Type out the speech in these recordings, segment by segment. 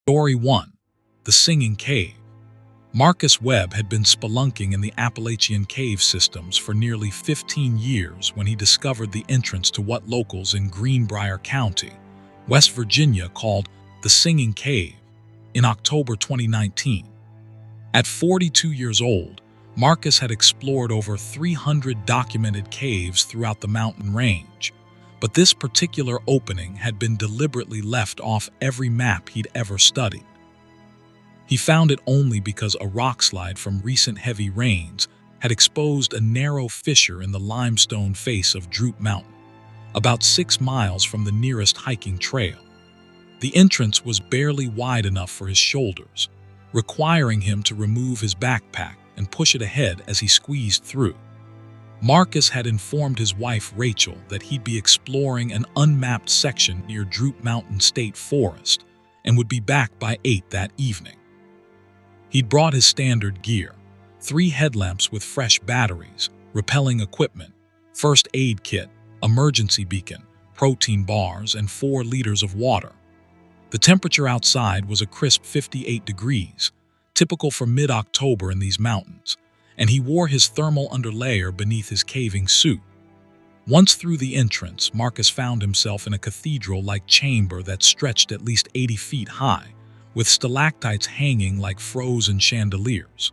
Story 1. The Singing Cave. Marcus Webb had been spelunking in the Appalachian cave systems for nearly 15 years when he discovered the entrance to what locals in Greenbrier County, West Virginia called the Singing Cave in October 2019. At 42 years old, Marcus had explored over 300 documented caves throughout the mountain range, but this particular opening had been deliberately left off every map he'd ever studied. He found it only because a rockslide from recent heavy rains had exposed a narrow fissure in the limestone face of TRUE Mountain, about 6 miles from the nearest hiking trail. The entrance was barely wide enough for his shoulders, requiring him to remove his backpack and push it ahead as he squeezed through. Marcus had informed his wife Rachel that he'd be exploring an unmapped section near TRUE Mountain State Forest and would be back by 8 that evening. He'd brought his standard gear: 3 headlamps with fresh batteries, rappelling equipment, first aid kit, emergency beacon, protein bars, and 4 liters of water. The temperature outside was a crisp 58 degrees, typical for mid-October in these mountains, and he wore his thermal underlayer beneath his caving suit. Once through the entrance, Marcus found himself in a cathedral-like chamber that stretched at least 80 feet high, with stalactites hanging like frozen chandeliers.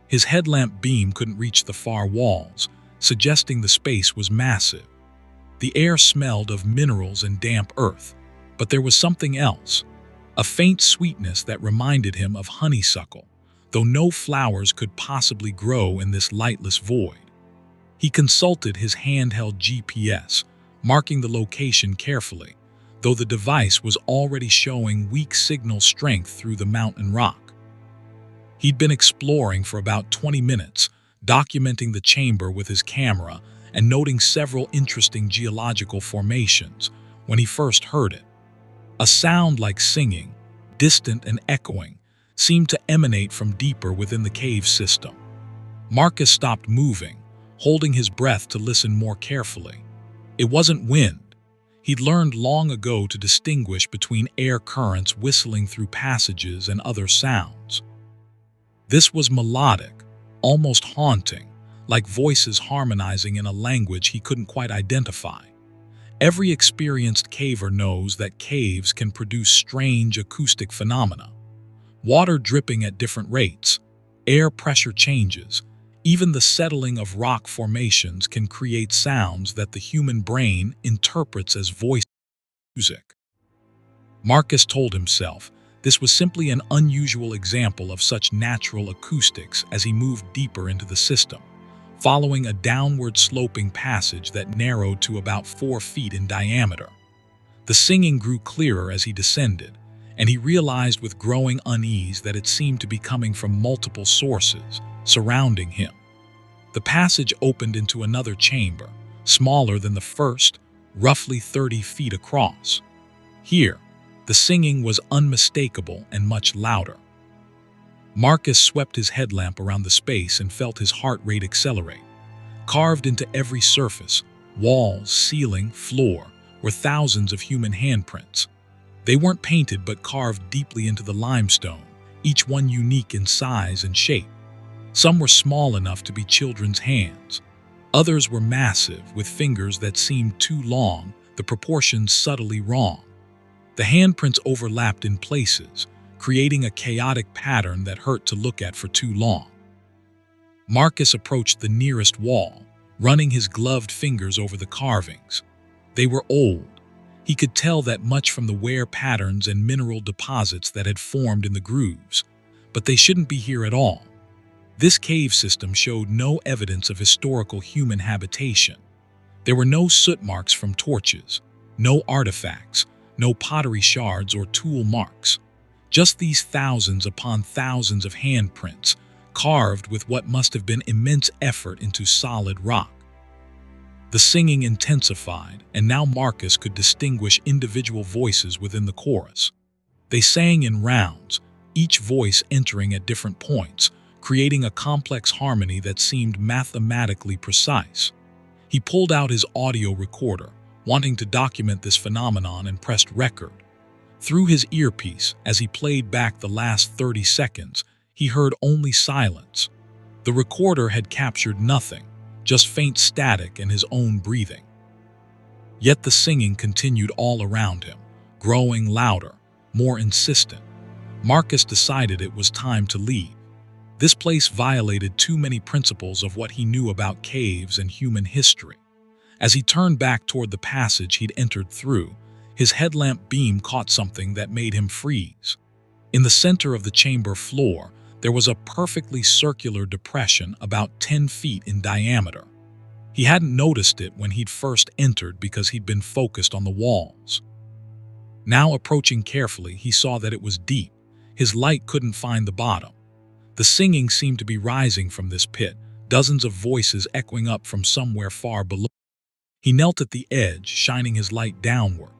His headlamp beam couldn't reach the far walls, suggesting the space was massive. The air smelled of minerals and damp earth, but there was something else, a faint sweetness that reminded him of honeysuckle, though no flowers could possibly grow in this lightless void. He consulted his handheld GPS, marking the location carefully, though the device was already showing weak signal strength through the mountain rock. He'd been exploring for about 20 minutes, documenting the chamber with his camera and noting several interesting geological formations, when he first heard it. A sound like singing, distant and echoing, seemed to emanate from deeper within the cave system. Marcus stopped moving, holding his breath to listen more carefully. It wasn't wind. He'd learned long ago to distinguish between air currents whistling through passages and other sounds. This was melodic, almost haunting, like voices harmonizing in a language he couldn't quite identify. Every experienced caver knows that caves can produce strange acoustic phenomena. Water dripping at different rates, air pressure changes, even the settling of rock formations can create sounds that the human brain interprets as voice music. Marcus told himself this was simply an unusual example of such natural acoustics as he moved deeper into the system, following a downward sloping passage that narrowed to about 4 feet in diameter. The singing grew clearer as he descended, and he realized with growing unease that it seemed to be coming from multiple sources surrounding him. The passage opened into another chamber, smaller than the first, roughly 30 feet across. Here, the singing was unmistakable and much louder. Marcus swept his headlamp around the space and felt his heart rate accelerate. Carved into every surface, walls, ceiling, floor, were thousands of human handprints. They weren't painted but carved deeply into the limestone, each one unique in size and shape. Some were small enough to be children's hands. Others were massive, with fingers that seemed too long, the proportions subtly wrong. The handprints overlapped in places, creating a chaotic pattern that hurt to look at for too long. Marcus approached the nearest wall, running his gloved fingers over the carvings. They were old. He could tell that much from the wear patterns and mineral deposits that had formed in the grooves, but they shouldn't be here at all. This cave system showed no evidence of historical human habitation. There were no soot marks from torches, no artifacts, no pottery shards or tool marks. Just these thousands upon thousands of handprints, carved with what must have been immense effort into solid rock. The singing intensified, and now Marcus could distinguish individual voices within the chorus. They sang in rounds, each voice entering at different points, creating a complex harmony that seemed mathematically precise. He pulled out his audio recorder, wanting to document this phenomenon, and pressed record. Through his earpiece, as he played back the last 30 seconds, he heard only silence. The recorder had captured nothing, just faint static and his own breathing. Yet the singing continued all around him, growing louder, more insistent. Marcus decided it was time to leave. This place violated too many principles of what he knew about caves and human history. As he turned back toward the passage he'd entered through, his headlamp beam caught something that made him freeze. In the center of the chamber floor, there was a perfectly circular depression about 10 feet in diameter. He hadn't noticed it when he'd first entered because he'd been focused on the walls. Now approaching carefully, he saw that it was deep. His light couldn't find the bottom. The singing seemed to be rising from this pit, dozens of voices echoing up from somewhere far below. He knelt at the edge, shining his light downward.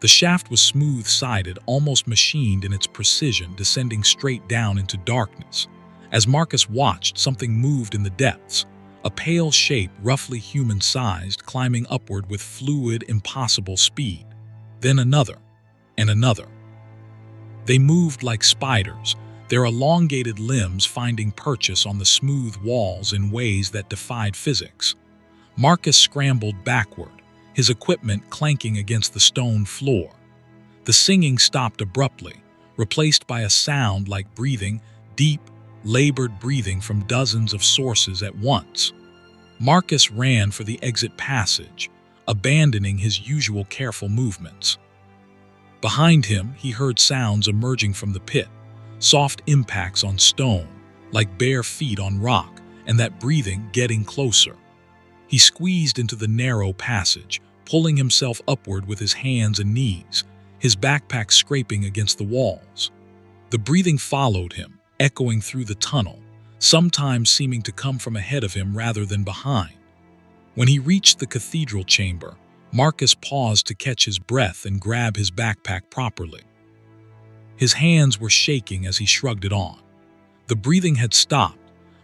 The shaft was smooth-sided, almost machined in its precision, descending straight down into darkness. As Marcus watched, something moved in the depths. A pale shape, roughly human-sized, climbing upward with fluid, impossible speed. Then another, and another. They moved like spiders, their elongated limbs finding purchase on the smooth walls in ways that defied physics. Marcus scrambled backward, his equipment clanking against the stone floor. The singing stopped abruptly, replaced by a sound like breathing, deep, labored breathing from dozens of sources at once. Marcus ran for the exit passage, abandoning his usual careful movements. Behind him, he heard sounds emerging from the pit, soft impacts on stone, like bare feet on rock, and that breathing getting closer. He squeezed into the narrow passage, pulling himself upward with his hands and knees, his backpack scraping against the walls. The breathing followed him, echoing through the tunnel, sometimes seeming to come from ahead of him rather than behind. When he reached the cathedral chamber, Marcus paused to catch his breath and grab his backpack properly. His hands were shaking as he shrugged it on. The breathing had stopped,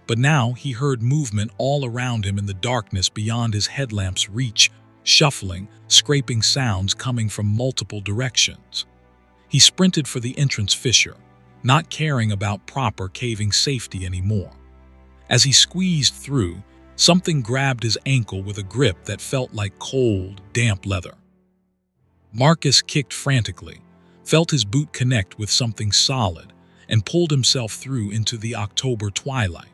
but now he heard movement all around him in the darkness beyond his headlamp's reach, shuffling, scraping sounds coming from multiple directions. He sprinted for the entrance fissure, not caring about proper caving safety anymore. As he squeezed through, something grabbed his ankle with a grip that felt like cold, damp leather. Marcus kicked frantically, felt his boot connect with something solid, and pulled himself through into the October twilight.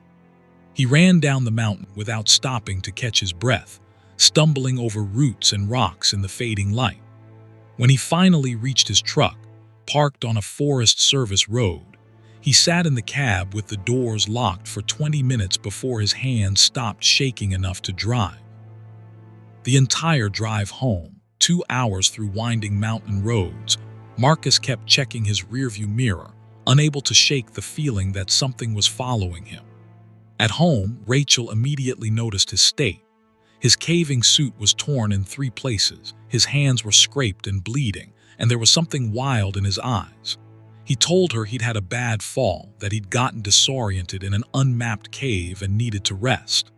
He ran down the mountain without stopping to catch his breath, stumbling over roots and rocks in the fading light. When he finally reached his truck, parked on a Forest Service road, he sat in the cab with the doors locked for 20 minutes before his hands stopped shaking enough to drive. The entire drive home, 2 hours through winding mountain roads, Marcus kept checking his rearview mirror, unable to shake the feeling that something was following him. At home, Rachel immediately noticed his state. His caving suit was torn in 3 places, his hands were scraped and bleeding, and there was something wild in his eyes. He told her he'd had a bad fall, that he'd gotten disoriented in an unmapped cave and needed to rest.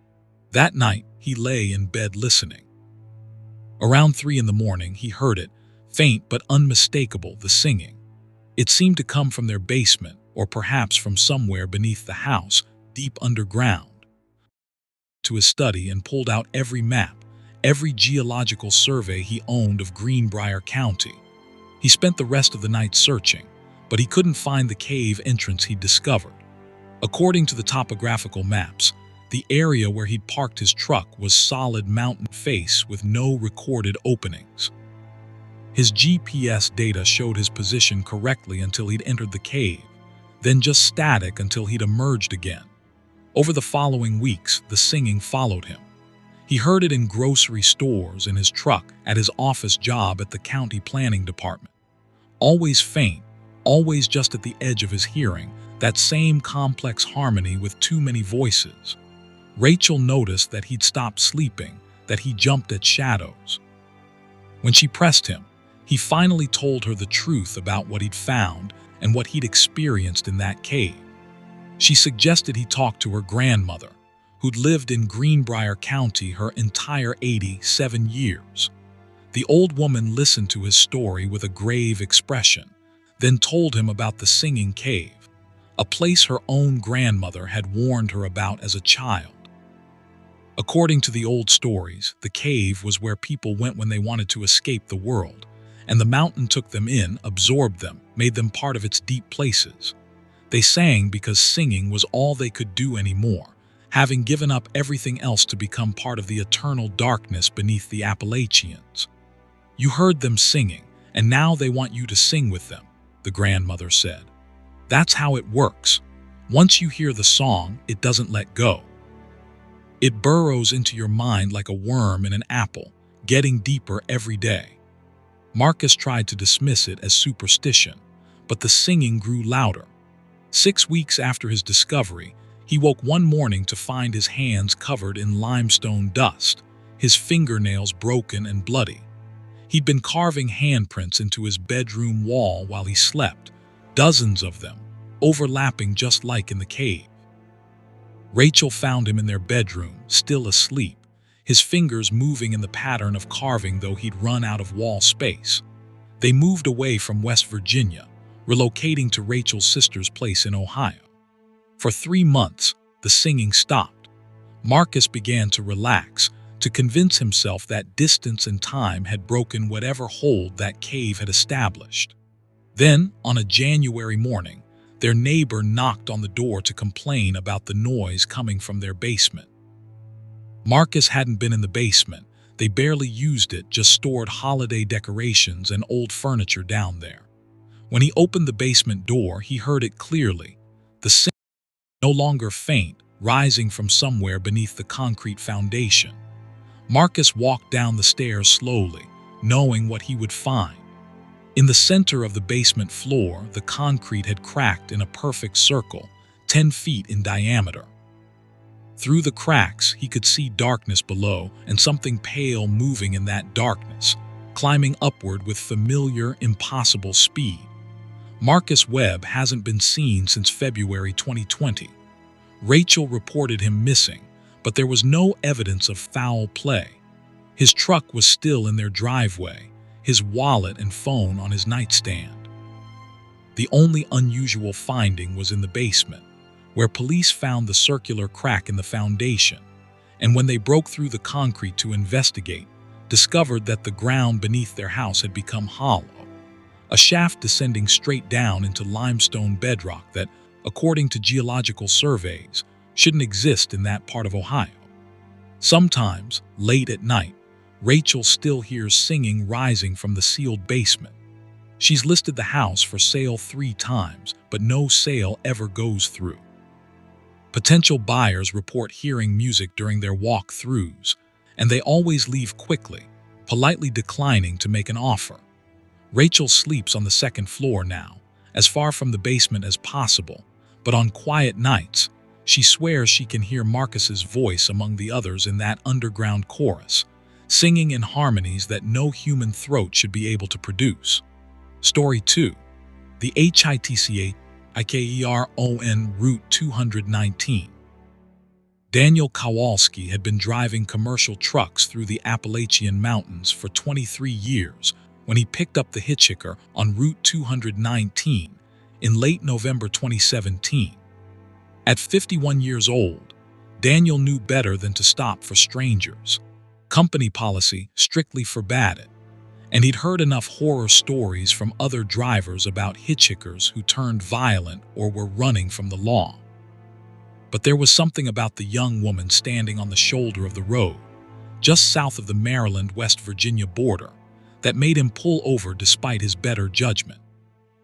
That night, he lay in bed listening. Around 3 in the morning, he heard it, faint but unmistakable, the singing. It seemed to come from their basement, or perhaps from somewhere beneath the house, deep underground. To his study and pulled out every map, every geological survey he owned of Greenbrier County. He spent the rest of the night searching, but he couldn't find the cave entrance he'd discovered. According to the topographical maps, the area where he'd parked his truck was solid mountain face with no recorded openings. His GPS data showed his position correctly until he'd entered the cave, then just static until he'd emerged again. Over the following weeks, the singing followed him. He heard it in grocery stores, in his truck, at his office job at the county planning department. Always faint, always just at the edge of his hearing, that same complex harmony with too many voices. Rachel noticed that he'd stopped sleeping, that he jumped at shadows. When she pressed him, he finally told her the truth about what he'd found and what he'd experienced in that cave. She suggested he talk to her grandmother, who'd lived in Greenbrier County her entire 87 years. The old woman listened to his story with a grave expression, then told him about the singing cave, a place her own grandmother had warned her about as a child. According to the old stories, the cave was where people went when they wanted to escape the world, and the mountain took them in, absorbed them, made them part of its deep places. They sang because singing was all they could do anymore, having given up everything else to become part of the eternal darkness beneath the Appalachians. You heard them singing, and now they want you to sing with them, the grandmother said. That's how it works. Once you hear the song, it doesn't let go. It burrows into your mind like a worm in an apple, getting deeper every day. Marcus tried to dismiss it as superstition, but the singing grew louder. 6 weeks after his discovery, he woke one morning to find his hands covered in limestone dust, his fingernails broken and bloody. He'd been carving handprints into his bedroom wall while he slept, dozens of them, overlapping just like in the cave. Rachel found him in their bedroom, still asleep, his fingers moving in the pattern of carving though he'd run out of wall space. They moved away from West Virginia, relocating to Rachel's sister's place in Ohio. For 3 months, the singing stopped. Marcus began to relax, to convince himself that distance and time had broken whatever hold that cave had established. Then, on a January morning, their neighbor knocked on the door to complain about the noise coming from their basement. Marcus hadn't been in the basement. They barely used it, just stored holiday decorations and old furniture down there. When he opened the basement door, he heard it clearly, the singing no longer faint, rising from somewhere beneath the concrete foundation. Marcus walked down the stairs slowly, knowing what he would find. In the center of the basement floor, the concrete had cracked in a perfect circle, 10 feet in diameter. Through the cracks, he could see darkness below and something pale moving in that darkness, climbing upward with familiar, impossible speed. Marcus Webb hasn't been seen since February 2020. Rachel reported him missing, but there was no evidence of foul play. His truck was still in their driveway, his wallet and phone on his nightstand. The only unusual finding was in the basement, where police found the circular crack in the foundation, and when they broke through the concrete to investigate, discovered that the ground beneath their house had become hollow, a shaft descending straight down into limestone bedrock that, according to geological surveys, shouldn't exist in that part of Ohio. Sometimes, late at night, Rachel still hears singing rising from the sealed basement. She's listed the house for sale 3 times, but no sale ever goes through. Potential buyers report hearing music during their walk-throughs, and they always leave quickly, politely declining to make an offer. Rachel sleeps on the 2nd floor now, as far from the basement as possible, but on quiet nights, she swears she can hear Marcus's voice among the others in that underground chorus, singing in harmonies that no human throat should be able to produce. Story 2. The Hitchikeron Route 219. Daniel Kowalski had been driving commercial trucks through the Appalachian Mountains for 23 years when he picked up the hitchhiker on Route 219 in late November 2017. At 51 years old, Daniel knew better than to stop for strangers. Company policy strictly forbade it, and he'd heard enough horror stories from other drivers about hitchhikers who turned violent or were running from the law. But there was something about the young woman standing on the shoulder of the road, just south of the Maryland-West Virginia border, that made him pull over despite his better judgment.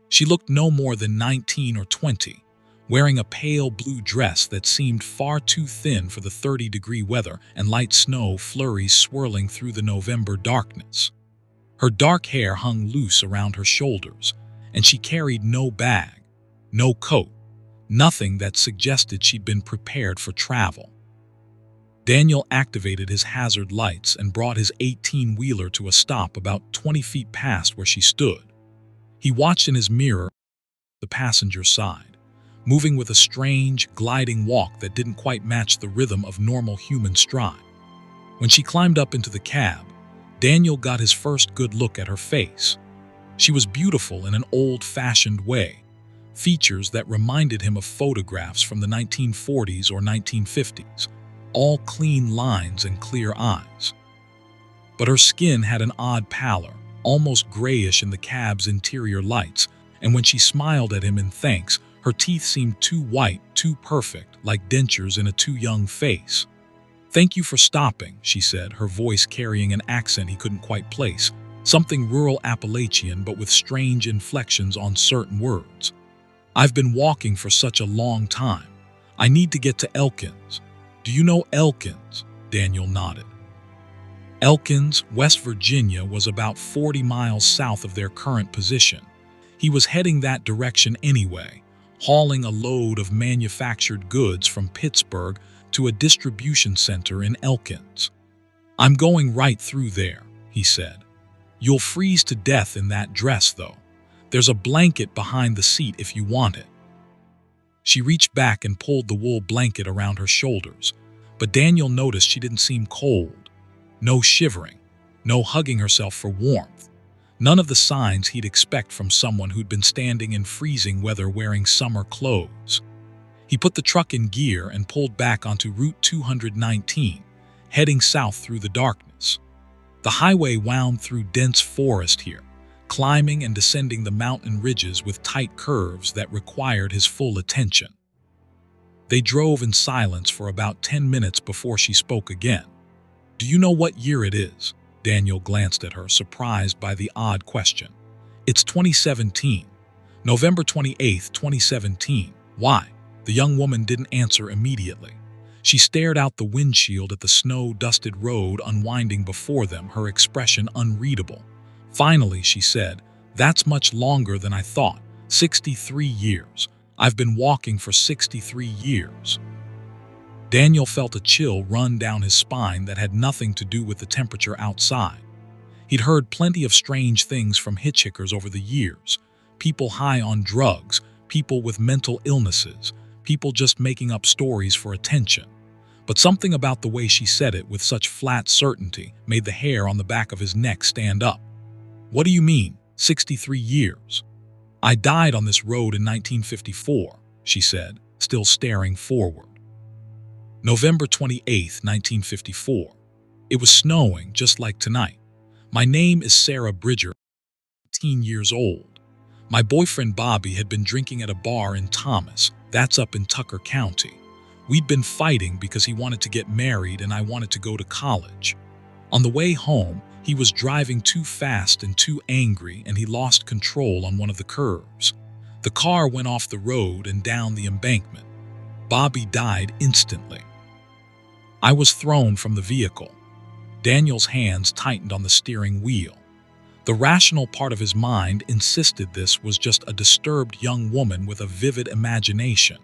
She looked no more than 19 or 20, wearing a pale blue dress that seemed far too thin for the 30-degree weather and light snow flurries swirling through the November darkness. Her dark hair hung loose around her shoulders, and she carried no bag, no coat, nothing that suggested she'd been prepared for travel. Daniel activated his hazard lights and brought his 18-wheeler to a stop about 20 feet past where she stood. He watched in his mirror the passenger side, moving with a strange, gliding walk that didn't quite match the rhythm of normal human stride. When she climbed up into the cab, Daniel got his first good look at her face. She was beautiful in an old-fashioned way, features that reminded him of photographs from the 1940s or 1950s, all clean lines and clear eyes. But her skin had an odd pallor, almost grayish in the cab's interior lights, and when she smiled at him in thanks, her teeth seemed too white, too perfect, like dentures in a too young face. "Thank you for stopping," she said, her voice carrying an accent he couldn't quite place, something rural Appalachian but with strange inflections on certain words. "I've been walking for such a long time. I need to get to Elkins." "Do you know Elkins?" Daniel nodded. Elkins, West Virginia was about 40 miles south of their current position. He was heading that direction anyway, hauling a load of manufactured goods from Pittsburgh to a distribution center in Elkins. "I'm going right through there," he said. "You'll freeze to death in that dress, though. There's a blanket behind the seat if you want it." She reached back and pulled the wool blanket around her shoulders, but Daniel noticed she didn't seem cold. No shivering, no hugging herself for warmth. None of the signs he'd expect from someone who'd been standing in freezing weather wearing summer clothes. He put the truck in gear and pulled back onto Route 219, heading south through the darkness. The highway wound through dense forest here, climbing and descending the mountain ridges with tight curves that required his full attention. They drove in silence for about 10 minutes before she spoke again. "Do you know what year it is?" Daniel glanced at her, surprised by the odd question. "It's 2017. November 28th, 2017. Why?" The young woman didn't answer immediately. She stared out the windshield at the snow-dusted road unwinding before them, her expression unreadable. Finally, she said, "That's much longer than I thought. 63 years. I've been walking for 63 years." Daniel felt a chill run down his spine that had nothing to do with the temperature outside. He'd heard plenty of strange things from hitchhikers over the years. People high on drugs, people with mental illnesses, people just making up stories for attention. But something about the way she said it with such flat certainty made the hair on the back of his neck stand up. "What do you mean, 63 years? I died on this road in 1954, she said, still staring forward. November 28th, 1954. It was snowing, just like tonight. My name is Sarah Bridger, 18 years old. My boyfriend Bobby had been drinking at a bar in Thomas, that's up in Tucker County. We'd been fighting because he wanted to get married and I wanted to go to college. On the way home, he was driving too fast and too angry and he lost control on one of the curves. The car went off the road and down the embankment. Bobby died instantly. I was thrown from the vehicle. Daniel's hands tightened on the steering wheel. The rational part of his mind insisted this was just a disturbed young woman with a vivid imagination,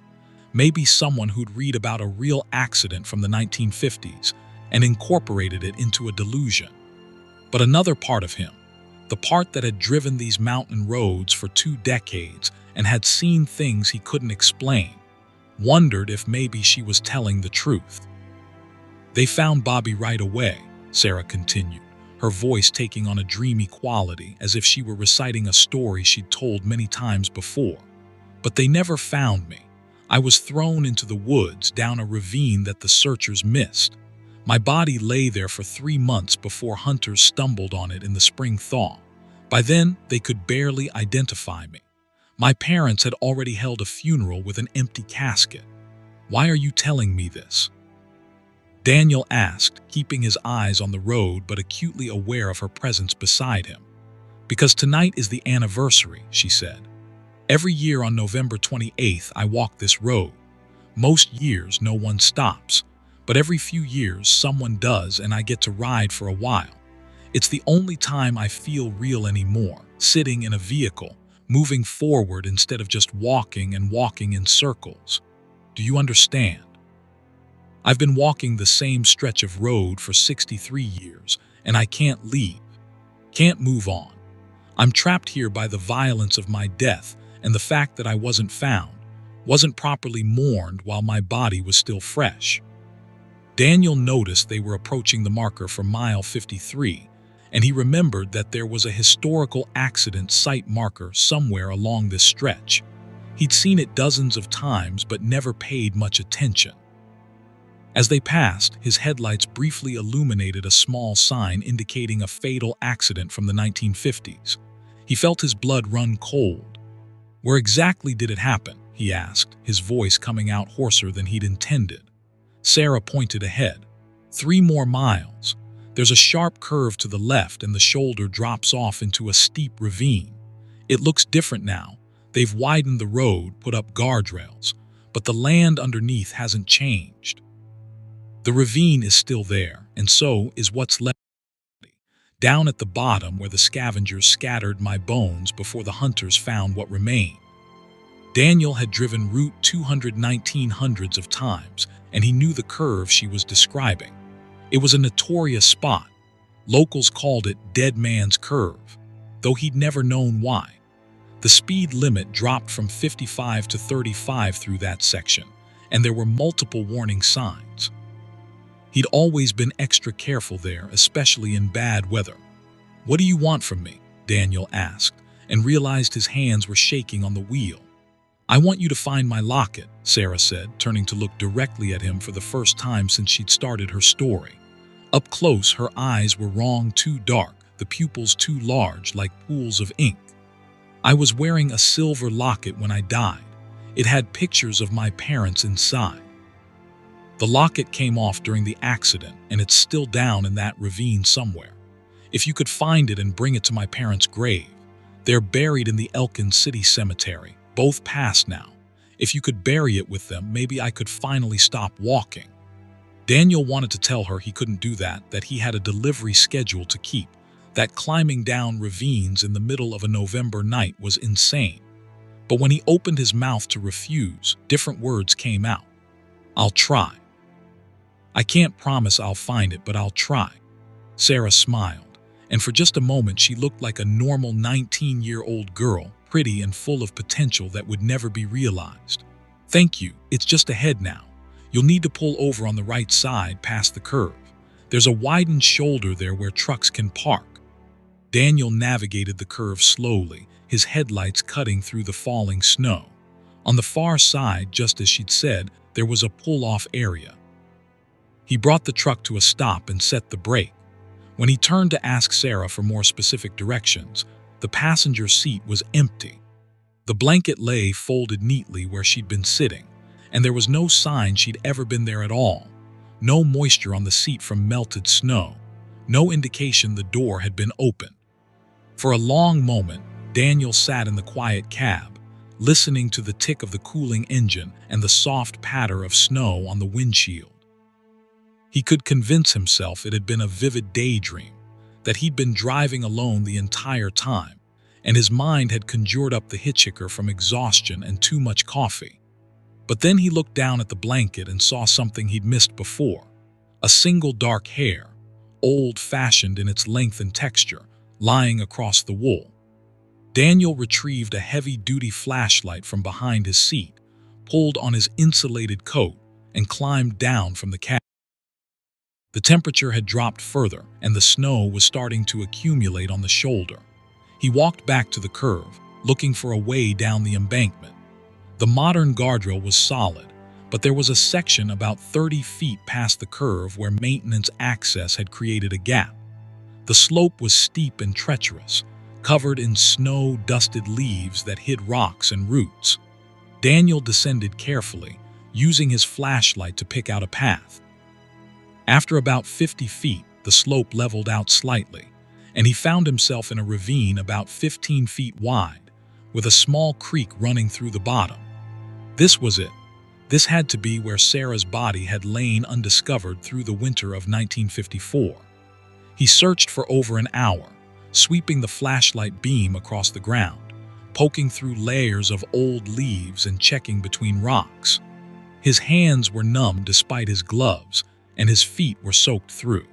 maybe someone who'd read about a real accident from the 1950s and incorporated it into a delusion. But another part of him, the part that had driven these mountain roads for 2 decades and had seen things he couldn't explain, wondered if maybe she was telling the truth. They found Bobby right away, Sarah continued, her voice taking on a dreamy quality as if she were reciting a story she'd told many times before. But they never found me. I was thrown into the woods down a ravine that the searchers missed. My body lay there for 3 months before hunters stumbled on it in the spring thaw. By then, they could barely identify me. My parents had already held a funeral with an empty casket. Why are you telling me this? Daniel asked, keeping his eyes on the road but acutely aware of her presence beside him. Because tonight is the anniversary, she said. Every year on November 28th, I walk this road. Most years, no one stops, but every few years, someone does and I get to ride for a while. It's the only time I feel real anymore, sitting in a vehicle, moving forward instead of just walking and walking in circles. Do you understand? I've been walking the same stretch of road for 63 years, and I can't leave, can't move on. I'm trapped here by the violence of my death and the fact that I wasn't found, wasn't properly mourned while my body was still fresh. Daniel noticed they were approaching the marker for mile 53, and he remembered that there was a historical accident site marker somewhere along this stretch. He'd seen it dozens of times but never paid much attention. As they passed, his headlights briefly illuminated a small sign indicating a fatal accident from the 1950s. He felt his blood run cold. "Where exactly did it happen?" he asked, his voice coming out hoarser than he'd intended. Sarah pointed ahead. 3 more miles. There's a sharp curve to the left and the shoulder drops off into a steep ravine. It looks different now. They've widened the road, put up guardrails, but the land underneath hasn't changed. The ravine is still there, and so is what's left. Down at the bottom where the scavengers scattered my bones before the hunters found what remained. Daniel had driven Route 219 hundreds of times, and he knew the curve she was describing. It was a notorious spot. Locals called it Dead Man's Curve, though he'd never known why. The speed limit dropped from 55 to 35 through that section, and there were multiple warning signs. He'd always been extra careful there, especially in bad weather. "What do you want from me?" Daniel asked, and realized his hands were shaking on the wheel. "I want you to find my locket," Sarah said, turning to look directly at him for the first time since she'd started her story. Up close, her eyes were wrong, too dark, the pupils too large, like pools of ink. "I was wearing a silver locket when I died. It had pictures of my parents inside. The locket came off during the accident, and it's still down in that ravine somewhere. If you could find it and bring it to my parents' grave. They're buried in the Elkin City Cemetery, both passed now. If you could bury it with them, maybe I could finally stop walking." Daniel wanted to tell her he couldn't do that he had a delivery schedule to keep, that climbing down ravines in the middle of a November night was insane. But when he opened his mouth to refuse, different words came out. "I'll try. I can't promise I'll find it, but I'll try." Sarah smiled, and for just a moment she looked like a normal 19-year-old girl, pretty and full of potential that would never be realized. "Thank you, it's just ahead now. You'll need to pull over on the right side past the curve. There's a widened shoulder there where trucks can park." Daniel navigated the curve slowly, his headlights cutting through the falling snow. On the far side, just as she'd said, there was a pull-off area. He brought the truck to a stop and set the brake. When he turned to ask Sarah for more specific directions, the passenger seat was empty. The blanket lay folded neatly where she'd been sitting, and there was no sign she'd ever been there at all. No moisture on the seat from melted snow. No indication the door had been opened. For a long moment, Daniel sat in the quiet cab, listening to the tick of the cooling engine and the soft patter of snow on the windshield. He could convince himself it had been a vivid daydream, that he'd been driving alone the entire time, and his mind had conjured up the hitchhiker from exhaustion and too much coffee. But then he looked down at the blanket and saw something he'd missed before. A single dark hair, old-fashioned in its length and texture, lying across the wool. Daniel retrieved a heavy-duty flashlight from behind his seat, pulled on his insulated coat, and climbed down from the cab. The temperature had dropped further, and the snow was starting to accumulate on the shoulder. He walked back to the curve, looking for a way down the embankment. The modern guardrail was solid, but there was a section about 30 feet past the curve where maintenance access had created a gap. The slope was steep and treacherous, covered in snow-dusted leaves that hid rocks and roots. Daniel descended carefully, using his flashlight to pick out a path. After about 50 feet, the slope leveled out slightly, and he found himself in a ravine about 15 feet wide, with a small creek running through the bottom. This was it. This had to be where Sarah's body had lain undiscovered through the winter of 1954. He searched for over an hour, sweeping the flashlight beam across the ground, poking through layers of old leaves and checking between rocks. His hands were numb despite his gloves, and his feet were soaked through.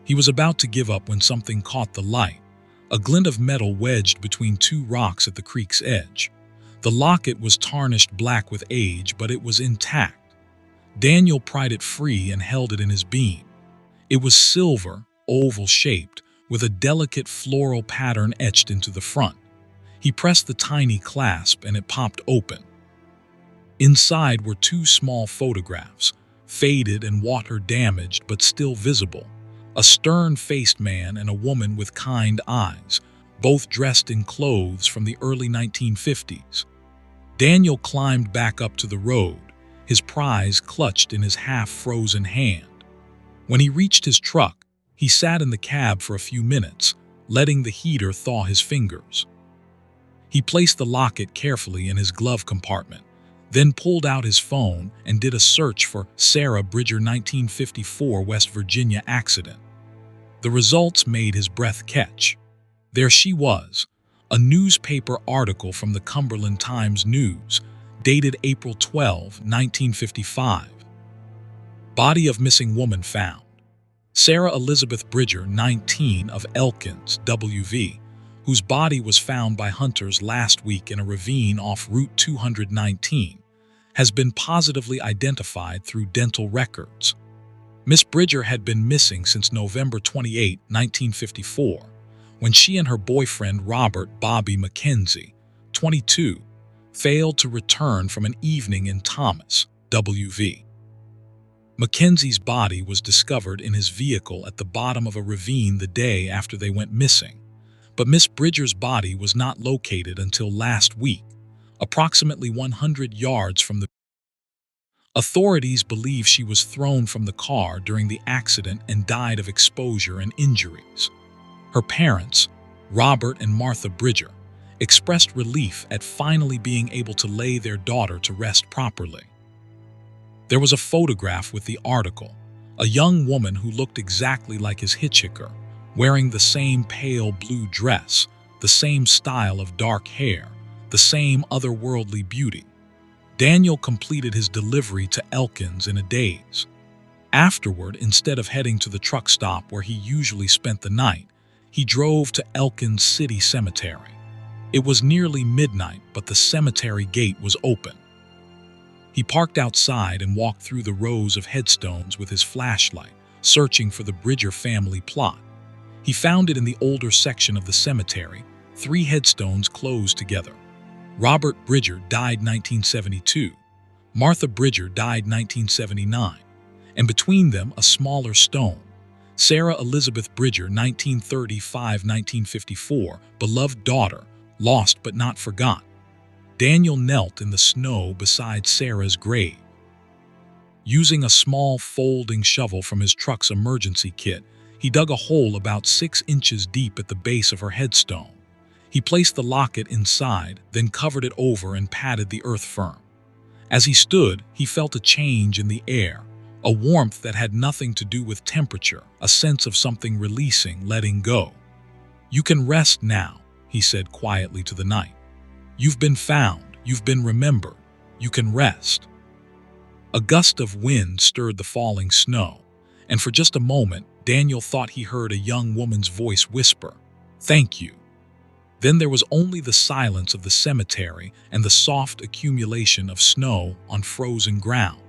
He was about to give up when something caught the light, a glint of metal wedged between 2 rocks at the creek's edge. The locket was tarnished black with age, but it was intact. Daniel pried it free and held it in his beam. It was silver, oval-shaped, with a delicate floral pattern etched into the front. He pressed the tiny clasp and it popped open. Inside were two small photographs, faded and water-damaged but still visible. A stern-faced man and a woman with kind eyes, both dressed in clothes from the early 1950s. Daniel climbed back up to the road, his prize clutched in his half-frozen hand. When he reached his truck, he sat in the cab for a few minutes, letting the heater thaw his fingers. He placed the locket carefully in his glove compartment, then pulled out his phone and did a search for Sarah Bridger 1954 West Virginia accident. The results made his breath catch. There she was, a newspaper article from the Cumberland Times-News, dated April 12, 1955. Body of missing woman found. Sarah Elizabeth Bridger, 19, of Elkins, WV, whose body was found by hunters last week in a ravine off Route 219, has been positively identified through dental records. Miss Bridger had been missing since November 28, 1954, when she and her boyfriend Robert Bobby McKenzie, 22, failed to return from an evening in Thomas, WV. Mackenzie's body was discovered in his vehicle at the bottom of a ravine the day after they went missing, but Miss Bridger's body was not located until last week, approximately 100 yards from the. Authorities believe she was thrown from the car during the accident and died of exposure and injuries. Her parents, Robert and Martha Bridger, expressed relief at finally being able to lay their daughter to rest properly. There was a photograph with the article, a young woman who looked exactly like his hitchhiker, wearing the same pale blue dress, the same style of dark hair, the same otherworldly beauty. Daniel completed his delivery to Elkins in a daze. Afterward, instead of heading to the truck stop where he usually spent the night, he drove to Elkins City Cemetery. It was nearly midnight, but the cemetery gate was open. He parked outside and walked through the rows of headstones with his flashlight, searching for the Bridger family plot. He found it in the older section of the cemetery, 3 headstones closed together. Robert Bridger died 1972, Martha Bridger died 1979, and between them a smaller stone, Sarah Elizabeth Bridger 1935-1954, beloved daughter, lost but not forgot. Daniel knelt in the snow beside Sarah's grave. Using a small folding shovel from his truck's emergency kit, he dug a hole about 6 inches deep at the base of her headstone. He placed the locket inside, then covered it over and patted the earth firm. As he stood, he felt a change in the air, a warmth that had nothing to do with temperature, a sense of something releasing, letting go. "You can rest now," he said quietly to the night. "You've been found, you've been remembered, you can rest." A gust of wind stirred the falling snow, and for just a moment, Daniel thought he heard a young woman's voice whisper, "Thank you." Then there was only the silence of the cemetery and the soft accumulation of snow on frozen ground.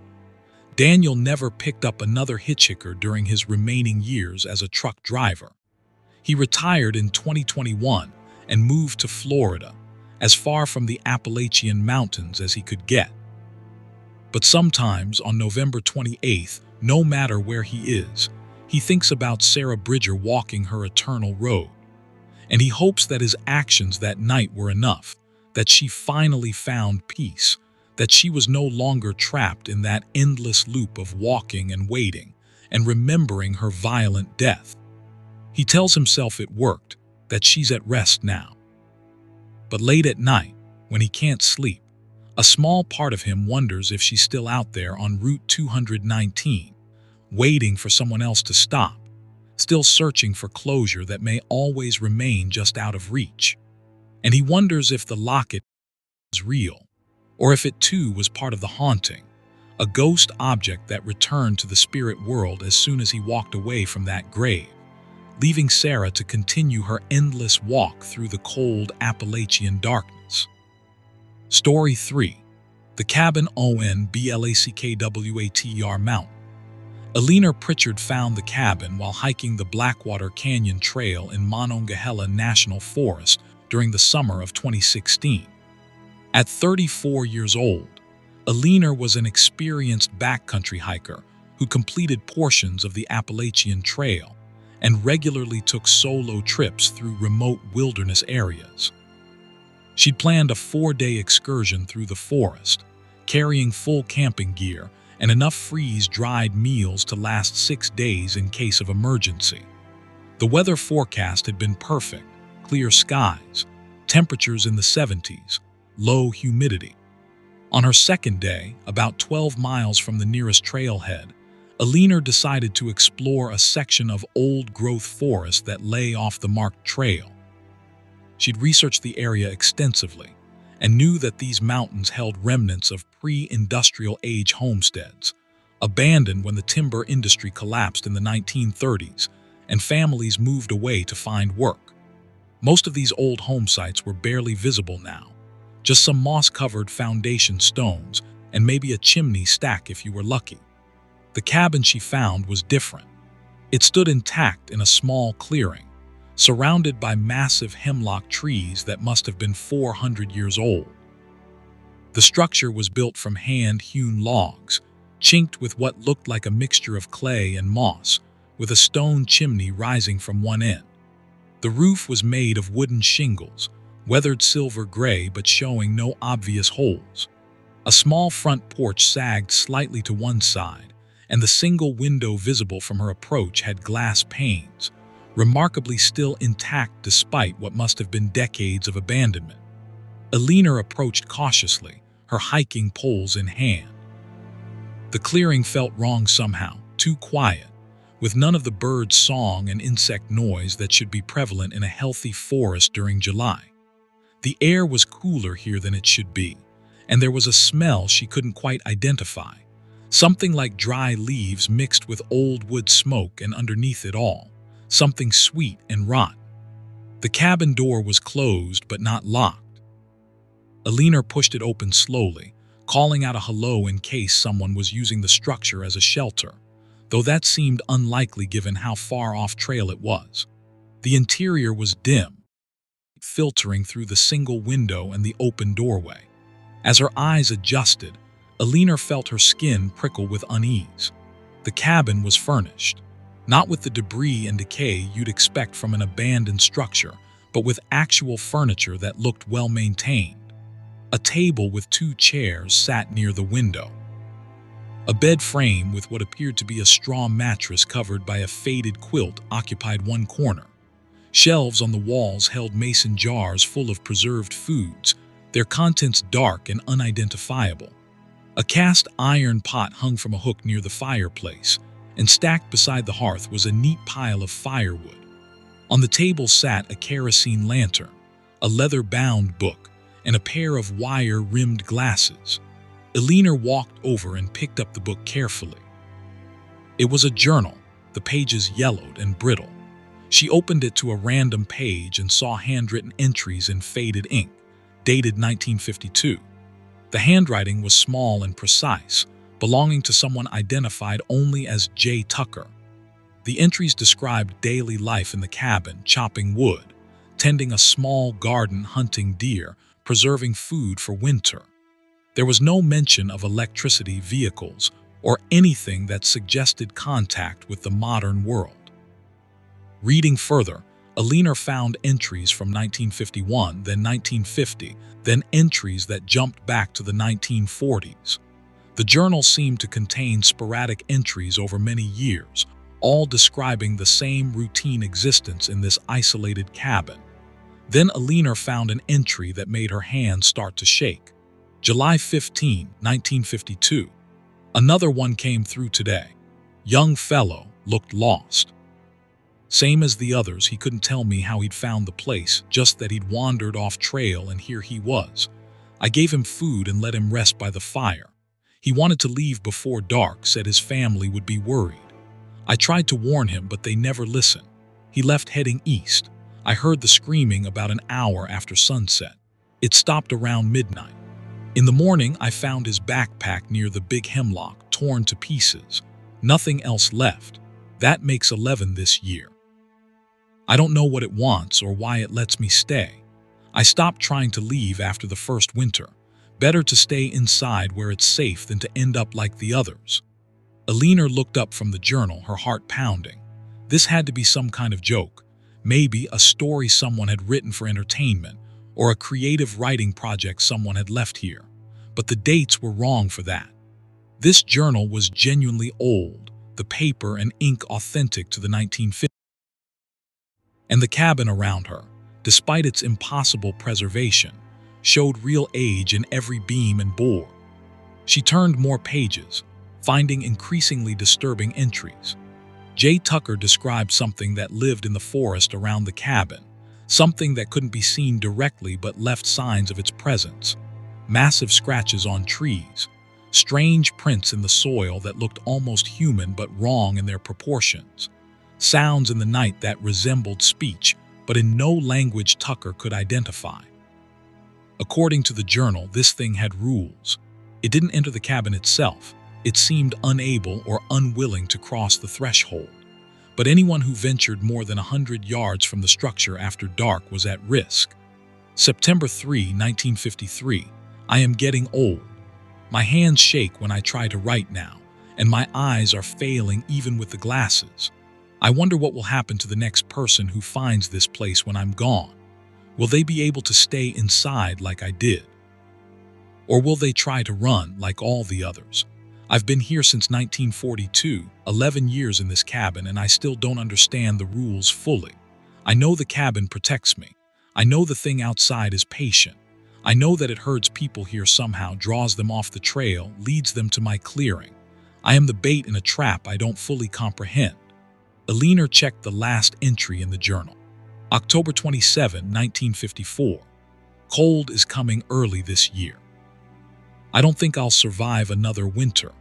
Daniel never picked up another hitchhiker during his remaining years as a truck driver. He retired in 2021 and moved to Florida, as far from the Appalachian Mountains as he could get. But sometimes on November 28th, no matter where he is, he thinks about Sarah Bridger walking her eternal road. And he hopes that his actions that night were enough, that she finally found peace, that she was no longer trapped in that endless loop of walking and waiting and remembering her violent death. He tells himself it worked, that she's at rest now. But late at night, when he can't sleep, a small part of him wonders if she's still out there on Route 219, waiting for someone else to stop, still searching for closure that may always remain just out of reach. And he wonders if the locket is real, or if it too was part of the haunting, a ghost object that returned to the spirit world as soon as he walked away from that grave, leaving Sarah to continue her endless walk through the cold Appalachian darkness. Story 3. The Cabin on Blackwatr Mountain. Alina Pritchard found the cabin while hiking the Blackwater Canyon Trail in Monongahela National Forest during the summer of 2016. At 34 years old, Alina was an experienced backcountry hiker who completed portions of the Appalachian Trail and regularly took solo trips through remote wilderness areas. She'd planned a 4-day excursion through the forest, carrying full camping gear and enough freeze-dried meals to last 6 days in case of emergency. The weather forecast had been perfect: clear skies, temperatures in the 70s, low humidity. On her second day, about 12 miles from the nearest trailhead, Alina decided to explore a section of old-growth forest that lay off the marked trail. She'd researched the area extensively and knew that these mountains held remnants of pre-industrial age homesteads, abandoned when the timber industry collapsed in the 1930s and families moved away to find work. Most of these old home sites were barely visible now, just some moss-covered foundation stones and maybe a chimney stack if you were lucky. The cabin she found was different. It stood intact in a small clearing, surrounded by massive hemlock trees that must have been 400 years old. The structure was built from hand-hewn logs, chinked with what looked like a mixture of clay and moss, with a stone chimney rising from one end. The roof was made of wooden shingles, weathered silver gray but showing no obvious holes. A small front porch sagged slightly to one side, and the single window visible from her approach had glass panes, remarkably still intact despite what must have been decades of abandonment. Alina approached cautiously, her hiking poles in hand. The clearing felt wrong somehow, too quiet, with none of the birds' song and insect noise that should be prevalent in a healthy forest during July. The air was cooler here than it should be, and there was a smell she couldn't quite identify, something like dry leaves mixed with old wood smoke, and underneath it all, something sweet and rotten. The cabin door was closed but not locked. Alina pushed it open slowly, calling out a hello in case someone was using the structure as a shelter, though that seemed unlikely given how far off trail it was. The interior was dim, filtering through the single window and the open doorway. As her eyes adjusted, Alina felt her skin prickle with unease. The cabin was furnished, not with the debris and decay you'd expect from an abandoned structure, but with actual furniture that looked well maintained. A table with 2 chairs sat near the window. A bed frame with what appeared to be a straw mattress covered by a faded quilt occupied one corner. Shelves on the walls held mason jars full of preserved foods, their contents dark and unidentifiable. A cast iron pot hung from a hook near the fireplace, and stacked beside the hearth was a neat pile of firewood. On the table sat a kerosene lantern, a leather-bound book, and a pair of wire-rimmed glasses. Alina walked over and picked up the book carefully. It was a journal, the pages yellowed and brittle. She opened it to a random page and saw handwritten entries in faded ink, dated 1952. The handwriting was small and precise, belonging to someone identified only as J. Tucker. The entries described daily life in the cabin: chopping wood, tending a small garden, hunting deer, preserving food for winter. There was no mention of electricity, vehicles, or anything that suggested contact with the modern world. Reading further, Alina found entries from 1951, then 1950, then entries that jumped back to the 1940s. The journal seemed to contain sporadic entries over many years, all describing the same routine existence in this isolated cabin. Then Alina found an entry that made her hands start to shake. July 15, 1952. Another one came through today. Young fellow, looked lost. Same as the others, he couldn't tell me how he'd found the place, just that he'd wandered off trail and here he was. I gave him food and let him rest by the fire. He wanted to leave before dark, said his family would be worried. I tried to warn him, but they never listened. He left heading east. I heard the screaming about an hour after sunset. It stopped around midnight. In the morning, I found his backpack near the big hemlock, torn to pieces. Nothing else left. That makes 11 this year. I don't know what it wants or why it lets me stay. I stopped trying to leave after the first winter. Better to stay inside where it's safe than to end up like the others. Alina looked up from the journal, her heart pounding. This had to be some kind of joke. Maybe a story someone had written for entertainment, or a creative writing project someone had left here. But the dates were wrong for that. This journal was genuinely old, the paper and ink authentic to the 1950s. And the cabin around her, despite its impossible preservation, showed real age in every beam and board. She turned more pages, finding increasingly disturbing entries. J. Tucker described something that lived in the forest around the cabin, something that couldn't be seen directly but left signs of its presence. Massive scratches on trees, strange prints in the soil that looked almost human but wrong in their proportions, sounds in the night that resembled speech but in no language Tucker could identify. According to the journal, this thing had rules. It didn't enter the cabin itself. It seemed unable or unwilling to cross the threshold. But anyone who ventured more than 100 yards from the structure after dark was at risk. September 3, 1953. I am getting old. My hands shake when I try to write now, and my eyes are failing even with the glasses. I wonder what will happen to the next person who finds this place when I'm gone. Will they be able to stay inside like I did? Or will they try to run like all the others? I've been here since 1942, 11 years in this cabin, and I still don't understand the rules fully. I know the cabin protects me. I know the thing outside is patient. I know that it herds people here somehow, draws them off the trail, leads them to my clearing. I am the bait in a trap I don't fully comprehend. Alina checked the last entry in the journal. October 27, 1954. Cold is coming early this year. I don't think I'll survive another winter.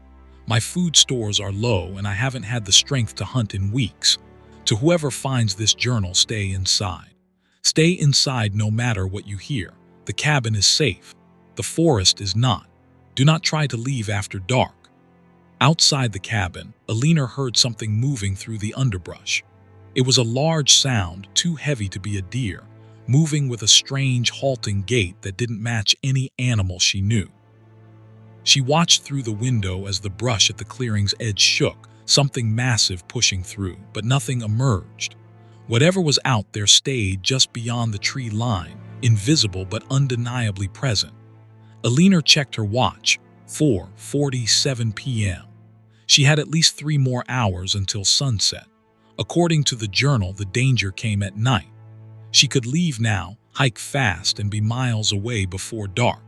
My food stores are low and I haven't had the strength to hunt in weeks. To whoever finds this journal, stay inside. Stay inside no matter what you hear. The cabin is safe. The forest is not. Do not try to leave after dark. Outside the cabin, Alina heard something moving through the underbrush. It was a large sound, too heavy to be a deer, moving with a strange, halting gait that didn't match any animal she knew. She watched through the window as the brush at the clearing's edge shook, something massive pushing through, but nothing emerged. Whatever was out there stayed just beyond the tree line, invisible but undeniably present. Alina checked her watch, 4:47 p.m. She had at least 3 more hours until sunset. According to the journal, the danger came at night. She could leave now, hike fast, and be miles away before dark.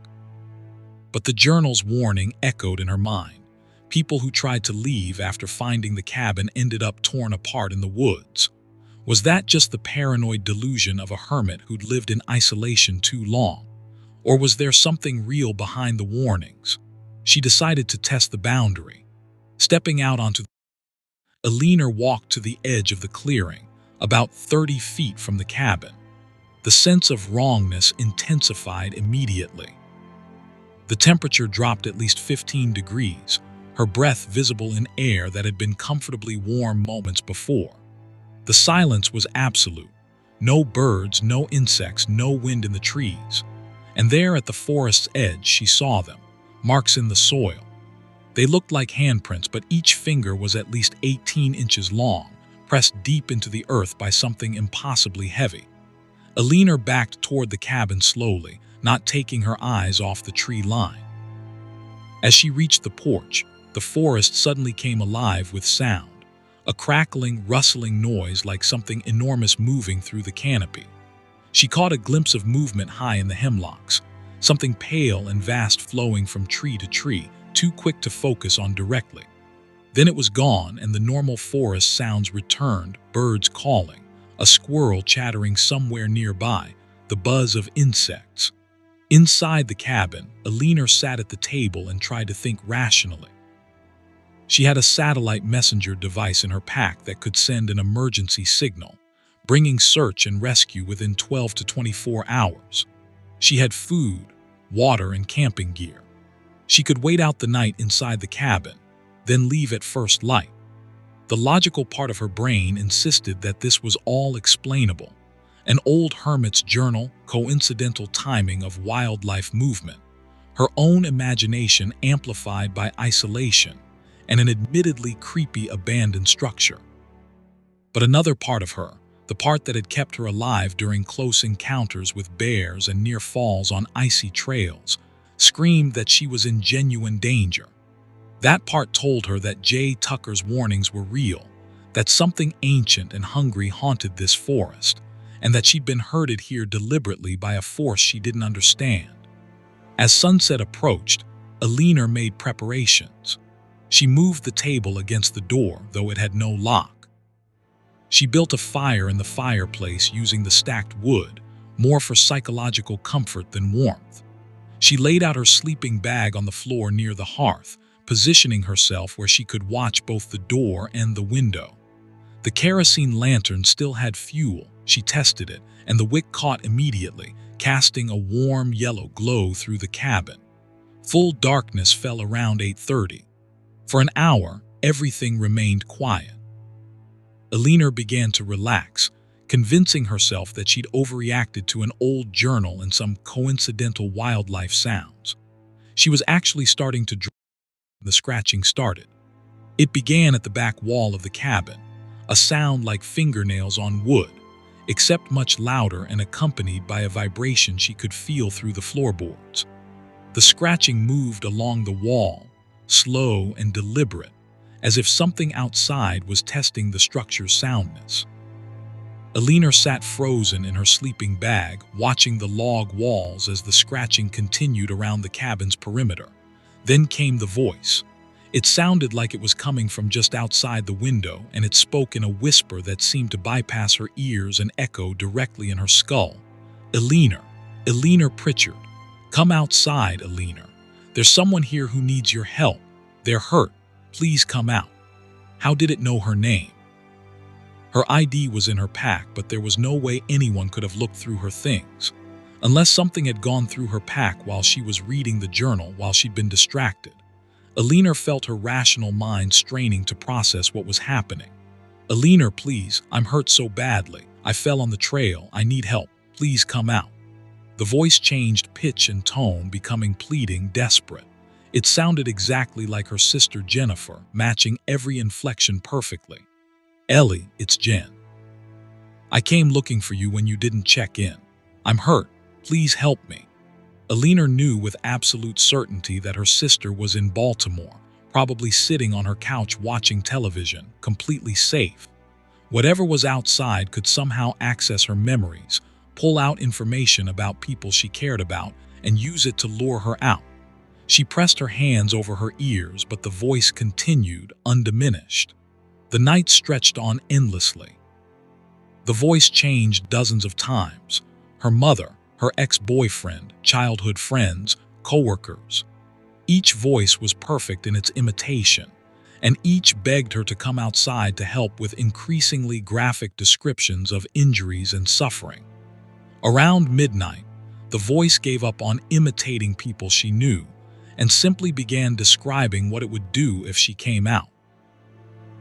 But the journal's warning echoed in her mind. People who tried to leave after finding the cabin ended up torn apart in the woods. Was that just the paranoid delusion of a hermit who'd lived in isolation too long? Or was there something real behind the warnings? She decided to test the boundary. Stepping out onto Alina walked to the edge of the clearing, about 30 feet from the cabin. The sense of wrongness intensified immediately. The temperature dropped at least 15 degrees, her breath visible in air that had been comfortably warm moments before. The silence was absolute. No birds, no insects, no wind in the trees. And there at the forest's edge she saw them, marks in the soil. They looked like handprints, but each finger was at least 18 inches long, pressed deep into the earth by something impossibly heavy. Alina backed toward the cabin slowly, not taking her eyes off the tree line. As she reached the porch, the forest suddenly came alive with sound, a crackling, rustling noise like something enormous moving through the canopy. She caught a glimpse of movement high in the hemlocks, something pale and vast flowing from tree to tree, too quick to focus on directly. Then it was gone and the normal forest sounds returned, birds calling, a squirrel chattering somewhere nearby, the buzz of insects. Inside the cabin, Alina sat at the table and tried to think rationally. She had a satellite messenger device in her pack that could send an emergency signal, bringing search and rescue within 12 to 24 hours. She had food, water, and camping gear. She could wait out the night inside the cabin, then leave at first light. The logical part of her brain insisted that this was all explainable. An old hermit's journal, coincidental timing of wildlife movement, her own imagination amplified by isolation, and an admittedly creepy abandoned structure. But another part of her, the part that had kept her alive during close encounters with bears and near falls on icy trails, screamed that she was in genuine danger. That part told her that Jay Tucker's warnings were real, that something ancient and hungry haunted this forest, and that she'd been herded here deliberately by a force she didn't understand. As sunset approached, Alina made preparations. She moved the table against the door, though it had no lock. She built a fire in the fireplace using the stacked wood, more for psychological comfort than warmth. She laid out her sleeping bag on the floor near the hearth, positioning herself where she could watch both the door and the window. The kerosene lantern still had fuel. She tested it, and the wick caught immediately, casting a warm yellow glow through the cabin. Full darkness fell around 8:30. For an hour, everything remained quiet. Alina began to relax, convincing herself that she'd overreacted to an old journal and some coincidental wildlife sounds. She was actually starting to dream when the scratching started. It began at the back wall of the cabin, a sound like fingernails on wood, except much louder and accompanied by a vibration she could feel through the floorboards. The scratching moved along the wall, slow and deliberate, as if something outside was testing the structure's soundness. Alina sat frozen in her sleeping bag, watching the log walls as the scratching continued around the cabin's perimeter. Then came the voice. It sounded like it was coming from just outside the window, and it spoke in a whisper that seemed to bypass her ears and echo directly in her skull. Alina, Alina Pritchard. Come outside, Alina. There's someone here who needs your help. They're hurt. Please come out. How did it know her name? Her ID was in her pack, but there was no way anyone could have looked through her things. Unless something had gone through her pack while she was reading the journal while she'd been distracted. Alina felt her rational mind straining to process what was happening. Alina, please, I'm hurt so badly. I fell on the trail. I need help. Please come out. The voice changed pitch and tone, becoming pleading, desperate. It sounded exactly like her sister Jennifer, matching every inflection perfectly. Ellie, it's Jen. I came looking for you when you didn't check in. I'm hurt. Please help me. Alina knew with absolute certainty that her sister was in Baltimore, probably sitting on her couch watching television, completely safe. Whatever was outside could somehow access her memories, pull out information about people she cared about, and use it to lure her out. She pressed her hands over her ears, but the voice continued, undiminished. The night stretched on endlessly. The voice changed dozens of times. Her mother, her ex-boyfriend, childhood friends, co-workers. Each voice was perfect in its imitation, and each begged her to come outside to help with increasingly graphic descriptions of injuries and suffering. Around midnight, the voice gave up on imitating people she knew and simply began describing what it would do if she came out.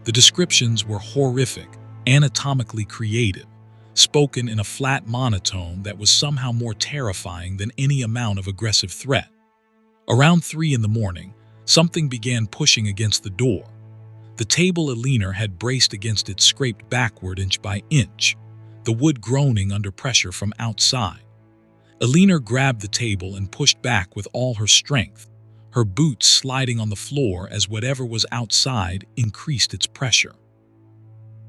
The descriptions were horrific, anatomically creative, spoken in a flat monotone that was somehow more terrifying than any amount of aggressive threat. Around 3 in the morning, something began pushing against the door. The table Alina had braced against it scraped backward inch by inch, the wood groaning under pressure from outside. Alina grabbed the table and pushed back with all her strength, her boots sliding on the floor as whatever was outside increased its pressure.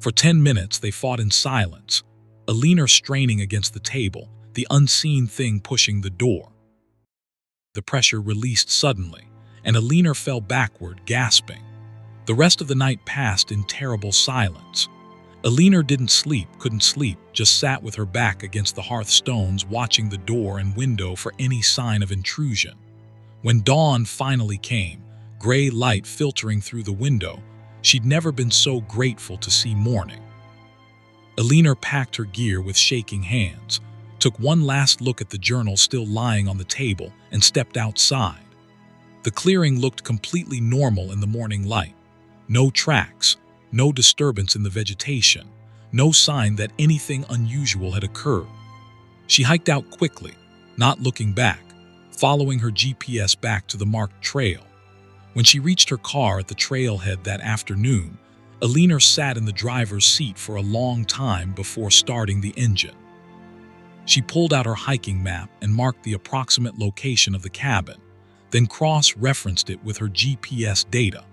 For 10 minutes they fought in silence, Alina straining against the table, the unseen thing pushing the door. The pressure released suddenly, and Alina fell backward, gasping. The rest of the night passed in terrible silence. Alina couldn't sleep, just sat with her back against the hearthstones, watching the door and window for any sign of intrusion. When dawn finally came, gray light filtering through the window, she'd never been so grateful to see morning. Alina packed her gear with shaking hands, took one last look at the journal still lying on the table, and stepped outside. The clearing looked completely normal in the morning light. No tracks, no disturbance in the vegetation, no sign that anything unusual had occurred. She hiked out quickly, not looking back, following her GPS back to the marked trail. When she reached her car at the trailhead that afternoon, Alina sat in the driver's seat for a long time before starting the engine. She pulled out her hiking map and marked the approximate location of the cabin, then cross-referenced it with her GPS data.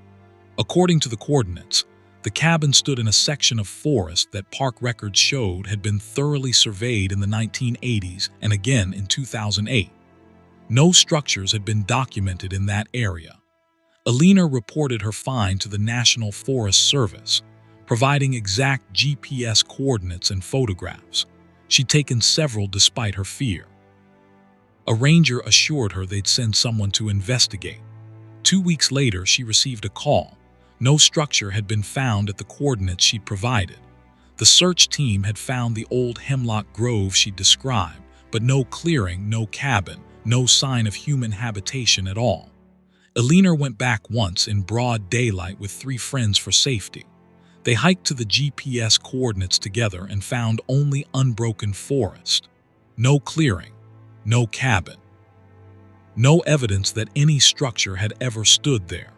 According to the coordinates, the cabin stood in a section of forest that park records showed had been thoroughly surveyed in the 1980s and again in 2008. No structures had been documented in that area. Alina reported her find to the National Forest Service, providing exact GPS coordinates and photographs. She'd taken several despite her fear. A ranger assured her they'd send someone to investigate. 2 weeks later, she received a call. No structure had been found at the coordinates she'd provided. The search team had found the old hemlock grove she'd described, but no clearing, no cabin, no sign of human habitation at all. Alina went back once in broad daylight with 3 friends for safety. They hiked to the GPS coordinates together and found only unbroken forest. No clearing, no cabin. No evidence that any structure had ever stood there.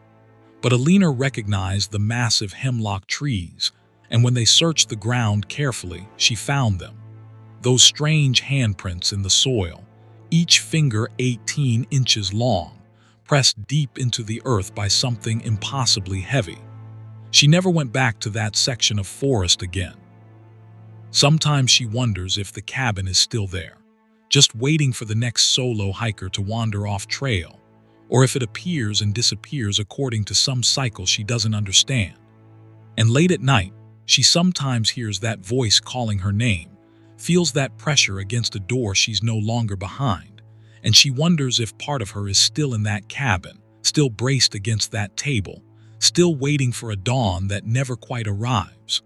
But Alina recognized the massive hemlock trees, and when they searched the ground carefully, she found them. Those strange handprints in the soil, each finger 18 inches long, pressed deep into the earth by something impossibly heavy. She never went back to that section of forest again. Sometimes she wonders if the cabin is still there, just waiting for the next solo hiker to wander off trail, or if it appears and disappears according to some cycle she doesn't understand. And late at night, she sometimes hears that voice calling her name, feels that pressure against a door she's no longer behind, and she wonders if part of her is still in that cabin, still braced against that table, still waiting for a dawn that never quite arrives.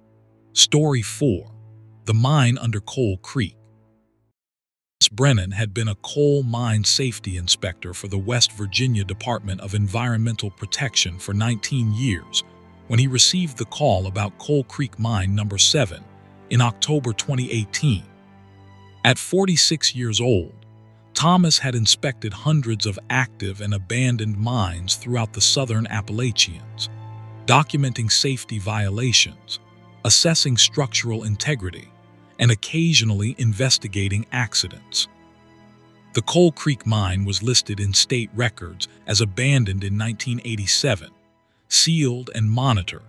Story 4. The Mine Under Coal Creek. Brennan had been a coal mine safety inspector for the West Virginia Department of Environmental Protection for 19 years when he received the call about Coal Creek Mine No. 7 in October 2018. At 46 years old, Thomas had inspected hundreds of active and abandoned mines throughout the southern Appalachians, documenting safety violations, assessing structural integrity, and occasionally investigating accidents. The Coal Creek Mine was listed in state records as abandoned in 1987, sealed and monitored,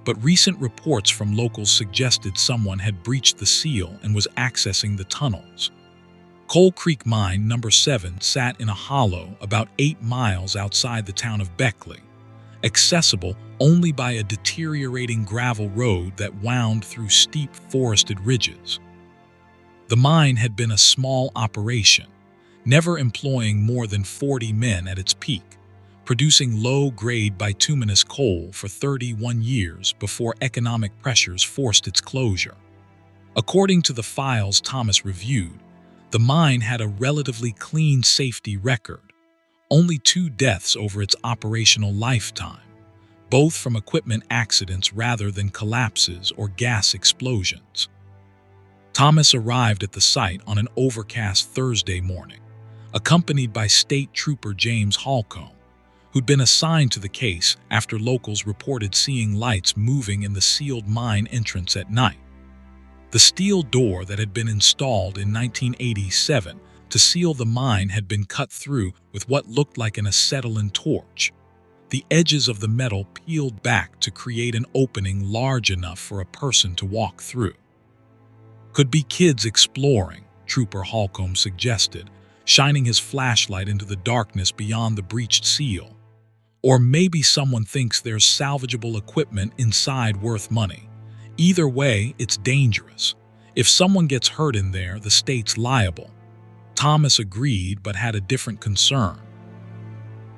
but recent reports from locals suggested someone had breached the seal and was accessing the tunnels. Coal Creek Mine No. 7 sat in a hollow about 8 miles outside the town of Beckley, accessible only by a deteriorating gravel road that wound through steep forested ridges. The mine had been a small operation, never employing more than 40 men at its peak, producing low-grade bituminous coal for 31 years before economic pressures forced its closure. According to the files Thomas reviewed, the mine had a relatively clean safety record, only 2 deaths over its operational lifetime, both from equipment accidents rather than collapses or gas explosions. Thomas arrived at the site on an overcast Thursday morning, accompanied by State Trooper James Holcomb, who'd been assigned to the case after locals reported seeing lights moving in the sealed mine entrance at night. The steel door that had been installed in 1987 to seal the mine had been cut through with what looked like an acetylene torch. The edges of the metal peeled back to create an opening large enough for a person to walk through. Could be kids exploring, Trooper Holcomb suggested, shining his flashlight into the darkness beyond the breached seal. Or maybe someone thinks there's salvageable equipment inside worth money. Either way, it's dangerous. If someone gets hurt in there, the state's liable. Thomas agreed but had a different concern.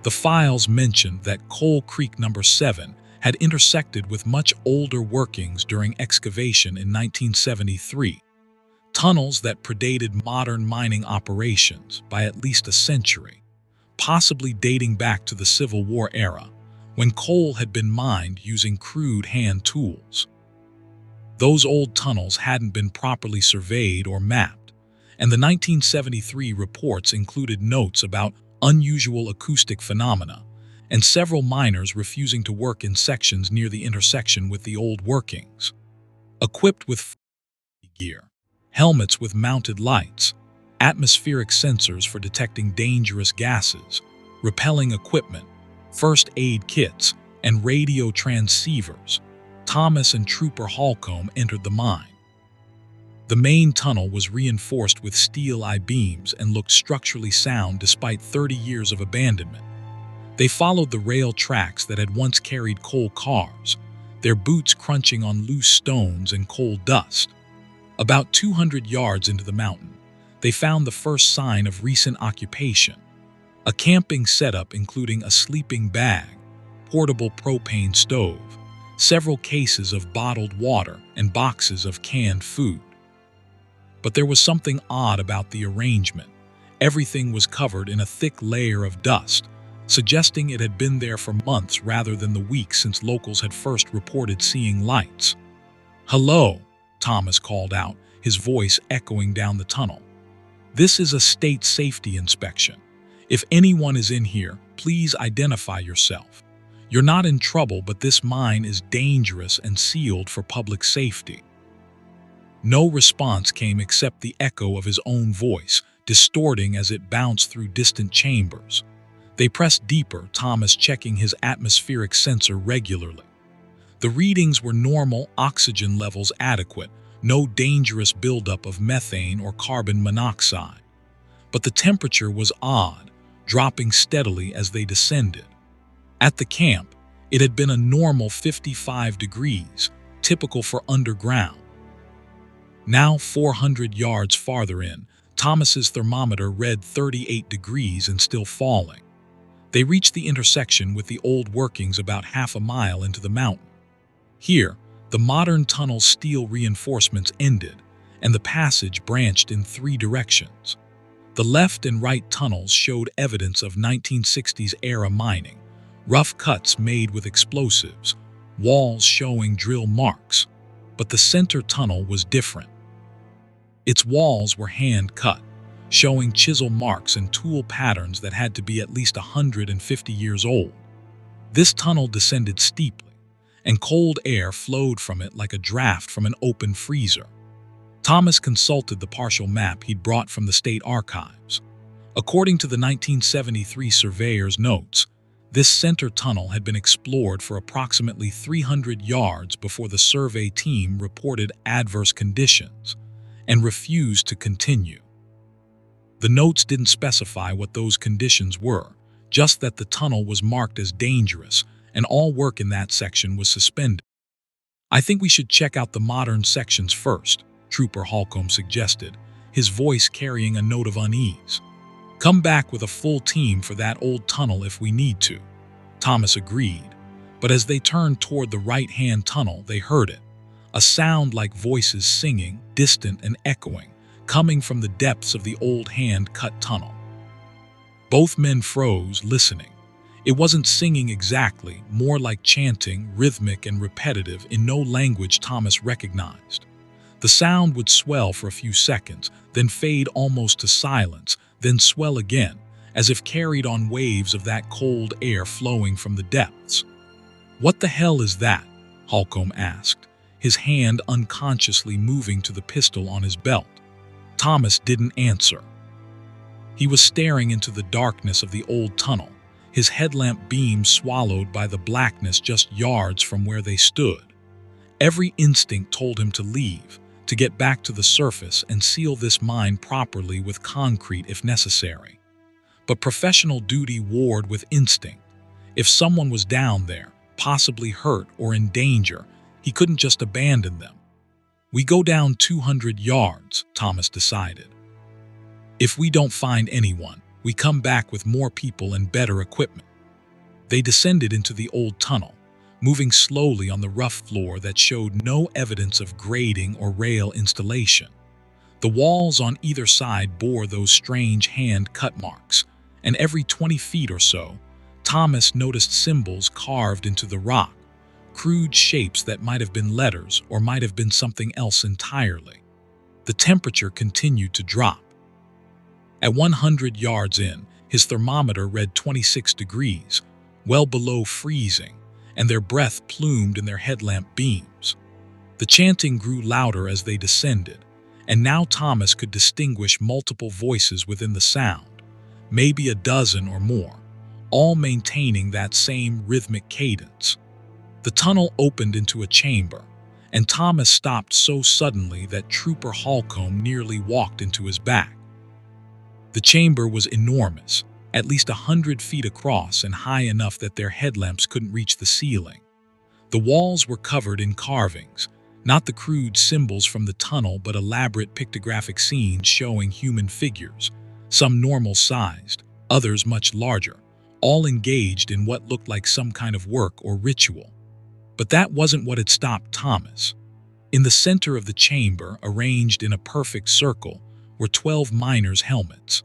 The files mentioned that Coal Creek No. 7 had intersected with much older workings during excavation in 1973, tunnels that predated modern mining operations by at least a century, possibly dating back to the Civil War era, when coal had been mined using crude hand tools. Those old tunnels hadn't been properly surveyed or mapped, and the 1973 reports included notes about unusual acoustic phenomena and several miners refusing to work in sections near the intersection with the old workings. Equipped with gear, helmets with mounted lights, atmospheric sensors for detecting dangerous gases, repelling equipment, first aid kits, and radio transceivers, Thomas and Trooper Holcomb entered the mine. The main tunnel was reinforced with steel I-beams and looked structurally sound despite 30 years of abandonment. They followed the rail tracks that had once carried coal cars, their boots crunching on loose stones and coal dust. About 200 yards into the mountain, they found the first sign of recent occupation. A camping setup including a sleeping bag, portable propane stove, several cases of bottled water, and boxes of canned food. But there was something odd about the arrangement. Everything was covered in a thick layer of dust, suggesting it had been there for months rather than the weeks since locals had first reported seeing lights. "Hello," Thomas called out, his voice echoing down the tunnel. "This is a state safety inspection. If anyone is in here, please identify yourself. You're not in trouble, but this mine is dangerous and sealed for public safety." No response came except the echo of his own voice, distorting as it bounced through distant chambers. They pressed deeper, Thomas checking his atmospheric sensor regularly. The readings were normal, oxygen levels adequate, no dangerous buildup of methane or carbon monoxide. But the temperature was odd, dropping steadily as they descended. At the camp, it had been a normal 55 degrees, typical for underground. Now 400 yards farther in, Thomas's thermometer read 38 degrees and still falling. They reached the intersection with the old workings about half a mile into the mountain. Here, the modern tunnel's steel reinforcements ended, and the passage branched in 3 directions. The left and right tunnels showed evidence of 1960s-era mining, rough cuts made with explosives, walls showing drill marks. But the center tunnel was different. Its walls were hand-cut, showing chisel marks and tool patterns that had to be at least 150 years old. This tunnel descended steeply, and cold air flowed from it like a draft from an open freezer. Thomas consulted the partial map he'd brought from the state archives. According to the 1973 surveyor's notes, this center tunnel had been explored for approximately 300 yards before the survey team reported adverse conditions and refused to continue. The notes didn't specify what those conditions were, just that the tunnel was marked as dangerous and all work in that section was suspended. "I think we should check out the modern sections first," Trooper Holcomb suggested, his voice carrying a note of unease. "Come back with a full team for that old tunnel if we need to." Thomas agreed, but as they turned toward the right-hand tunnel, they heard it, a sound like voices singing, distant and echoing, coming from the depths of the old hand-cut tunnel. Both men froze, listening. It wasn't singing exactly, more like chanting, rhythmic and repetitive in no language Thomas recognized. The sound would swell for a few seconds, then fade almost to silence, then swell again, as if carried on waves of that cold air flowing from the depths. "What the hell is that?" Holcomb asked, his hand unconsciously moving to the pistol on his belt. Thomas didn't answer. He was staring into the darkness of the old tunnel, his headlamp beam swallowed by the blackness just yards from where they stood. Every instinct told him to leave, to get back to the surface and seal this mine properly with concrete if necessary. But professional duty warred with instinct. If someone was down there, possibly hurt or in danger, he couldn't just abandon them. "We go down 200 yards, Thomas decided. "If we don't find anyone, we come back with more people and better equipment." They descended into the old tunnel, moving slowly on the rough floor that showed no evidence of grading or rail installation. The walls on either side bore those strange hand-cut marks, and every 20 feet or so, Thomas noticed symbols carved into the rock, crude shapes that might have been letters or might have been something else entirely. The temperature continued to drop. At 100 yards in, his thermometer read 26 degrees, well below freezing, and their breath plumed in their headlamp beams. The chanting grew louder as they descended, and now Thomas could distinguish multiple voices within the sound, maybe a dozen or more, all maintaining that same rhythmic cadence. The tunnel opened into a chamber, and Thomas stopped so suddenly that Trooper Holcomb nearly walked into his back. The chamber was enormous, at least 100 feet across and high enough that their headlamps couldn't reach the ceiling. The walls were covered in carvings, not the crude symbols from the tunnel but elaborate pictographic scenes showing human figures, some normal-sized, others much larger, all engaged in what looked like some kind of work or ritual. But that wasn't what had stopped Thomas. In the center of the chamber, arranged in a perfect circle, were 12 miners' helmets.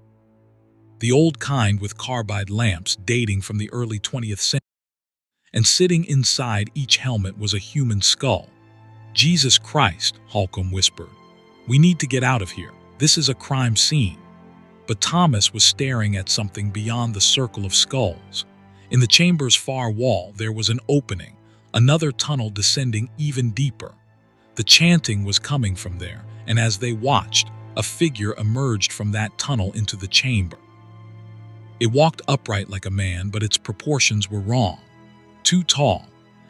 The old kind with carbide lamps dating from the early 20th century. And sitting inside each helmet was a human skull. "Jesus Christ," Holcomb whispered. "We need to get out of here. This is a crime scene." But Thomas was staring at something beyond the circle of skulls. In the chamber's far wall, there was an opening, another tunnel descending even deeper. The chanting was coming from there, and as they watched, a figure emerged from that tunnel into the chamber. It walked upright like a man, but its proportions were wrong. Too tall,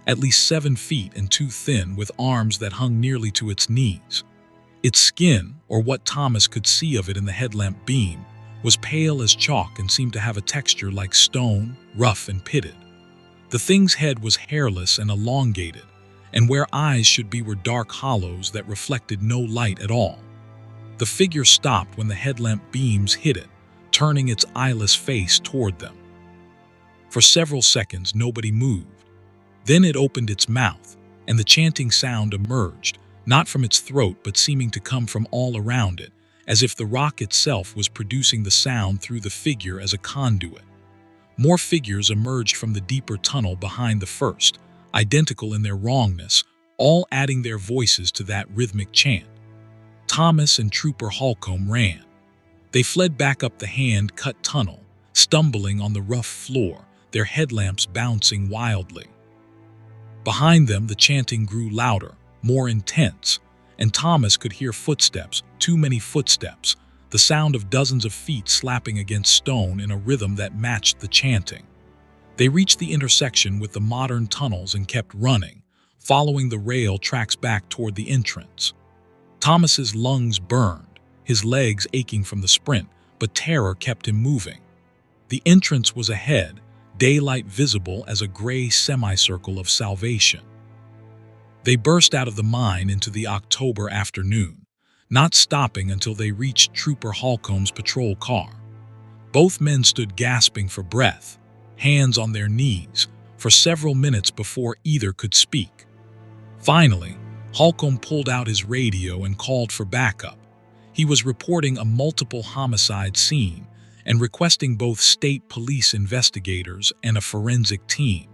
at least 7 feet, and too thin, with arms that hung nearly to its knees. Its skin, or what Thomas could see of it in the headlamp beam, was pale as chalk and seemed to have a texture like stone, rough and pitted. The thing's head was hairless and elongated, and where eyes should be were dark hollows that reflected no light at all. The figure stopped when the headlamp beams hit it, turning its eyeless face toward them. For several seconds, nobody moved. Then it opened its mouth, and the chanting sound emerged, not from its throat but seeming to come from all around it, as if the rock itself was producing the sound through the figure as a conduit. More figures emerged from the deeper tunnel behind the first, identical in their wrongness, all adding their voices to that rhythmic chant. Thomas and Trooper Holcomb ran. They fled back up the hand-cut tunnel, stumbling on the rough floor, their headlamps bouncing wildly. Behind them, the chanting grew louder, more intense, and Thomas could hear footsteps, too many footsteps, the sound of dozens of feet slapping against stone in a rhythm that matched the chanting. They reached the intersection with the modern tunnels and kept running, following the rail tracks back toward the entrance. Thomas's lungs burned, his legs aching from the sprint, but terror kept him moving. The entrance was ahead, daylight visible as a gray semicircle of salvation. They burst out of the mine into the October afternoon, not stopping until they reached Trooper Holcomb's patrol car. Both men stood gasping for breath, hands on their knees, for several minutes before either could speak. Finally, Holcomb pulled out his radio and called for backup. He was reporting a multiple homicide scene and requesting both state police investigators and a forensic team.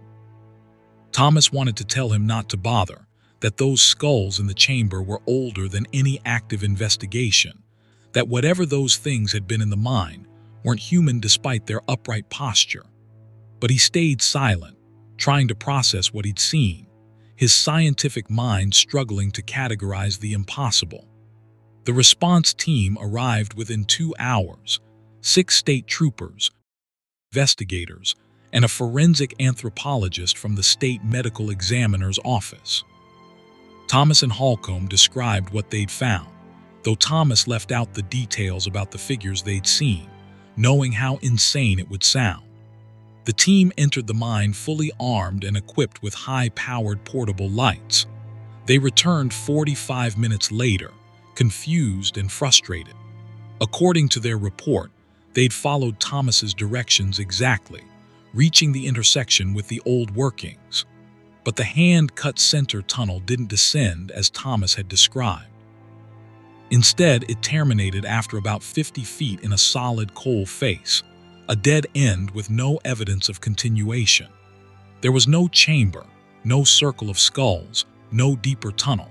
Thomas wanted to tell him not to bother, that those skulls in the chamber were older than any active investigation, that whatever those things had been in the mine weren't human despite their upright posture. But he stayed silent, trying to process what he'd seen, his scientific mind struggling to categorize the impossible. The response team arrived within 2 hours, 6 state troopers, investigators, and a forensic anthropologist from the state medical examiner's office. Thomas and Holcomb described what they'd found, though Thomas left out the details about the figures they'd seen, knowing how insane it would sound. The team entered the mine fully armed and equipped with high-powered portable lights. They returned 45 minutes later, confused and frustrated. According to their report, they'd followed Thomas's directions exactly, reaching the intersection with the old workings. But the hand-cut center tunnel didn't descend as Thomas had described. Instead, it terminated after about 50 feet in a solid coal face, a dead end with no evidence of continuation. There was no chamber, no circle of skulls, no deeper tunnel.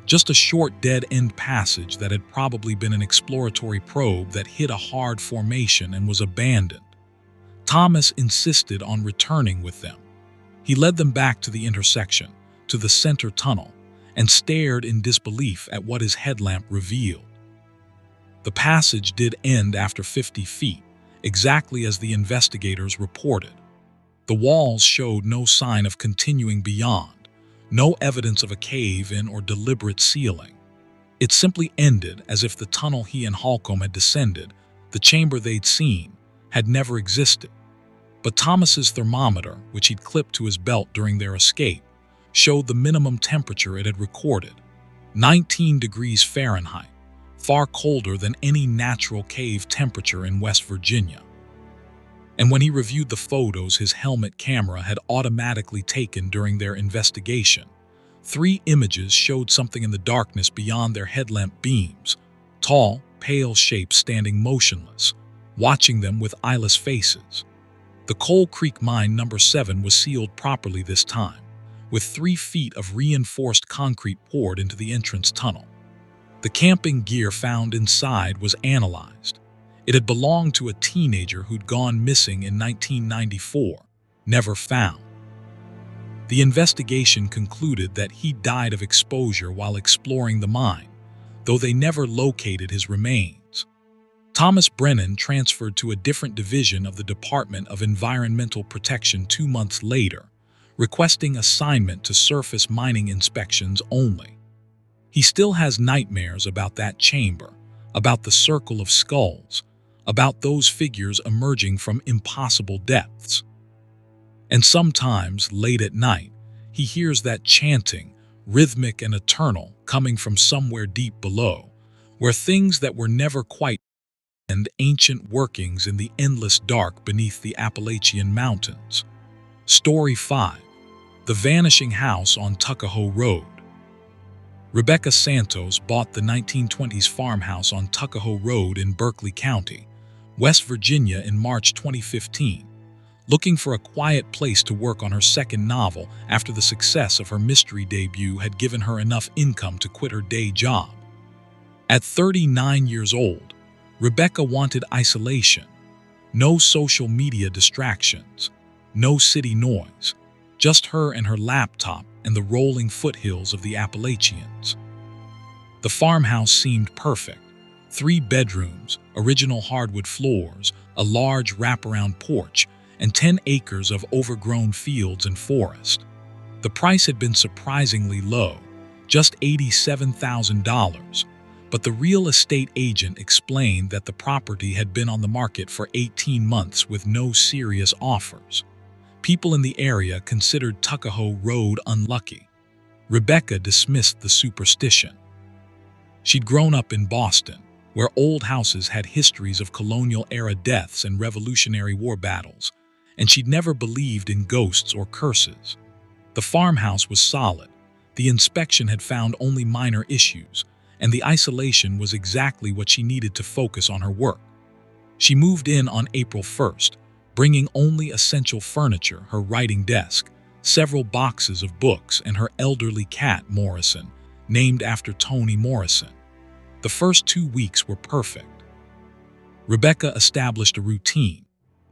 Just a short dead-end passage that had probably been an exploratory probe that hit a hard formation and was abandoned. Thomas insisted on returning with them. He led them back to the intersection, to the center tunnel, and stared in disbelief at what his headlamp revealed. The passage did end after 50 feet, exactly as the investigators reported. The walls showed no sign of continuing beyond, no evidence of a cave-in or deliberate sealing. It simply ended as if the tunnel he and Holcomb had descended, the chamber they'd seen, had never existed. But Thomas's thermometer, which he'd clipped to his belt during their escape, showed the minimum temperature it had recorded, 19 degrees Fahrenheit, far colder than any natural cave temperature in West Virginia. And when he reviewed the photos his helmet camera had automatically taken during their investigation, 3 images showed something in the darkness beyond their headlamp beams, tall, pale shapes standing motionless, watching them with eyeless faces. The Coal Creek Mine number 7 was sealed properly this time, with 3 feet of reinforced concrete poured into the entrance tunnel. The camping gear found inside was analyzed. It had belonged to a teenager who'd gone missing in 1994, never found. The investigation concluded that he died of exposure while exploring the mine, though they never located his remains. Thomas Brennan transferred to a different division of the Department of Environmental Protection 2 months later, requesting assignment to surface mining inspections only. He still has nightmares about that chamber, about the circle of skulls, about those figures emerging from impossible depths. And sometimes, late at night, he hears that chanting, rhythmic and eternal, coming from somewhere deep below, where things that were never quite and ancient workings in the endless dark beneath the Appalachian Mountains. Story 5. The Vanishing House on Tuckahoe Road. Rebecca Santos bought the 1920s farmhouse on Tuckahoe Road in Berkeley County, West Virginia in March 2015, looking for a quiet place to work on her second novel after the success of her mystery debut had given her enough income to quit her day job. At 39 years old, Rebecca wanted isolation, no social media distractions, no city noise, just her and her laptop and the rolling foothills of the Appalachians. The farmhouse seemed perfect. 3 bedrooms, original hardwood floors, a large wraparound porch, and 10 acres of overgrown fields and forest. The price had been surprisingly low, just $87,000, but the real estate agent explained that the property had been on the market for 18 months with no serious offers. People in the area considered Tuckahoe Road unlucky. Rebecca dismissed the superstition. She'd grown up in Boston, where old houses had histories of colonial-era deaths and Revolutionary War battles, and she'd never believed in ghosts or curses. The farmhouse was solid, the inspection had found only minor issues, and the isolation was exactly what she needed to focus on her work. She moved in on April 1st, bringing only essential furniture, her writing desk, several boxes of books, and her elderly cat, Morrison, named after Toni Morrison. The first 2 weeks were perfect. Rebecca established a routine.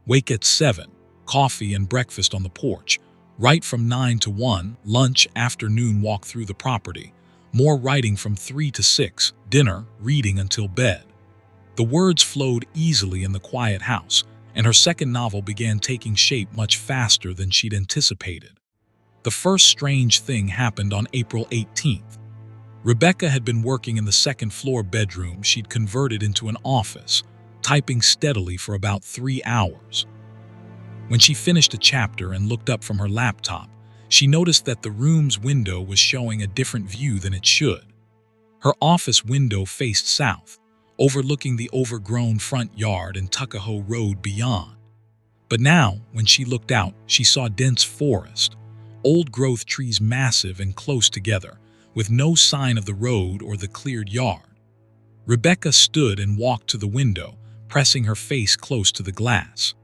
Wake at 7, coffee and breakfast on the porch, write from 9 to 1, lunch, afternoon walk through the property, more writing from 3 to 6, dinner, reading until bed. The words flowed easily in the quiet house, and her second novel began taking shape much faster than she'd anticipated. The first strange thing happened on April 18th. Rebecca had been working in the second-floor bedroom she'd converted into an office, typing steadily for about 3 hours. When she finished a chapter and looked up from her laptop, she noticed that the room's window was showing a different view than it should. Her office window faced south, overlooking the overgrown front yard and Tuckahoe Road beyond. But now, when she looked out, she saw dense forest, old-growth trees massive and close together, with no sign of the road or the cleared yard. Rebecca stood and walked to the window, pressing her face close to the glass.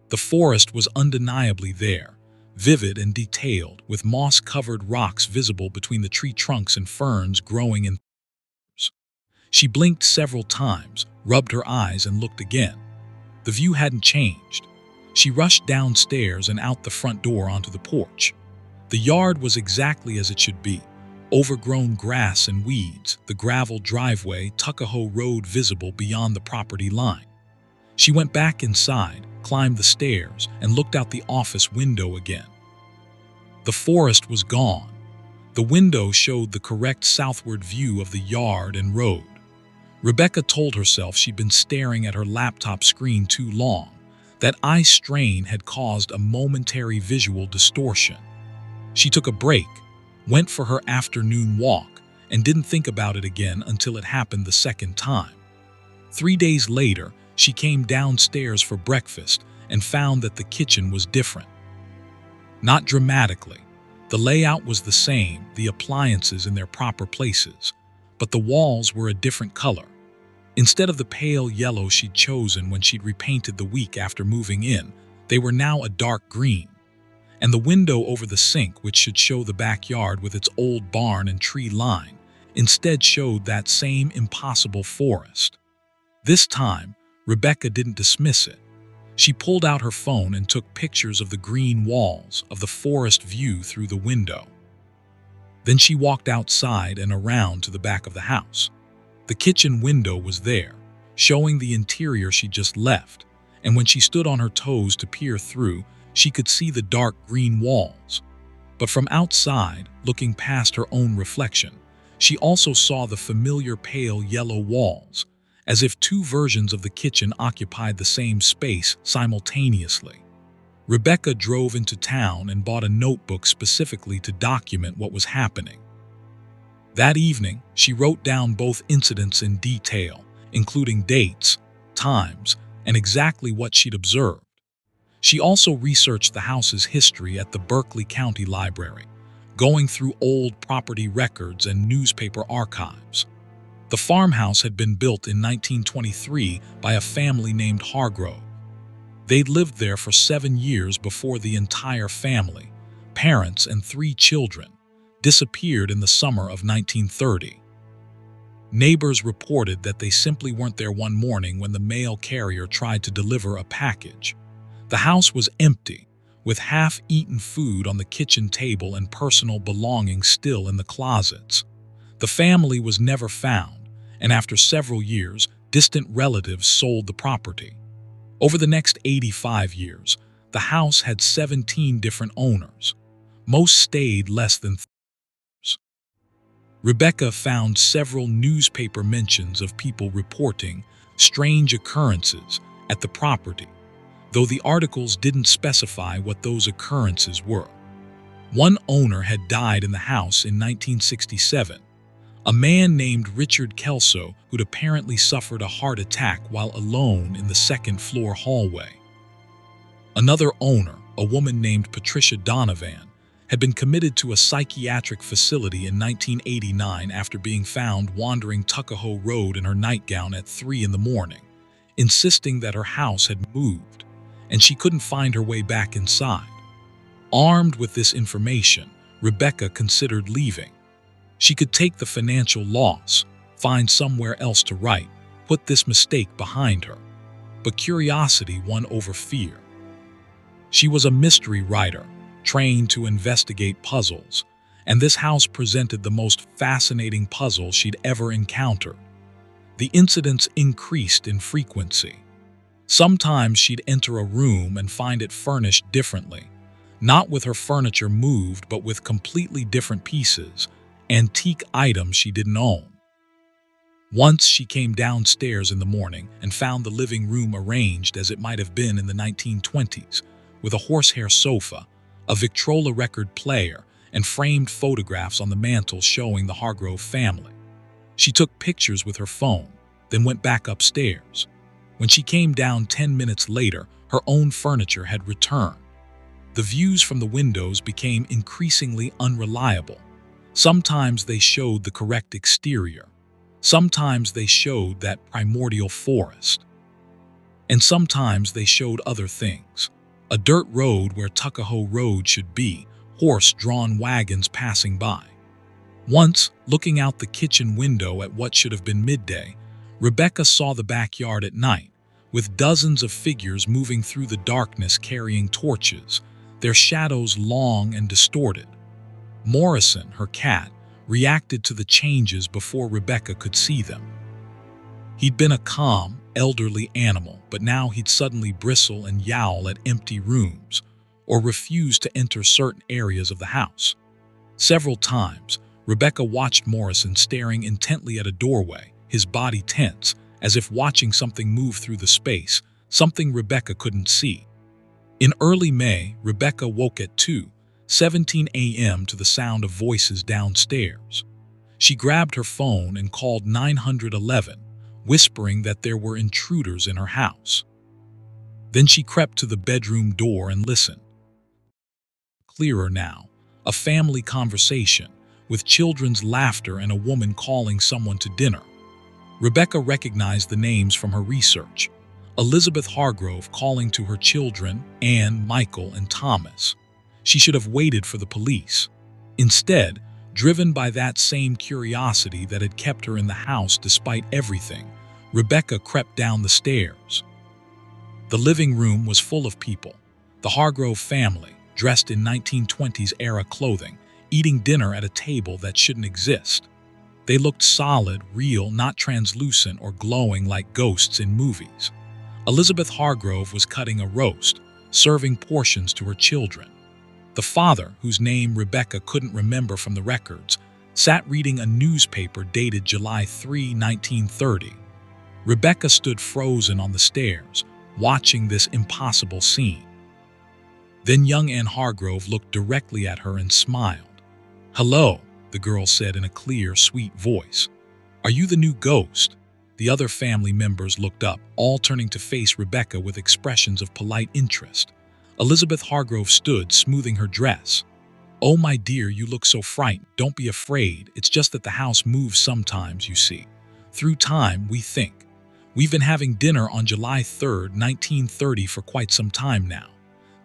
The forest was undeniably there, vivid and detailed, with moss-covered rocks visible between the tree trunks and ferns growing in thousands. She blinked several times, rubbed her eyes, and looked again. The view hadn't changed. She rushed downstairs and out the front door onto the porch. The yard was exactly as it should be. Overgrown grass and weeds, the gravel driveway, Tuckahoe Road visible beyond the property line. She went back inside, climbed the stairs, and looked out the office window again. The forest was gone. The window showed the correct southward view of the yard and road. Rebecca told herself she'd been staring at her laptop screen too long. That eye strain had caused a momentary visual distortion. She took a break, went for her afternoon walk, and didn't think about it again until it happened the second time. 3 days later, she came downstairs for breakfast and found that the kitchen was different. Not dramatically. The layout was the same, the appliances in their proper places, but the walls were a different color. Instead of the pale yellow she'd chosen when she'd repainted the week after moving in, they were now a dark green. And the window over the sink, which should show the backyard with its old barn and tree line, instead showed that same impossible forest. This time, Rebecca didn't dismiss it. She pulled out her phone and took pictures of the green walls, of the forest view through the window. Then she walked outside and around to the back of the house. The kitchen window was there, showing the interior she'd just left, and when she stood on her toes to peer through, she could see the dark green walls. But from outside, looking past her own reflection, she also saw the familiar pale yellow walls, as if two versions of the kitchen occupied the same space simultaneously. Rebecca drove into town and bought a notebook specifically to document what was happening. That evening, she wrote down both incidents in detail, including dates, times, and exactly what she'd observed. She also researched the house's history at the Berkeley County Library, going through old property records and newspaper archives. The farmhouse had been built in 1923 by a family named Hargrove. They'd lived there for 7 years before the entire family, parents and 3 children, disappeared in the summer of 1930. Neighbors reported that they simply weren't there one morning when the mail carrier tried to deliver a package. The house was empty, with half-eaten food on the kitchen table and personal belongings still in the closets. The family was never found, and after several years, distant relatives sold the property. Over the next 85 years, the house had 17 different owners. Most stayed less than 3 years. Rebecca found several newspaper mentions of people reporting strange occurrences at the property, though the articles didn't specify what those occurrences were. One owner had died in the house in 1967, a man named Richard Kelso who'd apparently suffered a heart attack while alone in the second-floor hallway. Another owner, a woman named Patricia Donovan, had been committed to a psychiatric facility in 1989 after being found wandering Tuckahoe Road in her nightgown at 3 in the morning, insisting that her house had moved, and she couldn't find her way back inside. Armed with this information, Rebecca considered leaving. She could take the financial loss, find somewhere else to write, put this mistake behind her. But curiosity won over fear. She was a mystery writer, trained to investigate puzzles, and this house presented the most fascinating puzzle she'd ever encountered. The incidents increased in frequency. Sometimes she'd enter a room and find it furnished differently, not with her furniture moved but with completely different pieces, antique items she didn't own. Once she came downstairs in the morning and found the living room arranged as it might have been in the 1920s, with a horsehair sofa, a Victrola record player, and framed photographs on the mantel showing the Hargrove family. She took pictures with her phone, then went back upstairs. When she came down 10 minutes later, her own furniture had returned. The views from the windows became increasingly unreliable. Sometimes they showed the correct exterior. Sometimes they showed that primordial forest. And sometimes they showed other things. A dirt road where Tuckahoe Road should be, horse-drawn wagons passing by. Once, looking out the kitchen window at what should have been midday, Rebecca saw the backyard at night, with dozens of figures moving through the darkness carrying torches, their shadows long and distorted. Morrison, her cat, reacted to the changes before Rebecca could see them. He'd been a calm, elderly animal, but now he'd suddenly bristle and yowl at empty rooms, or refuse to enter certain areas of the house. Several times, Rebecca watched Morrison staring intently at a doorway, his body tense, as if watching something move through the space, something Rebecca couldn't see. In early May, Rebecca woke at 2:17 a.m. to the sound of voices downstairs. She grabbed her phone and called 911, whispering that there were intruders in her house. Then she crept to the bedroom door and listened. Clearer now, a family conversation, with children's laughter and a woman calling someone to dinner. Rebecca recognized the names from her research. Elizabeth Hargrove calling to her children, Anne, Michael, and Thomas. She should have waited for the police. Instead, driven by that same curiosity that had kept her in the house despite everything, Rebecca crept down the stairs. The living room was full of people. The Hargrove family, dressed in 1920s-era clothing, eating dinner at a table that shouldn't exist. They looked solid, real, not translucent or glowing like ghosts in movies. Elizabeth Hargrove was cutting a roast, serving portions to her children. The father, whose name Rebecca couldn't remember from the records, sat reading a newspaper dated July 3, 1930. Rebecca stood frozen on the stairs, watching this impossible scene. Then young Anne Hargrove looked directly at her and smiled. "Hello," the girl said in a clear, sweet voice. "Are you the new ghost?" The other family members looked up, all turning to face Rebecca with expressions of polite interest. Elizabeth Hargrove stood, smoothing her dress. "Oh, my dear, you look so frightened. Don't be afraid. It's just that the house moves sometimes, you see. Through time, we think. We've been having dinner on July 3rd, 1930 for quite some time now.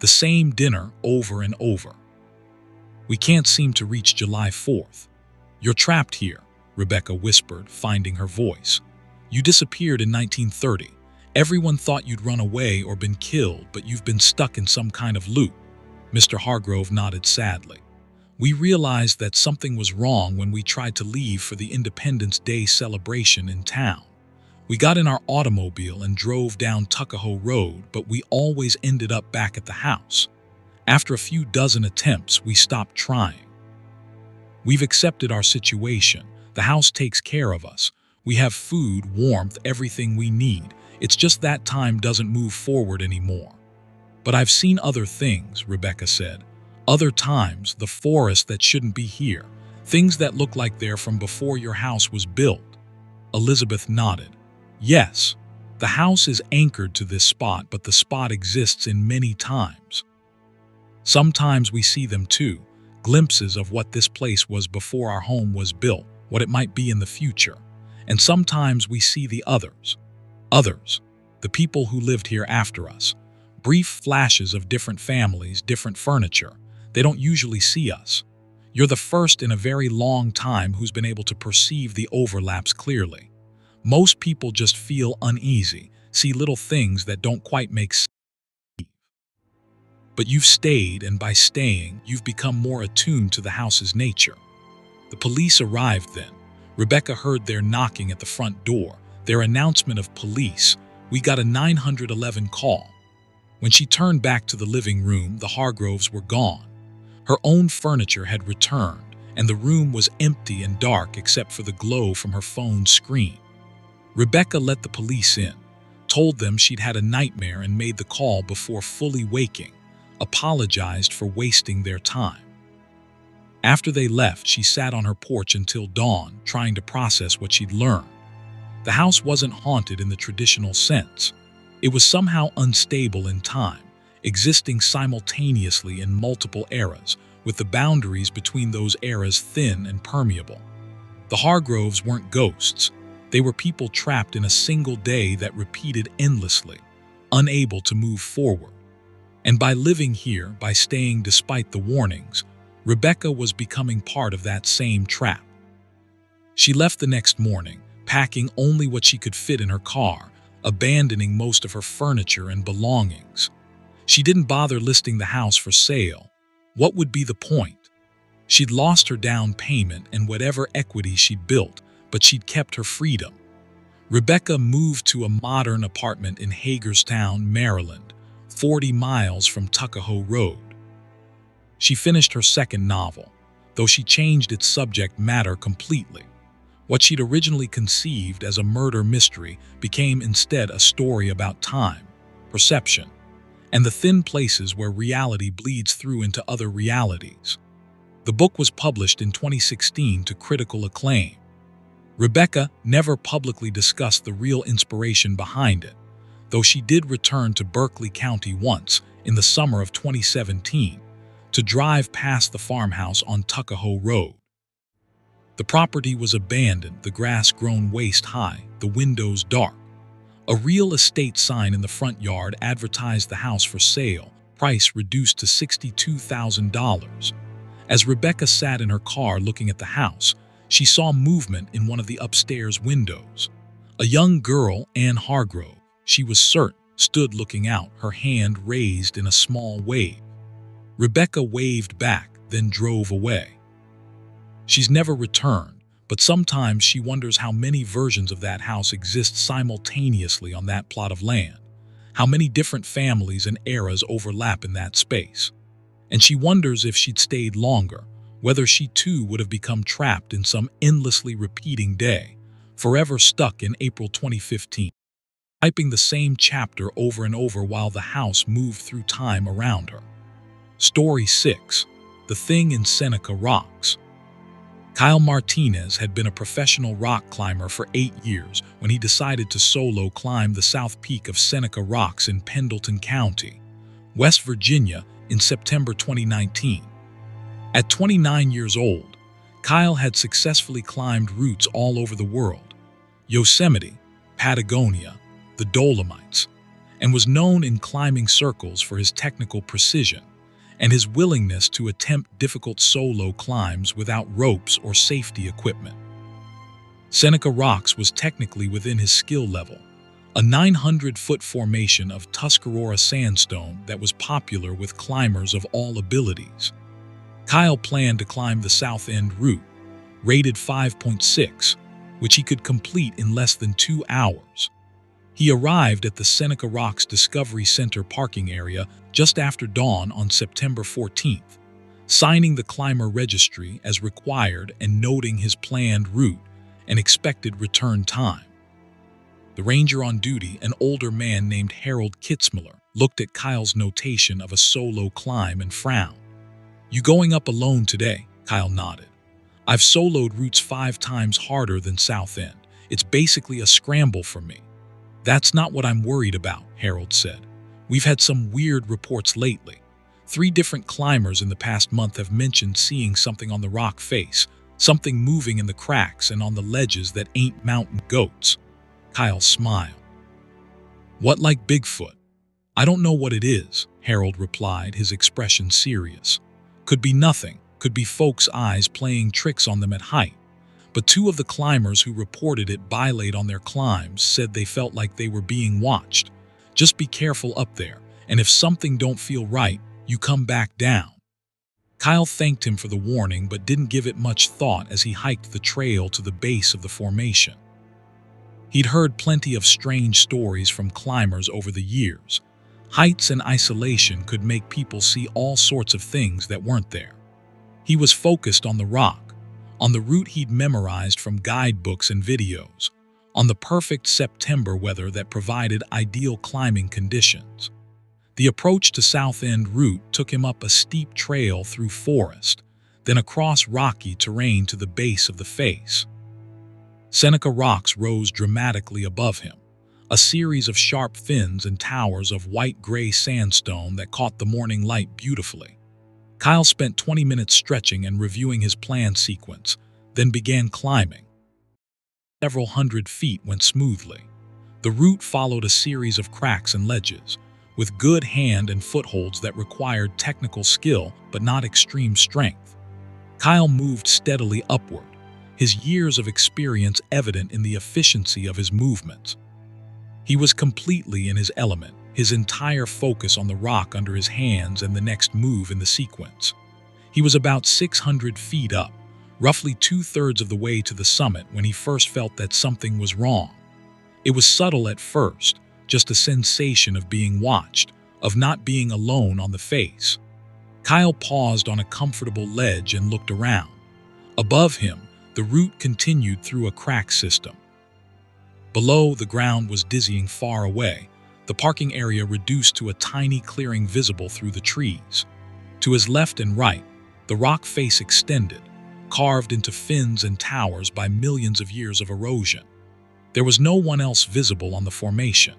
The same dinner over and over. We can't seem to reach July 4th. You're trapped here," Rebecca whispered, finding her voice. "You disappeared in 1930. Everyone thought you'd run away or been killed, but you've been stuck in some kind of loop." Mr. Hargrove nodded sadly. "We realized that something was wrong when we tried to leave for the Independence Day celebration in town. We got in our automobile and drove down Tuckahoe Road, but we always ended up back at the house. After a few dozen attempts, we stopped trying. We've accepted our situation. The house takes care of us. We have food, warmth, everything we need. It's just that time doesn't move forward anymore." "But I've seen other things," Rebecca said. "Other times, the forest that shouldn't be here. Things that look like they're from before your house was built." Elizabeth nodded. "Yes, the house is anchored to this spot, but the spot exists in many times. Sometimes we see them too, glimpses of what this place was before our home was built, what it might be in the future. And sometimes we see the others, the people who lived here after us. Brief flashes of different families, different furniture. They don't usually see us. You're the first in a very long time who's been able to perceive the overlaps clearly. Most people just feel uneasy, see little things that don't quite make sense. But you've stayed, and by staying, you've become more attuned to the house's nature." The police arrived then. Rebecca heard their knocking at the front door, their announcement of police. We got a 911 call. When she turned back to the living room, the Hargroves were gone. Her own furniture had returned, and the room was empty and dark except for the glow from her phone's screen. Rebecca let the police in, told them she'd had a nightmare and made the call before fully waking, apologized for wasting their time. After they left, she sat on her porch until dawn, trying to process what she'd learned. The house wasn't haunted in the traditional sense. It was somehow unstable in time, existing simultaneously in multiple eras, with the boundaries between those eras thin and permeable. The Hargroves weren't ghosts. They were people trapped in a single day that repeated endlessly. unable to move forward. And by living here, by staying despite the warnings, Rebecca was becoming part of that same trap. She left the next morning, packing only what she could fit in her car, abandoning most of her furniture and belongings. She didn't bother listing the house for sale. What would be the point? She'd lost her down payment and whatever equity she'd built, but she'd kept her freedom. Rebecca moved to a modern apartment in Hagerstown, Maryland, 40 miles from Tuckahoe Road. She finished her second novel, though she changed its subject matter completely. What she'd originally conceived as a murder mystery became instead a story about time, perception, and the thin places where reality bleeds through into other realities. The book was published in 2016 to critical acclaim. Rebecca never publicly discussed the real inspiration behind it, though she did return to Berkeley County once, in the summer of 2017, to drive past the farmhouse on Tuckahoe Road. The property was abandoned, the grass grown waist-high, the windows dark. A real estate sign in the front yard advertised the house for sale, price reduced to $62,000. As Rebecca sat in her car looking at the house, she saw movement in one of the upstairs windows. A young girl, Anne Hargrove, she was certain, stood looking out, her hand raised in a small wave. Rebecca waved back, then drove away. She's never returned, but sometimes she wonders how many versions of that house exist simultaneously on that plot of land, how many different families and eras overlap in that space. And she wonders if she'd stayed longer, whether she too would have become trapped in some endlessly repeating day, forever stuck in April 2015, typing the same chapter over and over while the house moved through time around her. Story 6. The Thing in Seneca Rocks. Kyle Martinez had been a professional rock climber for 8 years when he decided to solo climb the south peak of Seneca Rocks in Pendleton County, West Virginia, in September 2019. At 29 years old, Kyle had successfully climbed routes all over the world, Yosemite, Patagonia, the Dolomites, and was known in climbing circles for his technical precision and his willingness to attempt difficult solo climbs without ropes or safety equipment. Seneca Rocks was technically within his skill level, a 900-foot formation of Tuscarora sandstone that was popular with climbers of all abilities. Kyle planned to climb the South End route, rated 5.6, which he could complete in less than 2 hours. He arrived at the Seneca Rocks Discovery Center parking area just after dawn on September 14th, signing the climber registry as required and noting his planned route and expected return time. The ranger on duty, an older man named Harold Kitzmiller, looked at Kyle's notation of a solo climb and frowned. "You going up alone today?" Kyle nodded. "I've soloed routes 5 times harder than South End. It's basically a scramble for me." "That's not what I'm worried about," Harold said. "We've had some weird reports lately. 3 different climbers in the past month have mentioned seeing something on the rock face, something moving in the cracks and on the ledges that ain't mountain goats." Kyle smiled. "What, like Bigfoot?" "I don't know what it is," Harold replied, his expression serious. "Could be nothing, could be folks' eyes playing tricks on them at height. But 2 of the climbers who reported it bilayed on their climbs said they felt like they were being watched. Just be careful up there, and if something don't feel right, you come back down." Kyle thanked him for the warning but didn't give it much thought as he hiked the trail to the base of the formation. He'd heard plenty of strange stories from climbers over the years. Heights and isolation could make people see all sorts of things that weren't there. He was focused on the rock, on the route he'd memorized from guidebooks and videos, on the perfect September weather that provided ideal climbing conditions. The approach to South End route took him up a steep trail through forest, then across rocky terrain to the base of the face. Seneca Rocks rose dramatically above him, a series of sharp fins and towers of white-gray sandstone that caught the morning light beautifully. Kyle spent 20 minutes stretching and reviewing his plan sequence, then began climbing. Several hundred feet went smoothly. The route followed a series of cracks and ledges, with good hand and footholds that required technical skill but not extreme strength. Kyle moved steadily upward, his years of experience evident in the efficiency of his movements. He was completely in his element, his entire focus on the rock under his hands and the next move in the sequence. He was about 600 feet up, roughly 2/3 of the way to the summit when he first felt that something was wrong. It was subtle at first, just a sensation of being watched, of not being alone on the face. Kyle paused on a comfortable ledge and looked around. Above him, the route continued through a crack system. Below, the ground was dizzying far away, the parking area reduced to a tiny clearing visible through the trees. To his left and right, the rock face extended, carved into fins and towers by millions of years of erosion. There was no one else visible on the formation.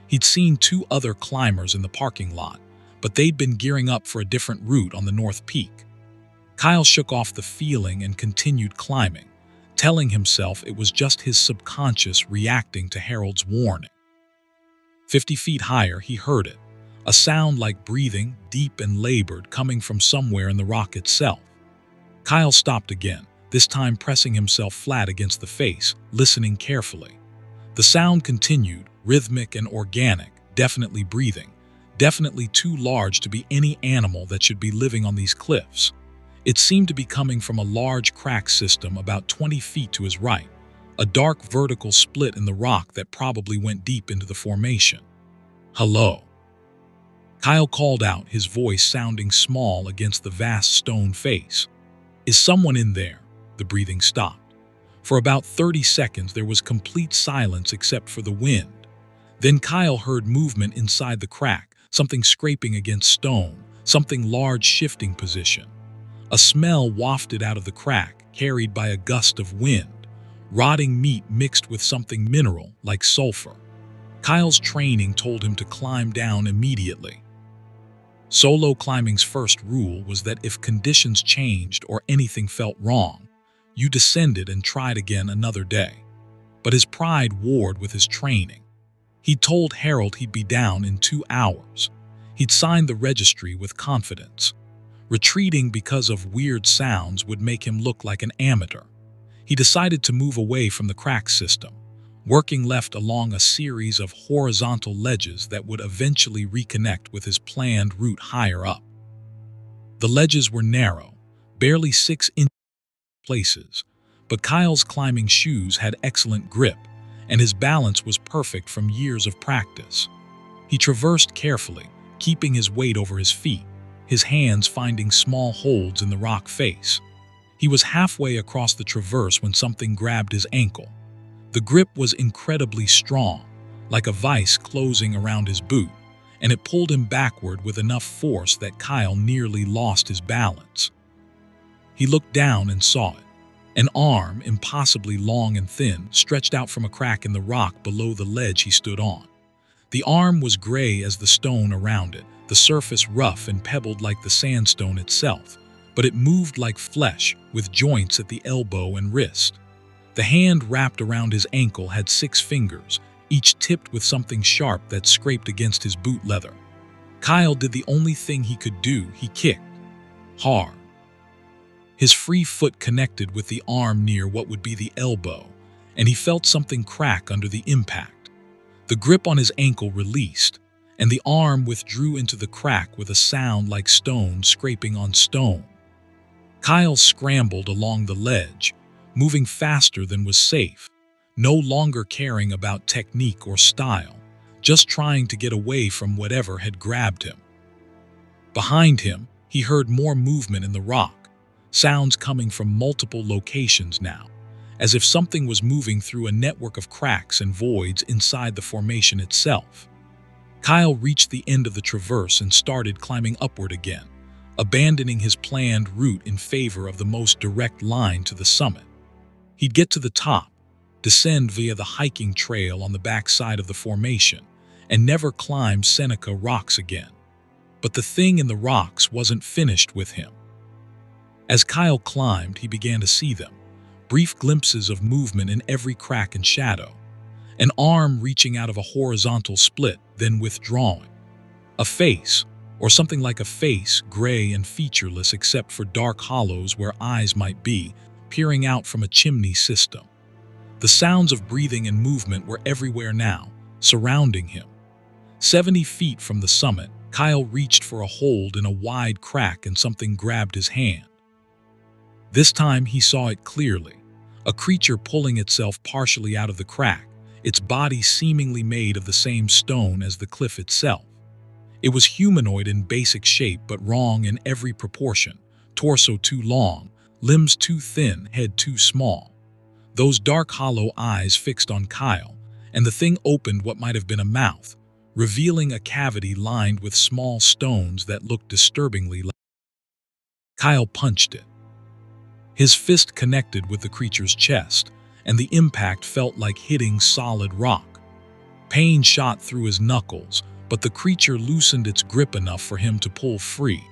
He'd seen 2 other climbers in the parking lot, but they'd been gearing up for a different route on the North Peak. Kyle shook off the feeling and continued climbing, telling himself it was just his subconscious reacting to Harold's warning. 50 feet higher, he heard it, a sound like breathing, deep and labored, coming from somewhere in the rock itself. Kyle stopped again, this time pressing himself flat against the face, listening carefully. The sound continued, rhythmic and organic, definitely breathing, definitely too large to be any animal that should be living on these cliffs. It seemed to be coming from a large crack system about 20 feet to his right, a dark vertical split in the rock that probably went deep into the formation. "Hello." Kyle called out, his voice sounding small against the vast stone face. "Is someone in there?" The breathing stopped. For about 30 seconds there was complete silence except for the wind. Then Kyle heard movement inside the crack, something scraping against stone, something large shifting position. A smell wafted out of the crack, carried by a gust of wind, rotting meat mixed with something mineral like sulfur. Kyle's training told him to climb down immediately. Solo climbing's first rule was that if conditions changed or anything felt wrong, you descended and tried again another day. But his pride warred with his training. He'd told Harold he'd be down in 2 hours. He'd signed the registry with confidence. Retreating because of weird sounds would make him look like an amateur. He decided to move away from the crack system, working left along a series of horizontal ledges that would eventually reconnect with his planned route higher up. The ledges were narrow, barely 6 inches in places, but Kyle's climbing shoes had excellent grip, and his balance was perfect from years of practice. He traversed carefully, keeping his weight over his feet, his hands finding small holds in the rock face. He was halfway across the traverse when something grabbed his ankle. The grip was incredibly strong, like a vice closing around his boot, and it pulled him backward with enough force that Kyle nearly lost his balance. He looked down and saw it. An arm, impossibly long and thin, stretched out from a crack in the rock below the ledge he stood on. The arm was gray as the stone around it, the surface rough and pebbled like the sandstone itself, but it moved like flesh, with joints at the elbow and wrist. The hand wrapped around his ankle had 6 fingers, each tipped with something sharp that scraped against his boot leather. Kyle did the only thing he could do. He kicked. Hard. His free foot connected with the arm near what would be the elbow, and he felt something crack under the impact. The grip on his ankle released, and the arm withdrew into the crack with a sound like stone scraping on stone. Kyle scrambled along the ledge, moving faster than was safe, no longer caring about technique or style, just trying to get away from whatever had grabbed him. Behind him, he heard more movement in the rock, sounds coming from multiple locations now, as if something was moving through a network of cracks and voids inside the formation itself. Kyle reached the end of the traverse and started climbing upward again, abandoning his planned route in favor of the most direct line to the summit. He'd get to the top, descend via the hiking trail on the backside of the formation, and never climb Seneca Rocks again. But the thing in the rocks wasn't finished with him. As Kyle climbed, he began to see them, brief glimpses of movement in every crack and shadow. An arm reaching out of a horizontal split, then withdrawing. A face, or something like a face, gray and featureless except for dark hollows where eyes might be, peering out from a chimney system. The sounds of breathing and movement were everywhere now, surrounding him. 70 feet from the summit, Kyle reached for a hold in a wide crack and something grabbed his hand. This time he saw it clearly, a creature pulling itself partially out of the crack, its body seemingly made of the same stone as the cliff itself. It was humanoid in basic shape but wrong in every proportion, torso too long, limbs too thin, head too small. Those dark hollow eyes fixed on Kyle, and the thing opened what might have been a mouth, revealing a cavity lined with small stones that looked disturbingly like. Kyle punched it. His fist connected with the creature's chest, and the impact felt like hitting solid rock. Pain shot through his knuckles, but the creature loosened its grip enough for him to pull free.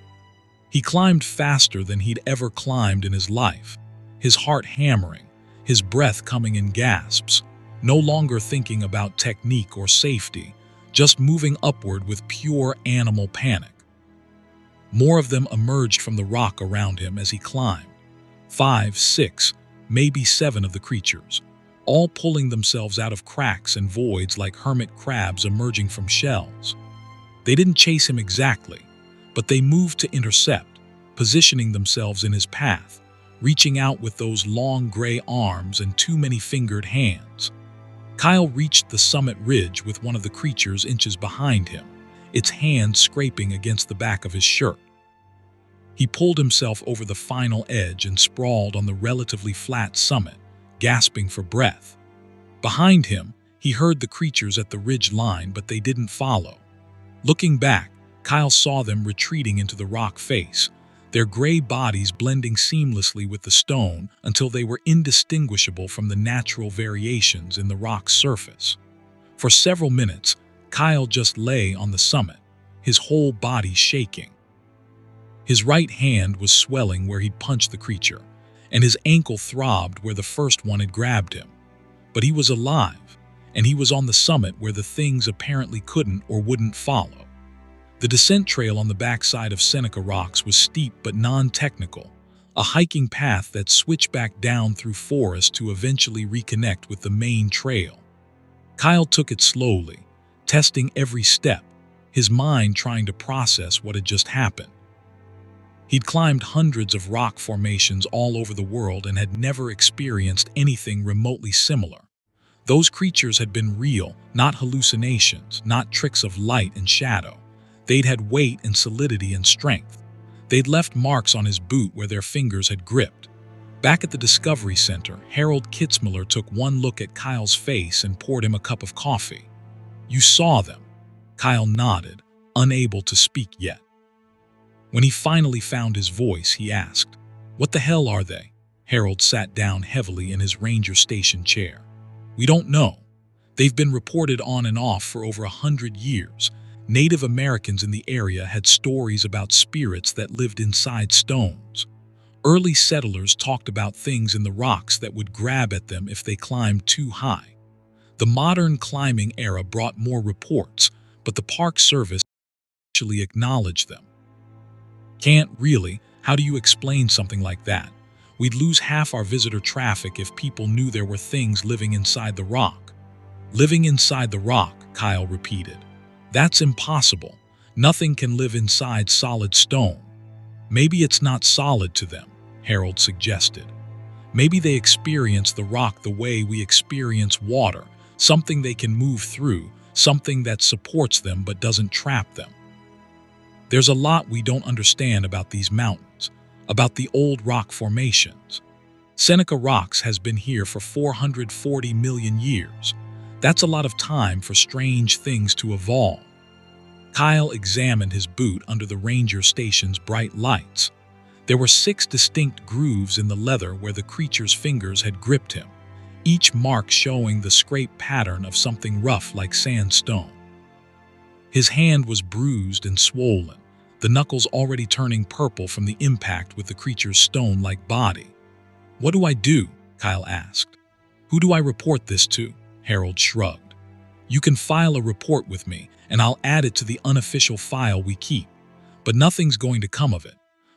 He climbed faster than he'd ever climbed in his life, his heart hammering, his breath coming in gasps, no longer thinking about technique or safety, just moving upward with pure animal panic. More of them emerged from the rock around him as he climbed. 5, 6, maybe 7 of the creatures, all pulling themselves out of cracks and voids like hermit crabs emerging from shells. They didn't chase him exactly, but they moved to intercept, positioning themselves in his path, reaching out with those long gray arms and too many fingered hands. Kyle reached the summit ridge with one of the creatures inches behind him, its hand scraping against the back of his shirt. He pulled himself over the final edge and sprawled on the relatively flat summit, gasping for breath. Behind him, he heard the creatures at the ridge line, but they didn't follow. Looking back, Kyle saw them retreating into the rock face, their gray bodies blending seamlessly with the stone until they were indistinguishable from the natural variations in the rock's surface. For several minutes, Kyle just lay on the summit, his whole body shaking. His right hand was swelling where he'd punched the creature, and his ankle throbbed where the first one had grabbed him. But he was alive, and he was on the summit where the things apparently couldn't or wouldn't follow. The descent trail on the backside of Seneca Rocks was steep but non-technical, a hiking path that switched back down through forest to eventually reconnect with the main trail. Kyle took it slowly, testing every step, his mind trying to process what had just happened. He'd climbed hundreds of rock formations all over the world and had never experienced anything remotely similar. Those creatures had been real, not hallucinations, not tricks of light and shadow. They'd had weight and solidity and strength. They'd left marks on his boot where their fingers had gripped. Back at the Discovery Center, Harold Kitzmiller took one look at Kyle's face and poured him a cup of coffee. "You saw them?" Kyle nodded, unable to speak yet. When he finally found his voice, he asked, "What the hell are they?" Harold sat down heavily in his ranger station chair. "We don't know. They've been reported on and off for over 100 years. Native Americans in the area had stories about spirits that lived inside stones. Early settlers talked about things in the rocks that would grab at them if they climbed too high. The modern climbing era brought more reports, but the Park Service actually acknowledged them." "Can't really. How do you explain something like that? We'd lose half our visitor traffic if people knew there were things living inside the rock." "Living inside the rock," Kyle repeated. "That's impossible. Nothing can live inside solid stone." "Maybe it's not solid to them," Harold suggested. "Maybe they experience the rock the way we experience water, something they can move through, something that supports them but doesn't trap them. There's a lot we don't understand about these mountains, about the old rock formations. Seneca Rocks has been here for 440 million years. That's a lot of time for strange things to evolve." Kyle examined his boot under the ranger station's bright lights. There were 6 distinct grooves in the leather where the creature's fingers had gripped him, each mark showing the scrape pattern of something rough like sandstone. His hand was bruised and swollen, the knuckles already turning purple from the impact with the creature's stone-like body. "What do I do?" Kyle asked. "Who do I report this to?" Harold shrugged. "You can file a report with me, and I'll add it to the unofficial file we keep. But nothing's going to come of it.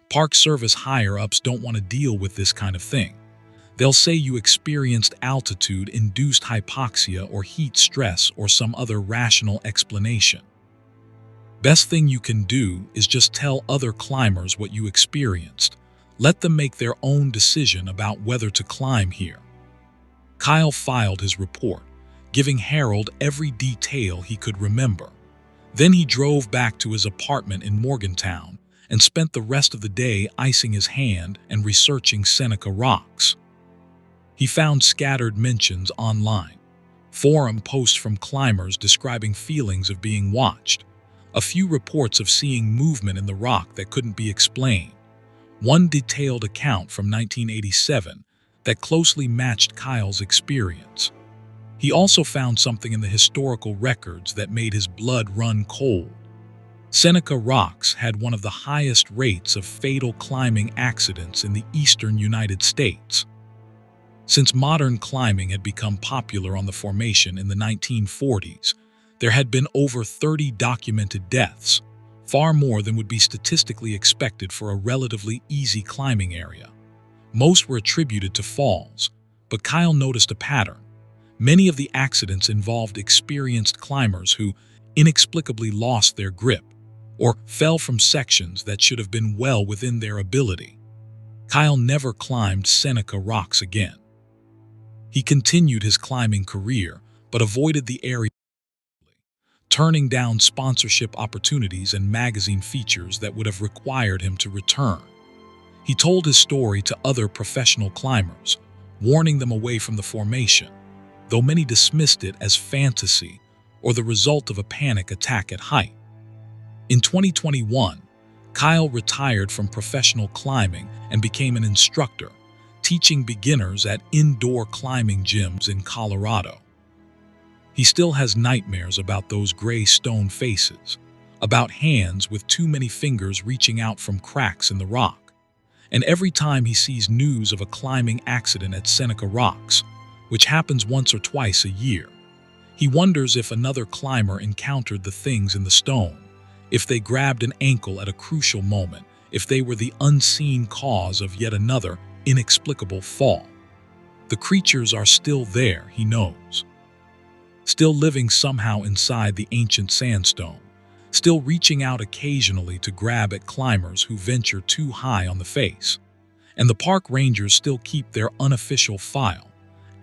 Park Service higher-ups don't want to deal with this kind of thing. They'll say you experienced altitude-induced hypoxia or heat stress or some other rational explanation. Best thing you can do is just tell other climbers what you experienced. Let them make their own decision about whether to climb here." Kyle filed his report, giving Harold every detail he could remember. Then he drove back to his apartment in Morgantown and spent the rest of the day icing his hand and researching Seneca rocks. He found scattered mentions online, forum posts from climbers describing feelings of being watched, a few reports of seeing movement in the rock that couldn't be explained, one detailed account from 1987 that closely matched Kyle's experience. He also found something in the historical records that made his blood run cold. Seneca Rocks had one of the highest rates of fatal climbing accidents in the eastern United States. Since modern climbing had become popular on the formation in the 1940s, there had been over 30 documented deaths, far more than would be statistically expected for a relatively easy climbing area. Most were attributed to falls, but Kyle noticed a pattern. Many of the accidents involved experienced climbers who inexplicably lost their grip or fell from sections that should have been well within their ability. Kyle never climbed Seneca Rocks again. He continued his climbing career, but avoided the area, turning down sponsorship opportunities and magazine features that would have required him to return. He told his story to other professional climbers, warning them away from the formation, though many dismissed it as fantasy or the result of a panic attack at height. In 2021, Kyle retired from professional climbing and became an instructor, teaching beginners at indoor climbing gyms in Colorado. He still has nightmares about those gray stone faces, about hands with too many fingers reaching out from cracks in the rock. And every time he sees news of a climbing accident at Seneca Rocks, which happens once or twice a year, he wonders if another climber encountered the things in the stone, if they grabbed an ankle at a crucial moment, if they were the unseen cause of yet another inexplicable fall. The creatures are still there, he knows. Still living somehow inside the ancient sandstone, still reaching out occasionally to grab at climbers who venture too high on the face. And the park rangers still keep their unofficial file,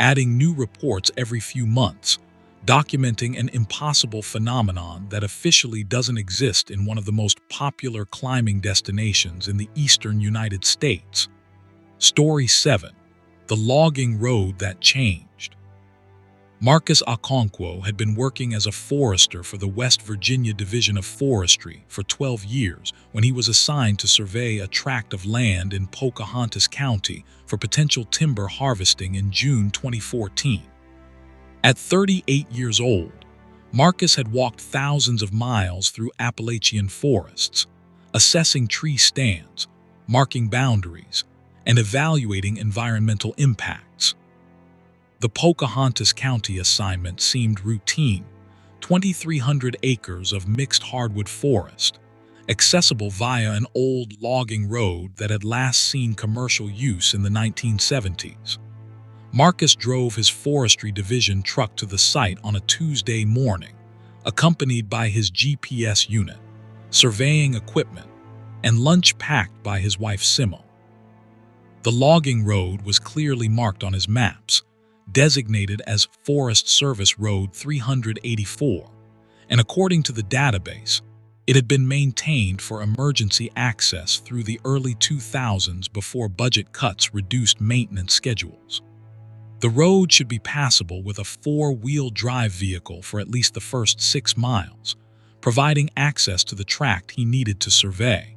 adding new reports every few months, documenting an impossible phenomenon that officially doesn't exist in one of the most popular climbing destinations in the eastern United States. Story 7. The Logging Road That Changed. Marcus Okonkwo had been working as a forester for the West Virginia Division of Forestry for 12 years when he was assigned to survey a tract of land in Pocahontas County for potential timber harvesting in June 2014. At 38 years old, Marcus had walked thousands of miles through Appalachian forests, assessing tree stands, marking boundaries, and evaluating environmental impacts. The Pocahontas County assignment seemed routine: 2,300 acres of mixed hardwood forest, accessible via an old logging road that had last seen commercial use in the 1970s. Marcus drove his forestry division truck to the site on a Tuesday morning, accompanied by his GPS unit, surveying equipment, and lunch packed by his wife Simo. The logging road was clearly marked on his maps, designated as Forest Service Road 384, and according to the database, it had been maintained for emergency access through the early 2000s before budget cuts reduced maintenance schedules. The road should be passable with a four-wheel drive vehicle for at least the first 6 miles, providing access to the tract he needed to survey.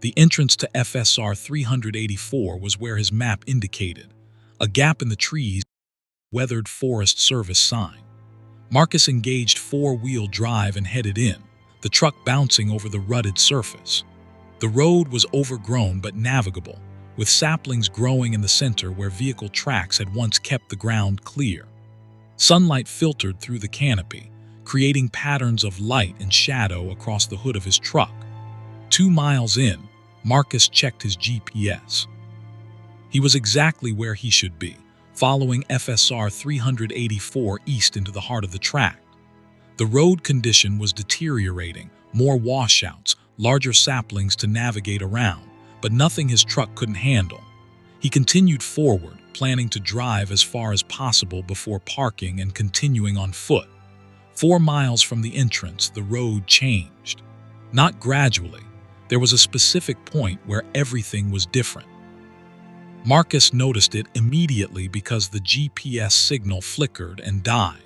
The entrance to FSR 384 was where his map indicated, a gap in the trees, weathered Forest Service sign. Marcus engaged four-wheel drive and headed in, the truck bouncing over the rutted surface. The road was overgrown but navigable, with saplings growing in the center where vehicle tracks had once kept the ground clear. Sunlight filtered through the canopy, creating patterns of light and shadow across the hood of his truck. 2 miles in, Marcus checked his GPS. He was exactly where he should be, following FSR 384 east into the heart of the tract. The road condition was deteriorating, more washouts, larger saplings to navigate around, but nothing his truck couldn't handle. He continued forward, planning to drive as far as possible before parking and continuing on foot. 4 miles from the entrance, the road changed. Not gradually. There was a specific point where everything was different. Marcus noticed it immediately because the GPS signal flickered and died,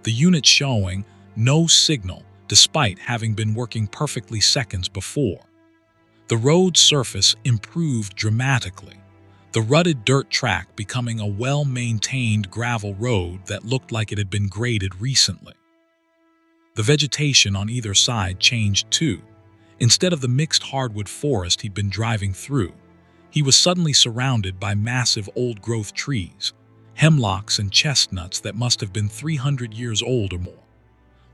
the unit showing no signal despite having been working perfectly seconds before. The road surface improved dramatically, the rutted dirt track becoming a well-maintained gravel road that looked like it had been graded recently. The vegetation on either side changed too. Instead of the mixed hardwood forest he'd been driving through, he was suddenly surrounded by massive old-growth trees, hemlocks and chestnuts that must have been 300 years old or more.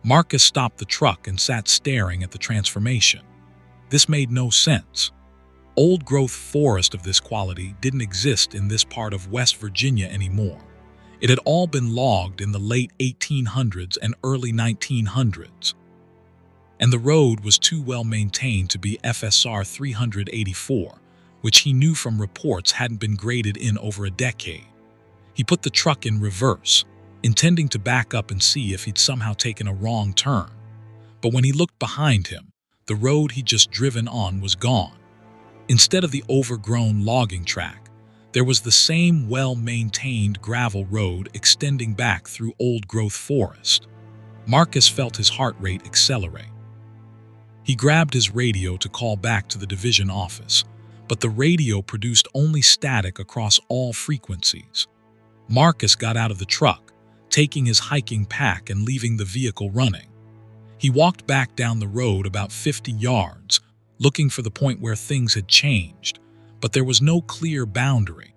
Marcus stopped the truck and sat staring at the transformation. This made no sense. Old-growth forest of this quality didn't exist in this part of West Virginia anymore. It had all been logged in the late 1800s and early 1900s. And the road was too well maintained to be FSR 384, which he knew from reports hadn't been graded in over a decade. He put the truck in reverse, intending to back up and see if he'd somehow taken a wrong turn. But when he looked behind him, the road he'd just driven on was gone. Instead of the overgrown logging track, there was the same well-maintained gravel road extending back through old-growth forest. Marcus felt his heart rate accelerate. He grabbed his radio to call back to the division office, but the radio produced only static across all frequencies. Marcus got out of the truck, taking his hiking pack and leaving the vehicle running. He walked back down the road about 50 yards, looking for the point where things had changed, but there was no clear boundary.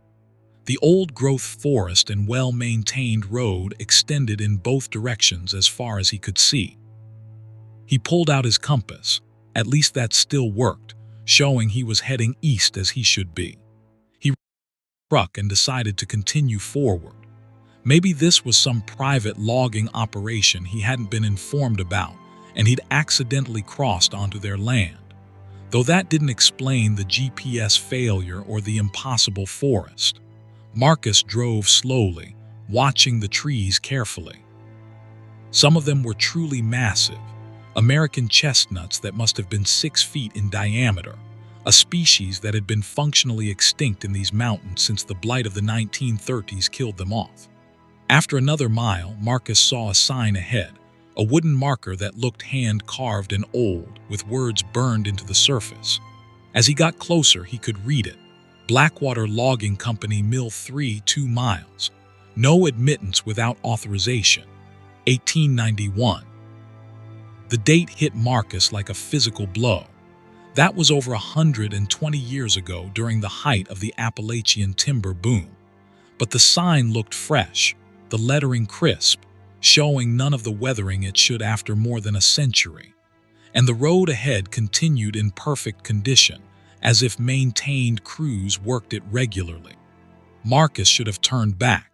The old-growth forest and well-maintained road extended in both directions as far as he could see. He pulled out his compass. At least that still worked, showing he was heading east as he should be. He struck and decided to continue forward. Maybe this was some private logging operation he hadn't been informed about, and he'd accidentally crossed onto their land. Though that didn't explain the GPS failure or the impossible forest. Marcus drove slowly, watching the trees carefully. Some of them were truly massive, American chestnuts that must have been 6 feet in diameter, a species that had been functionally extinct in these mountains since the blight of the 1930s killed them off. After another mile, Marcus saw a sign ahead, a wooden marker that looked hand-carved and old, with words burned into the surface. As he got closer, he could read it. Blackwater Logging Company, Mill 3, 2 miles. No admittance without authorization. 1891. The date hit Marcus like a physical blow. That was over 120 years ago during the height of the Appalachian timber boom. But the sign looked fresh, the lettering crisp, showing none of the weathering it should after more than a century. And the road ahead continued in perfect condition, as if maintained crews worked it regularly. Marcus should have turned back.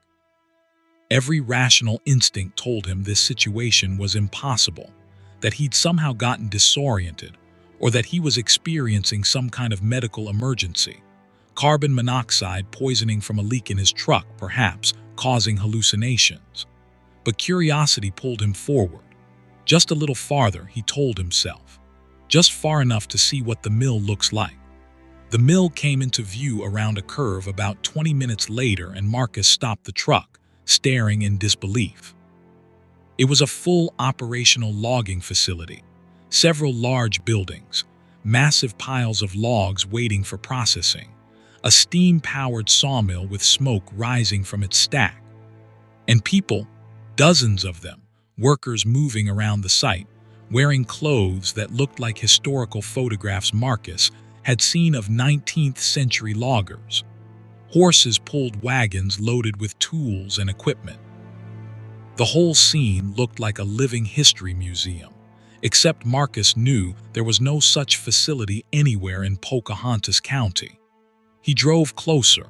Every rational instinct told him this situation was impossible, that he'd somehow gotten disoriented, or that he was experiencing some kind of medical emergency. Carbon monoxide poisoning from a leak in his truck, perhaps, causing hallucinations. But curiosity pulled him forward. Just a little farther, he told himself. Just far enough to see what the mill looks like. The mill came into view around a curve about 20 minutes later, and Marcus stopped the truck, staring in disbelief. It was a full operational logging facility. Several large buildings, massive piles of logs waiting for processing, a steam-powered sawmill with smoke rising from its stack, and people, dozens of them, workers moving around the site, wearing clothes that looked like historical photographs Marcus had seen of 19th century loggers. Horses pulled wagons loaded with tools and equipment. The whole scene looked like a living history museum, except Marcus knew there was no such facility anywhere in Pocahontas County. He drove closer,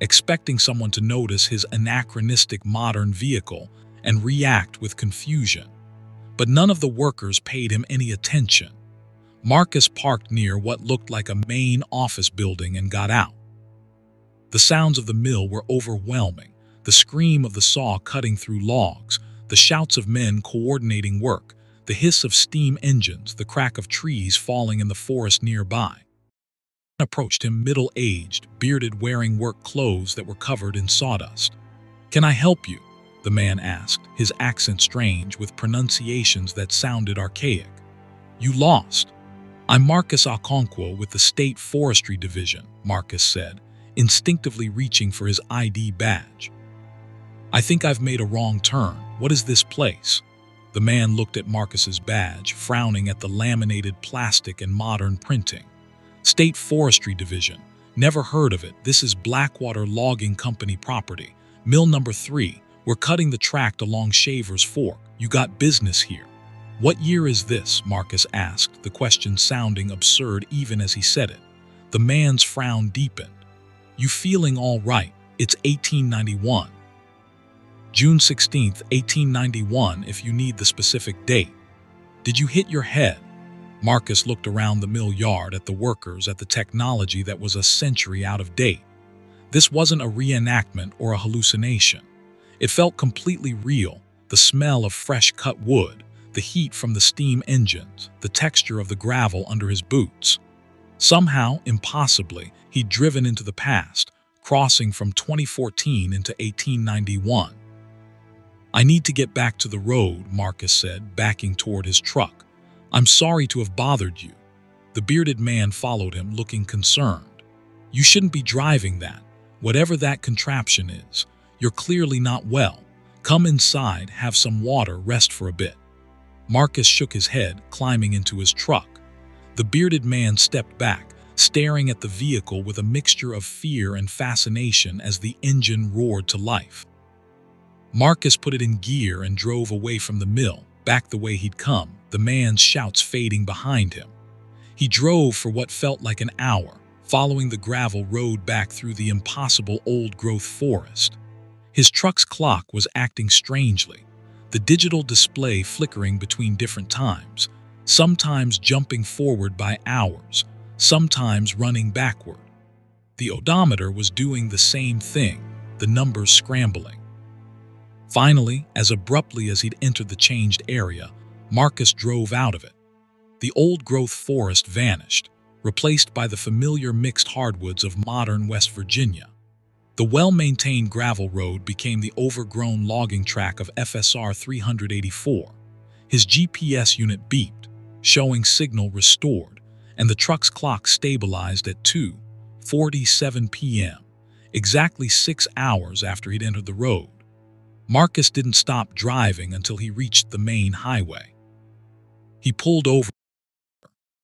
expecting someone to notice his anachronistic modern vehicle and react with confusion. But none of the workers paid him any attention. Marcus parked near what looked like a main office building and got out. The sounds of the mill were overwhelming, the scream of the saw cutting through logs, the shouts of men coordinating work, the hiss of steam engines, the crack of trees falling in the forest nearby. Approached him, middle-aged, bearded, wearing work clothes that were covered in sawdust. "Can I help you?" the man asked, his accent strange with pronunciations that sounded archaic. "You lost." "I'm Marcus Okonkwo with the State Forestry Division," Marcus said, instinctively reaching for his ID badge. "I think I've made a wrong turn. What is this place?" The man looked at Marcus's badge, frowning at the laminated plastic and modern printing. "State Forestry Division. Never heard of it. This is Blackwater Logging Company property. Mill number 3. We're cutting the tract along Shaver's Fork. You got business here." "What year is this?" Marcus asked, the question sounding absurd even as he said it. The man's frown deepened. "You feeling all right? It's 1891. June 16th, 1891 if you need the specific date." "Did you hit your head?" Marcus looked around the mill yard at the workers, at the technology that was a century out of date. This wasn't a reenactment or a hallucination. It felt completely real, the smell of fresh cut wood, the heat from the steam engines, the texture of the gravel under his boots. Somehow, impossibly, he'd driven into the past, crossing from 2014 into 1891. "I need to get back to the road," Marcus said, backing toward his truck. "I'm sorry to have bothered you." The bearded man followed him, looking concerned. "You shouldn't be driving that, whatever that contraption is. You're clearly not well. Come inside, have some water, rest for a bit." Marcus shook his head, climbing into his truck. The bearded man stepped back, staring at the vehicle with a mixture of fear and fascination as the engine roared to life. Marcus put it in gear and drove away from the mill, back the way he'd come, the man's shouts fading behind him. He drove for what felt like an hour, following the gravel road back through the impossible old-growth forest. His truck's clock was acting strangely, the digital display flickering between different times, sometimes jumping forward by hours, sometimes running backward. The odometer was doing the same thing, the numbers scrambling. Finally, as abruptly as he'd entered the changed area, Marcus drove out of it. The old-growth forest vanished, replaced by the familiar mixed hardwoods of modern West Virginia. The well-maintained gravel road became the overgrown logging track of FSR 384. His GPS unit beeped, showing signal restored, and the truck's clock stabilized at 2:47 p.m., exactly 6 hours after he'd entered the road. Marcus didn't stop driving until he reached the main highway. He pulled over,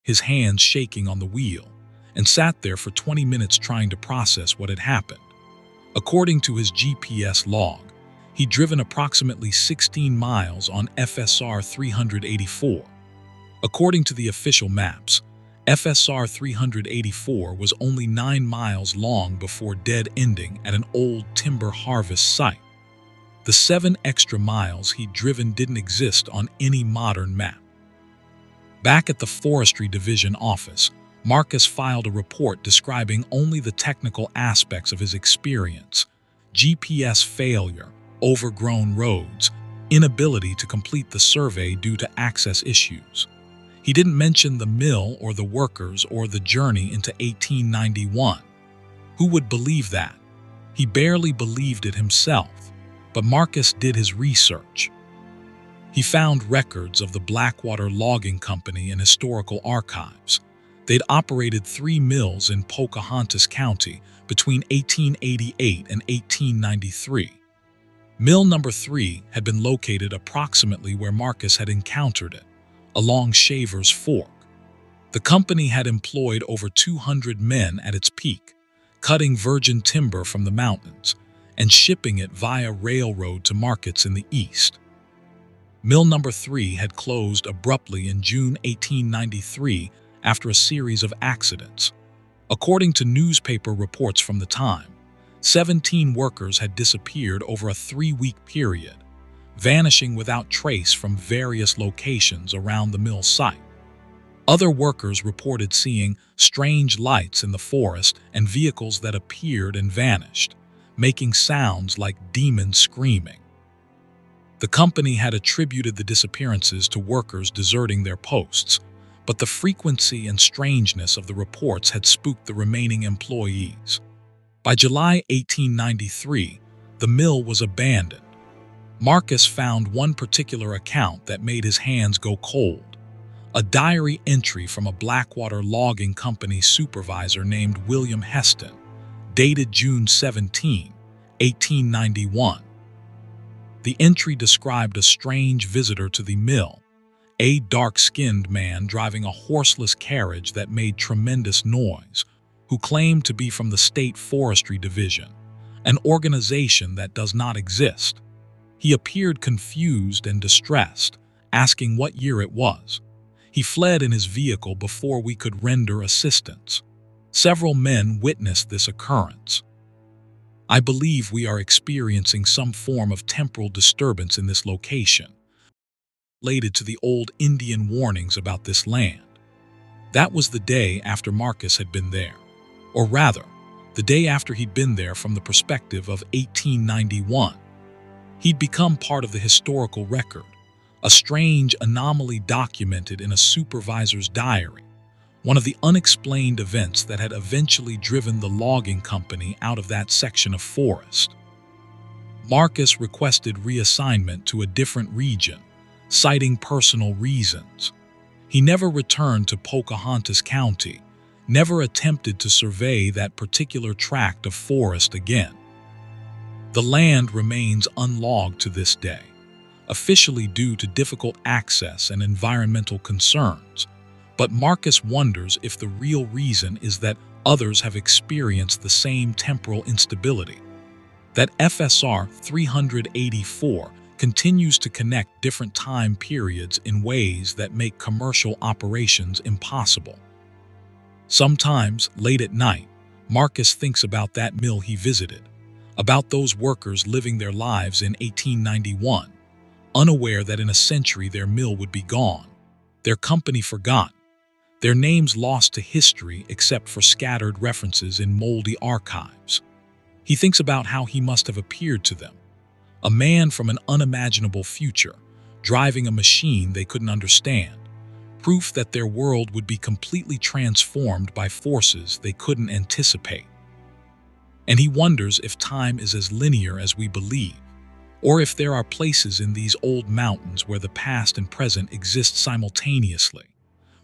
his hands shaking on the wheel, and sat there for 20 minutes trying to process what had happened. According to his GPS log, he'd driven approximately 16 miles on FSR 384. According to the official maps, FSR 384 was only 9 miles long before dead-ending at an old timber harvest site. The 7 extra miles he'd driven didn't exist on any modern map. Back at the Forestry Division office, Marcus filed a report describing only the technical aspects of his experience: GPS failure, overgrown roads, inability to complete the survey due to access issues. He didn't mention the mill or the workers or the journey into 1891. Who would believe that? He barely believed it himself, but Marcus did his research. He found records of the Blackwater Logging Company in historical archives. They'd operated 3 mills in Pocahontas County between 1888 and 1893. Mill number 3 had been located approximately where Marcus had encountered it, along Shaver's Fork. The company had employed over 200 men at its peak, cutting virgin timber from the mountains and shipping it via railroad to markets in the east. Mill number 3 had closed abruptly in June 1893 after a series of accidents. According to newspaper reports from the time, 17 workers had disappeared over a 3-week period, vanishing without trace from various locations around the mill site. Other workers reported seeing strange lights in the forest and vehicles that appeared and vanished, making sounds like demons screaming. The company had attributed the disappearances to workers deserting their posts, but the frequency and strangeness of the reports had spooked the remaining employees. By July 1893, the mill was abandoned. Marcus found one particular account that made his hands go cold. A diary entry from a Blackwater logging company supervisor named William Heston, dated June 17, 1891. The entry described a strange visitor to the mill, a dark-skinned man driving a horseless carriage that made tremendous noise, who claimed to be from the State Forestry Division, an organization that does not exist. He appeared confused and distressed, asking what year it was. He fled in his vehicle before we could render assistance. Several men witnessed this occurrence. I believe we are experiencing some form of temporal disturbance in this location, related to the old Indian warnings about this land. That was the day after Marcus had been there, or rather, the day after he'd been there from the perspective of 1891. He'd become part of the historical record, a strange anomaly documented in a supervisor's diary, one of the unexplained events that had eventually driven the logging company out of that section of forest. Marcus requested reassignment to a different region, citing personal reasons. He never returned to Pocahontas County, never attempted to survey that particular tract of forest again. The land remains unlogged to this day, officially due to difficult access and environmental concerns, but Marcus wonders if the real reason is that others have experienced the same temporal instability. That FSR 384 continues to connect different time periods in ways that make commercial operations impossible. Sometimes, late at night, Marcus thinks about that mill he visited, about those workers living their lives in 1891, unaware that in a century their mill would be gone, their company forgotten, their names lost to history except for scattered references in moldy archives. He thinks about how he must have appeared to them, a man from an unimaginable future, driving a machine they couldn't understand, proof that their world would be completely transformed by forces they couldn't anticipate. And he wonders if time is as linear as we believe, or if there are places in these old mountains where the past and present exist simultaneously,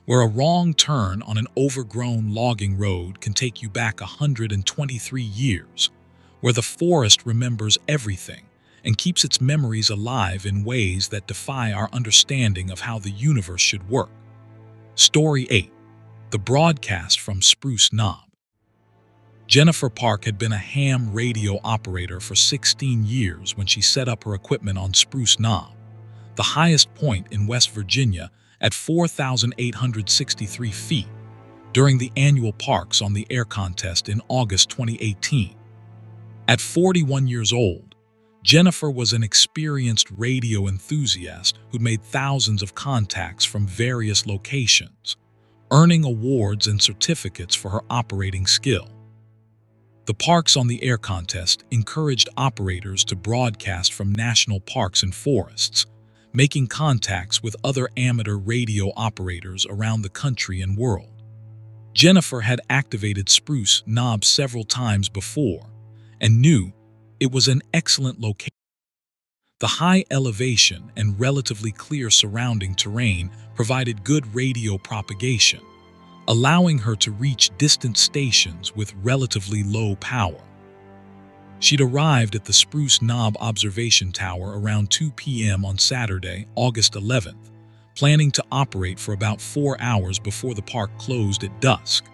where a wrong turn on an overgrown logging road can take you back 123 years, where the forest remembers everything and keeps its memories alive in ways that defy our understanding of how the universe should work. Story 8. The Broadcast from Spruce Knob. Jennifer Park had been a ham radio operator for 16 years when she set up her equipment on Spruce Knob, the highest point in West Virginia at 4,863 feet, during the annual Parks on the Air contest in August 2018. At 41 years old, Jennifer was an experienced radio enthusiast who'd made thousands of contacts from various locations, earning awards and certificates for her operating skill. The Parks on the Air contest encouraged operators to broadcast from national parks and forests, making contacts with other amateur radio operators around the country and world. Jennifer had activated Spruce Knob several times before and knew it was an excellent location. The high elevation and relatively clear surrounding terrain provided good radio propagation, allowing her to reach distant stations with relatively low power. She'd arrived at the Spruce Knob Observation Tower around 2 p.m. on Saturday, August 11th, planning to operate for about 4 hours before the park closed at dusk.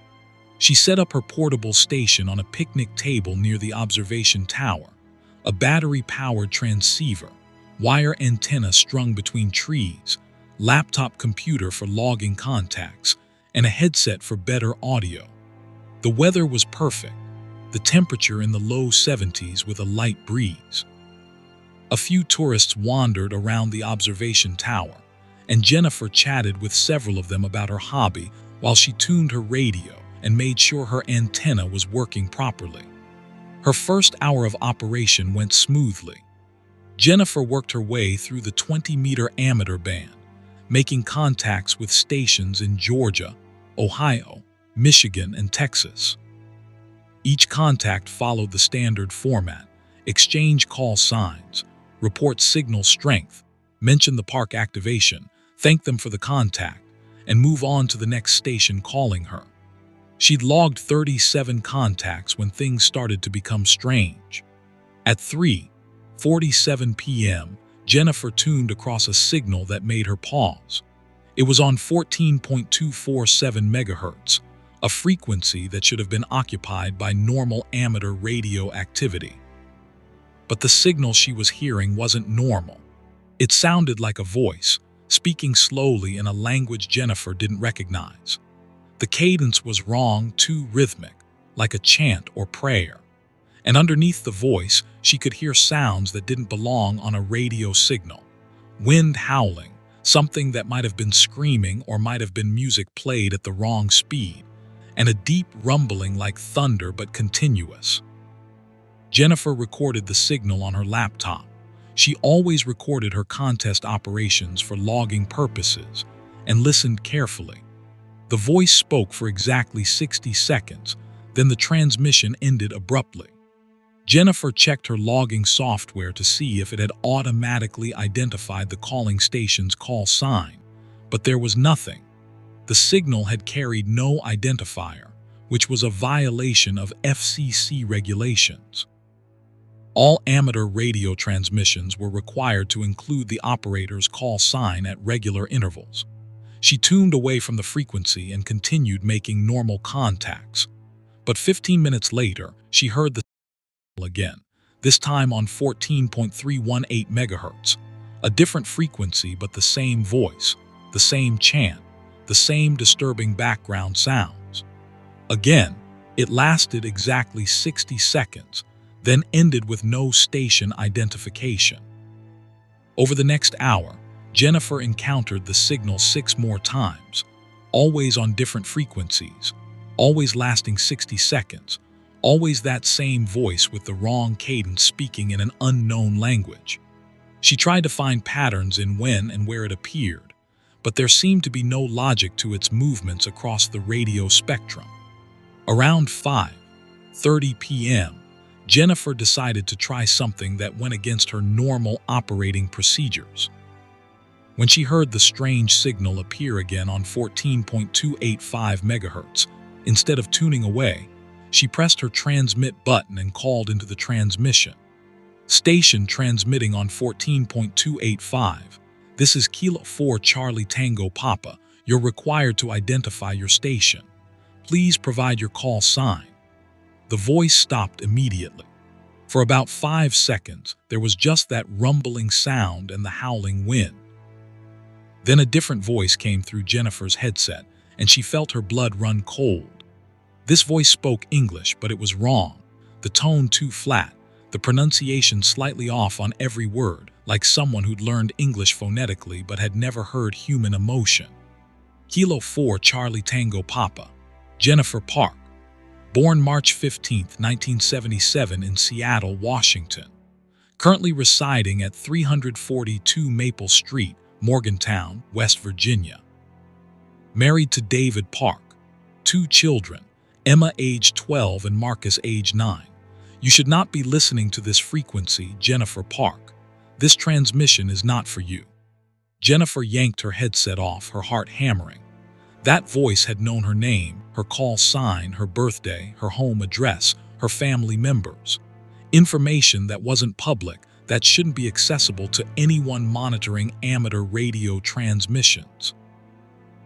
She set up her portable station on a picnic table near the observation tower, a battery-powered transceiver, wire antenna strung between trees, laptop computer for logging contacts, and a headset for better audio. The weather was perfect, the temperature in the low 70s with a light breeze. A few tourists wandered around the observation tower, and Jennifer chatted with several of them about her hobby while she tuned her radio and made sure her antenna was working properly. Her first hour of operation went smoothly. Jennifer worked her way through the 20-meter amateur band, making contacts with stations in Georgia, Ohio, Michigan, and Texas. Each contact followed the standard format: exchange call signs, report signal strength, mention the park activation, thank them for the contact, and move on to the next station calling her. She'd logged 37 contacts when things started to become strange. At 3:47 p.m., Jennifer tuned across a signal that made her pause. It was on 14.247 megahertz, a frequency that should have been occupied by normal amateur radio activity. But the signal she was hearing wasn't normal. It sounded like a voice, speaking slowly in a language Jennifer didn't recognize. The cadence was wrong, too rhythmic, like a chant or prayer. And underneath the voice, she could hear sounds that didn't belong on a radio signal. Wind howling, something that might have been screaming or might have been music played at the wrong speed, and a deep rumbling like thunder but continuous. Jennifer recorded the signal on her laptop. She always recorded her contest operations for logging purposes and listened carefully. The voice spoke for exactly 60 seconds, then the transmission ended abruptly. Jennifer checked her logging software to see if it had automatically identified the calling station's call sign, but there was nothing. The signal had carried no identifier, which was a violation of FCC regulations. All amateur radio transmissions were required to include the operator's call sign at regular intervals. She tuned away from the frequency and continued making normal contacts. But 15 minutes later, she heard the signal again, this time on 14.318 megahertz, a different frequency but the same voice, the same chant, the same disturbing background sounds. Again, it lasted exactly 60 seconds, then ended with no station identification. Over the next hour, Jennifer encountered the signal 6 more times, always on different frequencies, always lasting 60 seconds, always that same voice with the wrong cadence speaking in an unknown language. She tried to find patterns in when and where it appeared, but there seemed to be no logic to its movements across the radio spectrum. Around 5:30 p.m., Jennifer decided to try something that went against her normal operating procedures. When she heard the strange signal appear again on 14.285 megahertz, instead of tuning away, she pressed her transmit button and called into the transmission. Station transmitting on 14.285. This is Kilo 4 Charlie Tango Papa. You're required to identify your station. Please provide your call sign. The voice stopped immediately. For about 5 seconds, there was just that rumbling sound and the howling wind. Then a different voice came through Jennifer's headset, and she felt her blood run cold. This voice spoke English, but it was wrong. The tone too flat, the pronunciation slightly off on every word, like someone who'd learned English phonetically but had never heard human emotion. Kilo 4 Charlie Tango Papa, Jennifer Park. Born March 15, 1977 in Seattle, Washington. Currently residing at 342 Maple Street, Morgantown, West Virginia. Married to David Park. 2 children, Emma age 12 and Marcus age 9. You should not be listening to this frequency, Jennifer Park. This transmission is not for you. Jennifer yanked her headset off, her heart hammering. That voice had known her name, her call sign, her birthday, her home address, her family members. Information that wasn't public, that shouldn't be accessible to anyone monitoring amateur radio transmissions.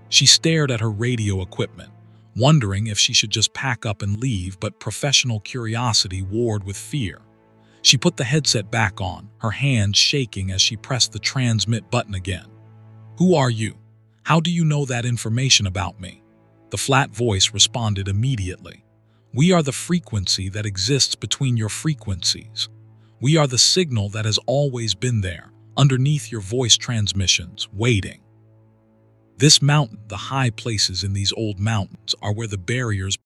She stared at her radio equipment, wondering if she should just pack up and leave, but professional curiosity warred with fear. She put the headset back on, her hands shaking as she pressed the transmit button again. "Who are you? How do you know that information about me?" The flat voice responded immediately. "We are the frequency that exists between your frequencies. We are the signal that has always been there, underneath your voice transmissions, waiting. This mountain, the high places in these old mountains, are where the barriers,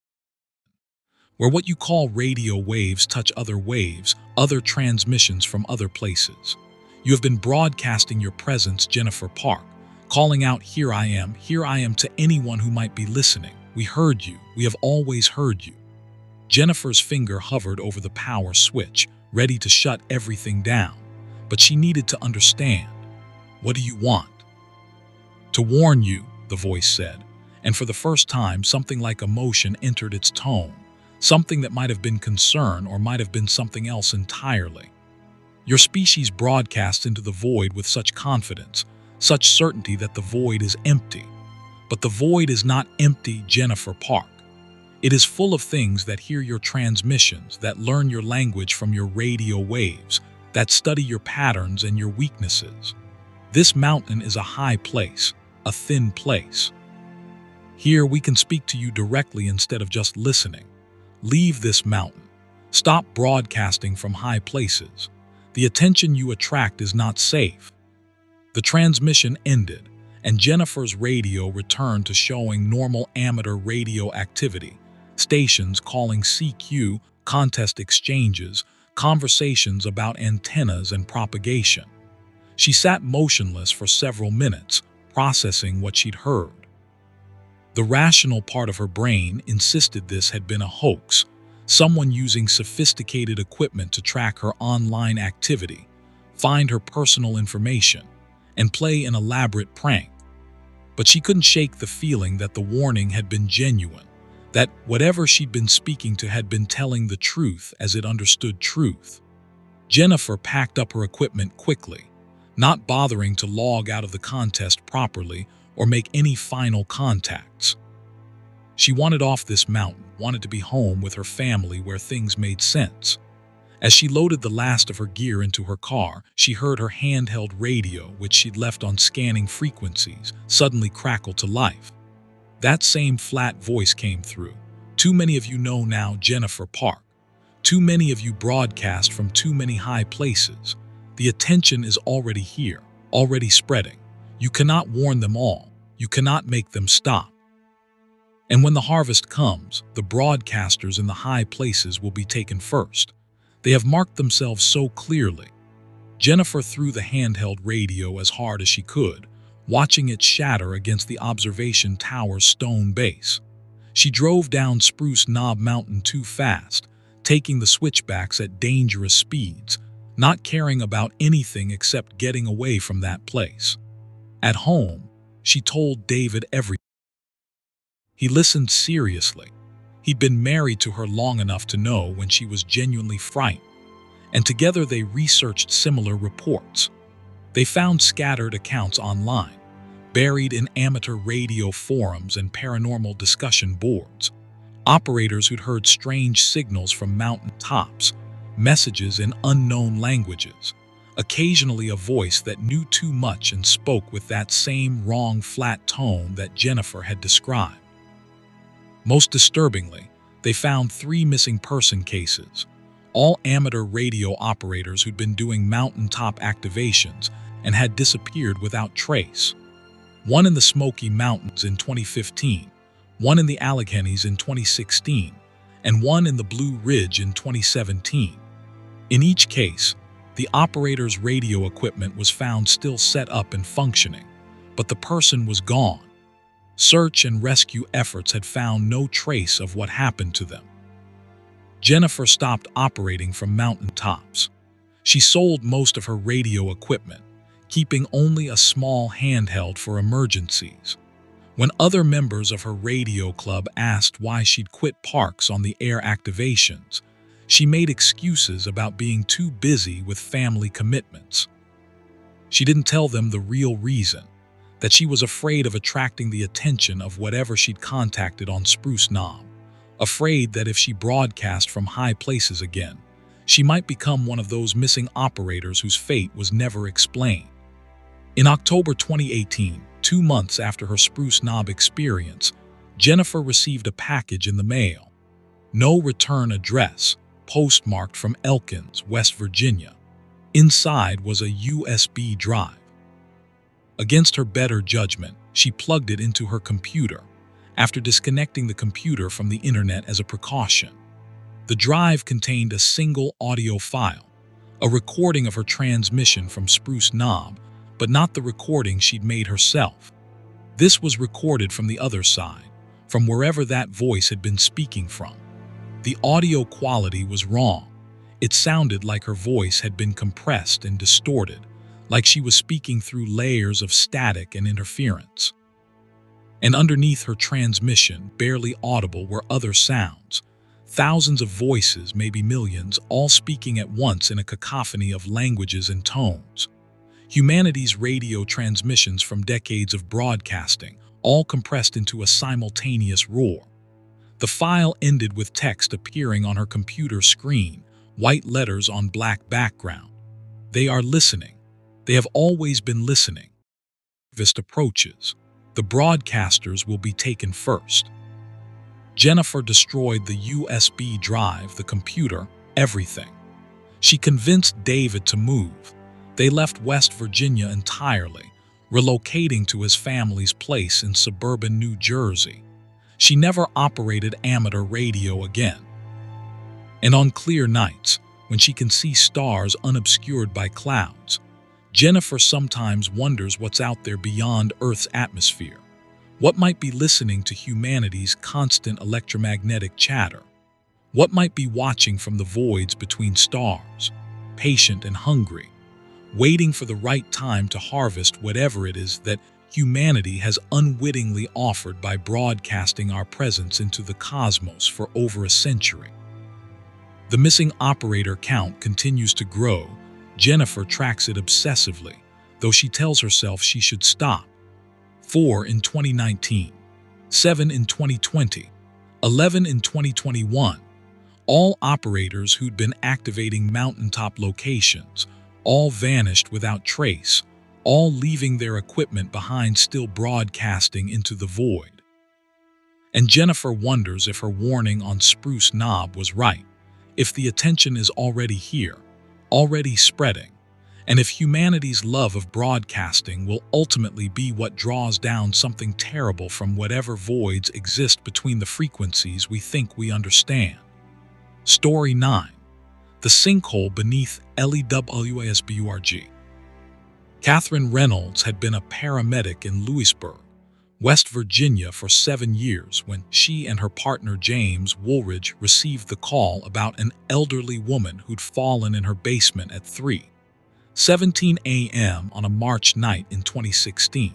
where what you call radio waves touch other waves, other transmissions from other places. You have been broadcasting your presence, Jennifer Park, calling out, 'Here I am, here I am,' to anyone who might be listening. We heard you. We have always heard you." Jennifer's finger hovered over the power switch, ready to shut everything down, but she needed to understand. "What do you want?" "To warn you," the voice said, and for the first time something like emotion entered its tone, something that might have been concern or might have been something else entirely. "Your species broadcasts into the void with such confidence, such certainty that the void is empty. But the void is not empty, Jennifer Park. It is full of things that hear your transmissions, that learn your language from your radio waves, that study your patterns and your weaknesses. This mountain is a high place, a thin place. Here we can speak to you directly instead of just listening. Leave this mountain. Stop broadcasting from high places. The attention you attract is not safe." The transmission ended, and Jennifer's radio returned to showing normal amateur radio activity, stations calling CQ, contest exchanges, conversations about antennas and propagation. She sat motionless for several minutes, processing what she'd heard. The rational part of her brain insisted this had been a hoax, someone using sophisticated equipment to track her online activity, find her personal information, and play an elaborate prank. But she couldn't shake the feeling that the warning had been genuine, that whatever she'd been speaking to had been telling the truth as it understood truth. Jennifer packed up her equipment quickly, not bothering to log out of the contest properly or make any final contacts. She wanted off this mountain, wanted to be home with her family where things made sense. As she loaded the last of her gear into her car, she heard her handheld radio, which she'd left on scanning frequencies, suddenly crackle to life. That same flat voice came through. "Too many of you know now, Jennifer Park. Too many of you broadcast from too many high places. The attention is already here, already spreading. You cannot warn them all. You cannot make them stop. And when the harvest comes, the broadcasters in the high places will be taken first. They have marked themselves so clearly." Jennifer threw the handheld radio as hard as she could, watching it shatter against the observation tower's stone base. She drove down Spruce Knob Mountain too fast, taking the switchbacks at dangerous speeds, not caring about anything except getting away from that place. At home, she told David everything. He listened seriously. He'd been married to her long enough to know when she was genuinely frightened, and together they researched similar reports. They found scattered accounts online, buried in amateur radio forums and paranormal discussion boards. Operators who'd heard strange signals from mountain tops, messages in unknown languages, occasionally a voice that knew too much and spoke with that same wrong, flat tone that Jennifer had described. Most disturbingly, they found 3 missing person cases, all amateur radio operators who'd been doing mountaintop activations and had disappeared without trace. One in the Smoky Mountains in 2015, one in the Alleghenies in 2016, and one in the Blue Ridge in 2017. In each case, the operator's radio equipment was found still set up and functioning, but the person was gone. Search and rescue efforts had found no trace of what happened to them. Jennifer stopped operating from mountaintops. She sold most of her radio equipment, keeping only a small handheld for emergencies. When other members of her radio club asked why she'd quit parks on the air activations, she made excuses about being too busy with family commitments. She didn't tell them the real reason, that she was afraid of attracting the attention of whatever she'd contacted on Spruce Knob, afraid that if she broadcast from high places again, She might become one of those missing operators whose fate was never explained. In October 2018, 2 months after her Spruce Knob experience, Jennifer received a package in the mail. No return address, postmarked from Elkins, West Virginia. Inside was a USB drive. Against her better judgment, she plugged it into her computer, after disconnecting the computer from the internet as a precaution. The drive contained a single audio file, a recording of her transmission from Spruce Knob, but not the recording she'd made herself. This was recorded from the other side, from wherever that voice had been speaking from. The audio quality was wrong. It sounded like her voice had been compressed and distorted, like she was speaking through layers of static and interference. And underneath her transmission, barely audible, were other sounds. Thousands of voices, maybe millions, all speaking at once in a cacophony of languages and tones. Humanity's radio transmissions from decades of broadcasting, all compressed into a simultaneous roar. The file ended with text appearing on her computer screen, white letters on black background. They are listening. They have always been listening. Harvest approaches. The broadcasters will be taken first. Jennifer destroyed the USB drive, the computer, everything. She convinced David to move. They left West Virginia entirely, relocating to his family's place in suburban New Jersey. She never operated amateur radio again. And on clear nights, when she can see stars unobscured by clouds, Jennifer sometimes wonders what's out there beyond Earth's atmosphere. What might be listening to humanity's constant electromagnetic chatter? What might be watching from the voids between stars, patient and hungry, waiting for the right time to harvest whatever it is that humanity has unwittingly offered by broadcasting our presence into the cosmos for over a century? The missing operator count continues to grow. Jennifer tracks it obsessively, though she tells herself she should stop. 4 in 2019, 7 in 2020, 11 in 2021. All operators who'd been activating mountaintop locations, all vanished without trace, all leaving their equipment behind, still broadcasting into the void. And Jennifer wonders if her warning on Spruce Knob was right, if the attention is already here, already spreading, and if humanity's love of broadcasting will ultimately be what draws down something terrible from whatever voids exist between the frequencies we think we understand. Story 9. The Sinkhole Beneath LEWASBURG. Catherine Reynolds had been a paramedic in Lewisburg, West Virginia for 7 years when she and her partner James Woolridge received the call about an elderly woman who'd fallen in her basement at 3:17 a.m. on a March night in 2016.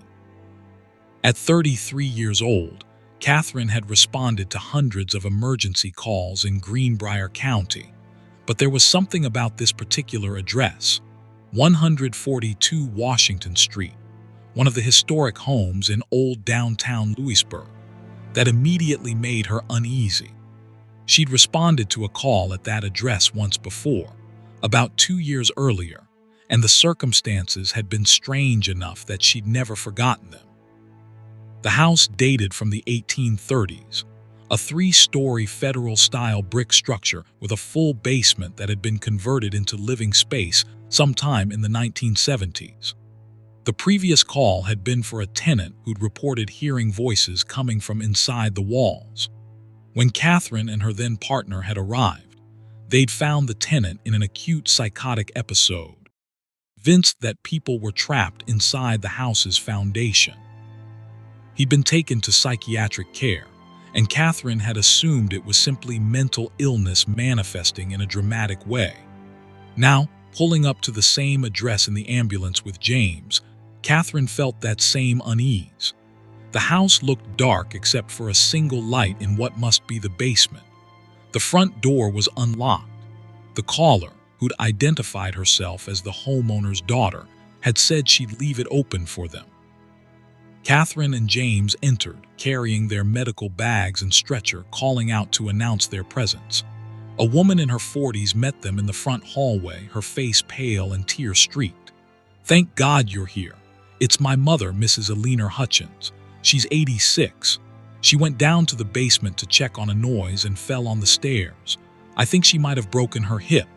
At 33 years old, Catherine had responded to hundreds of emergency calls in Greenbrier County, but there was something about this particular address, 142 Washington Street, one of the historic homes in old downtown Lewisburg, that immediately made her uneasy. She'd responded to a call at that address once before, about 2 years earlier, and the circumstances had been strange enough that she'd never forgotten them. The house dated from the 1830s, a 3-story federal-style brick structure with a full basement that had been converted into living space sometime in the 1970s. The previous call had been for a tenant who'd reported hearing voices coming from inside the walls. When Catherine and her then partner had arrived, they'd found the tenant in an acute psychotic episode, convinced that people were trapped inside the house's foundation. He'd been taken to psychiatric care, and Catherine had assumed it was simply mental illness manifesting in a dramatic way. Now, pulling up to the same address in the ambulance with James, Catherine felt that same unease. The house looked dark except for a single light in what must be the basement. The front door was unlocked. The caller, who'd identified herself as the homeowner's daughter, had said she'd leave it open for them. Catherine and James entered, carrying their medical bags and stretcher, calling out to announce their presence. A woman in her 40s met them in the front hallway, her face pale and tear-streaked. "Thank God you're here. It's my mother, Mrs. Alina Hutchins. She's 86. She went down to the basement to check on a noise and fell on the stairs. I think she might have broken her hip."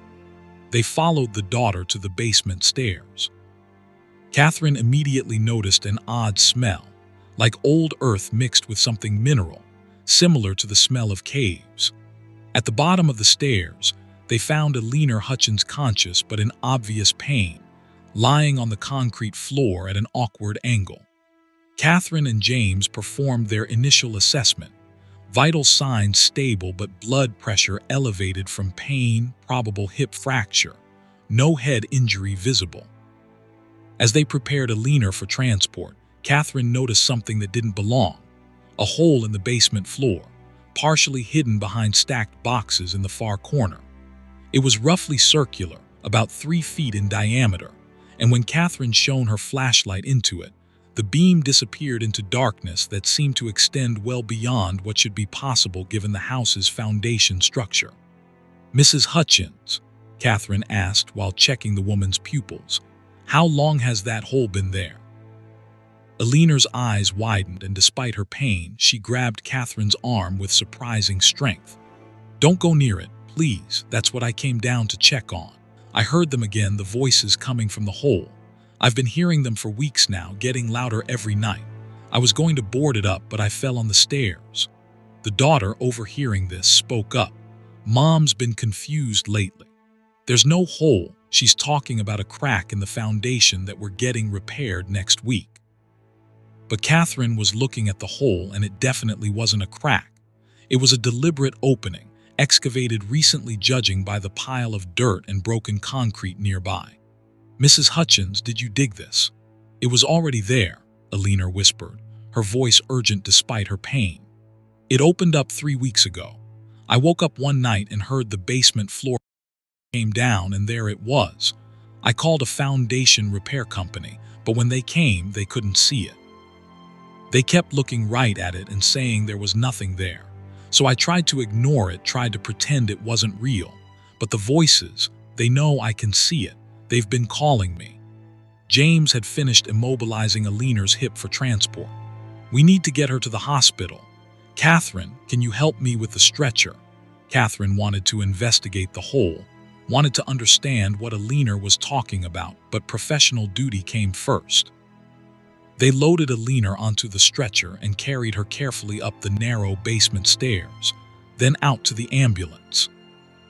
They followed the daughter to the basement stairs. Catherine immediately noticed an odd smell, like old earth mixed with something mineral, similar to the smell of caves. At the bottom of the stairs, they found Alina Hutchins conscious but in obvious pain, lying on the concrete floor at an awkward angle. Catherine and James performed their initial assessment. Vital signs stable but blood pressure elevated from pain, probable hip fracture. No head injury visible. As they prepared Alina for transport, Catherine noticed something that didn't belong. A hole in the basement floor, partially hidden behind stacked boxes in the far corner. It was roughly circular, about 3 feet in diameter, and when Catherine shone her flashlight into it, the beam disappeared into darkness that seemed to extend well beyond what should be possible given the house's foundation structure. "Mrs. Hutchins," Catherine asked while checking the woman's pupils, "how long has that hole been there?" Alina's eyes widened, and despite her pain, she grabbed Catherine's arm with surprising strength. "Don't go near it, please. That's what I came down to check on. I heard them again, the voices coming from the hole. I've been hearing them for weeks now, getting louder every night. I was going to board it up, but I fell on the stairs." The daughter, overhearing this, spoke up. "Mom's been confused lately. There's no hole. She's talking about a crack in the foundation that we're getting repaired next week." But Catherine was looking at the hole, and it definitely wasn't a crack. It was a deliberate opening, excavated recently judging by the pile of dirt and broken concrete nearby. "Mrs. Hutchins, did you dig this?" "It was already there," Alina whispered, her voice urgent despite her pain. "It opened up 3 weeks ago. I woke up one night and heard the basement floor came down, and there it was. I called a foundation repair company, but when they came, they couldn't see it. They kept looking right at it and saying there was nothing there. So I tried to ignore it, tried to pretend it wasn't real. But the voices, they know I can see it. They've been calling me." James had finished immobilizing Alina's hip for transport. "We need to get her to the hospital. Catherine, can you help me with the stretcher?" Catherine wanted to investigate the hole, wanted to understand what Alina was talking about, but professional duty came first. They loaded Alina onto the stretcher and carried her carefully up the narrow basement stairs, then out to the ambulance.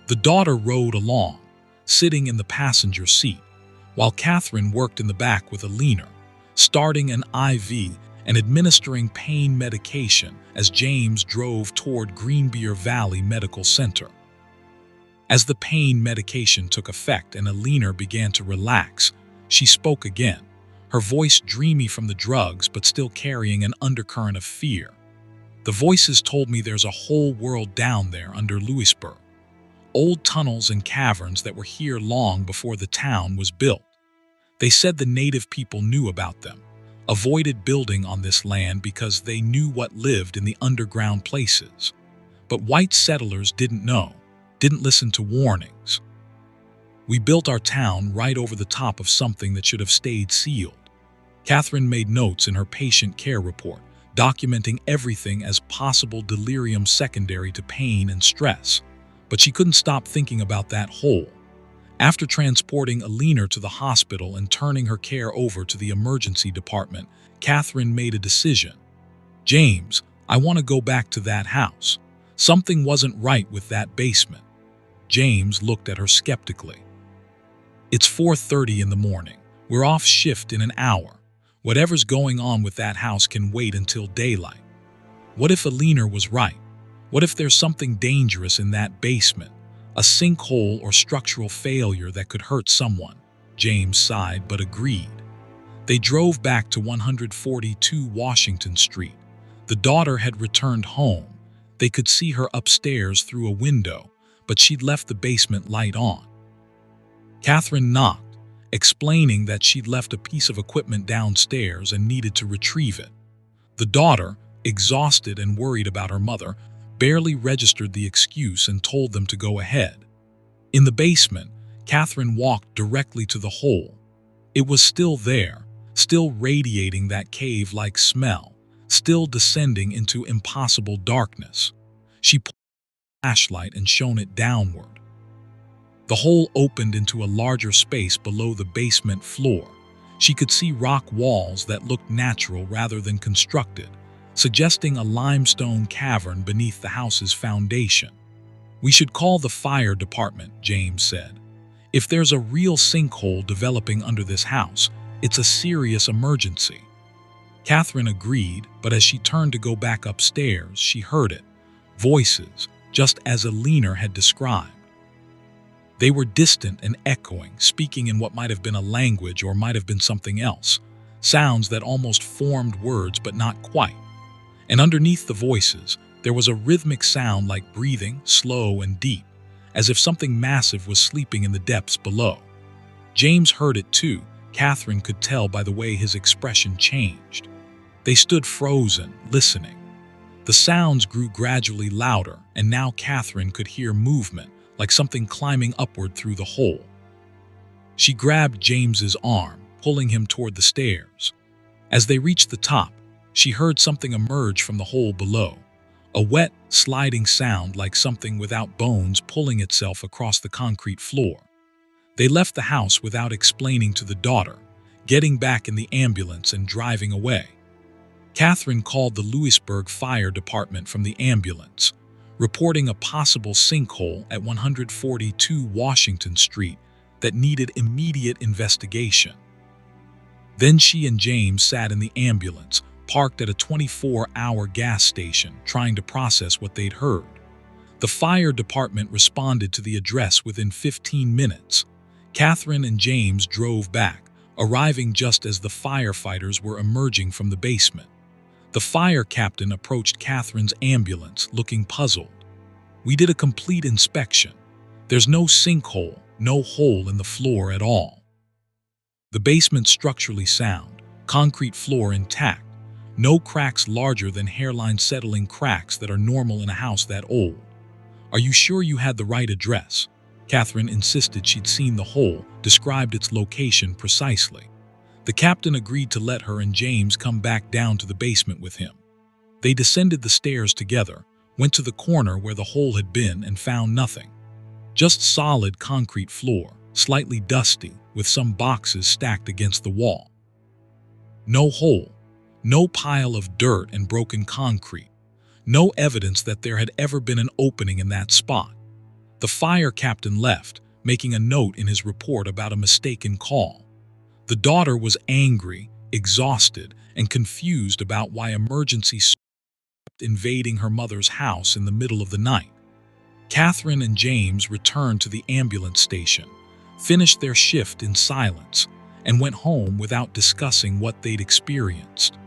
The daughter rode along, sitting in the passenger seat, while Catherine worked in the back with Alina, starting an IV and administering pain medication as James drove toward Greenbrier Valley Medical Center. As the pain medication took effect and Alina began to relax, she spoke again, her voice dreamy from the drugs but still carrying an undercurrent of fear. "The voices told me there's a whole world down there under Louisburg. Old tunnels and caverns that were here long before the town was built. They said the native people knew about them, avoided building on this land because they knew what lived in the underground places. But white settlers didn't know, didn't listen to warnings. We built our town right over the top of something that should have stayed sealed." Catherine made notes in her patient care report, documenting everything as possible delirium secondary to pain and stress. But she couldn't stop thinking about that hole. After transporting Alina to the hospital and turning her care over to the emergency department, Catherine made a decision. "James, I want to go back to that house. Something wasn't right with that basement." James looked at her skeptically. "It's 4:30 in the morning. We're off shift in an hour. Whatever's going on with that house can wait until daylight. What if Alina was right? What if there's something dangerous in that basement? A sinkhole or structural failure that could hurt someone?" James sighed but agreed. They drove back to 142 Washington Street. The daughter had returned home. They could see her upstairs through a window, but she'd left the basement light on. Catherine knocked, explaining that she'd left a piece of equipment downstairs and needed to retrieve it. The daughter, exhausted and worried about her mother, barely registered the excuse and told them to go ahead. In the basement, Catherine walked directly to the hole. It was still there, still radiating that cave-like smell, still descending into impossible darkness. She pulled a flashlight and shone it downward. The hole opened into a larger space below the basement floor. She could see rock walls that looked natural rather than constructed, suggesting a limestone cavern beneath the house's foundation. "We should call the fire department," James said. "If there's a real sinkhole developing under this house, it's a serious emergency." Catherine agreed, but as she turned to go back upstairs, she heard it. Voices, just as Alina had described. They were distant and echoing, speaking in what might have been a language or might have been something else. Sounds that almost formed words but not quite. And underneath the voices, there was a rhythmic sound like breathing, slow and deep, as if something massive was sleeping in the depths below. James heard it too. Catherine could tell by the way his expression changed. They stood frozen, listening. The sounds grew gradually louder, and now Catherine could hear movement, like something climbing upward through the hole. She grabbed James's arm, pulling him toward the stairs. As they reached the top, she heard something emerge from the hole below. A wet, sliding sound like something without bones pulling itself across the concrete floor. They left the house without explaining to the daughter, getting back in the ambulance and driving away. Catherine called the Lewisburg Fire Department from the ambulance, reporting a possible sinkhole at 142 Washington Street that needed immediate investigation. Then she and James sat in the ambulance, parked at a 24-hour gas station, trying to process what they'd heard. The fire department responded to the address within 15 minutes. Catherine and James drove back, arriving just as the firefighters were emerging from the basement. The fire captain approached Catherine's ambulance, looking puzzled. "We did a complete inspection. There's no sinkhole, no hole in the floor at all. The basement structurally sound, concrete floor intact, no cracks larger than hairline settling cracks that are normal in a house that old. Are you sure you had the right address?" Catherine insisted she'd seen the hole, described its location precisely. The captain agreed to let her and James come back down to the basement with him. They descended the stairs together, went to the corner where the hole had been and found nothing. Just solid concrete floor, slightly dusty, with some boxes stacked against the wall. No hole, no pile of dirt and broken concrete, no evidence that there had ever been an opening in that spot. The fire captain left, making a note in his report about a mistaken call. The daughter was angry, exhausted, and confused about why emergency kept invading her mother's house in the middle of the night. Catherine and James returned to the ambulance station, finished their shift in silence, and went home without discussing what they'd experienced.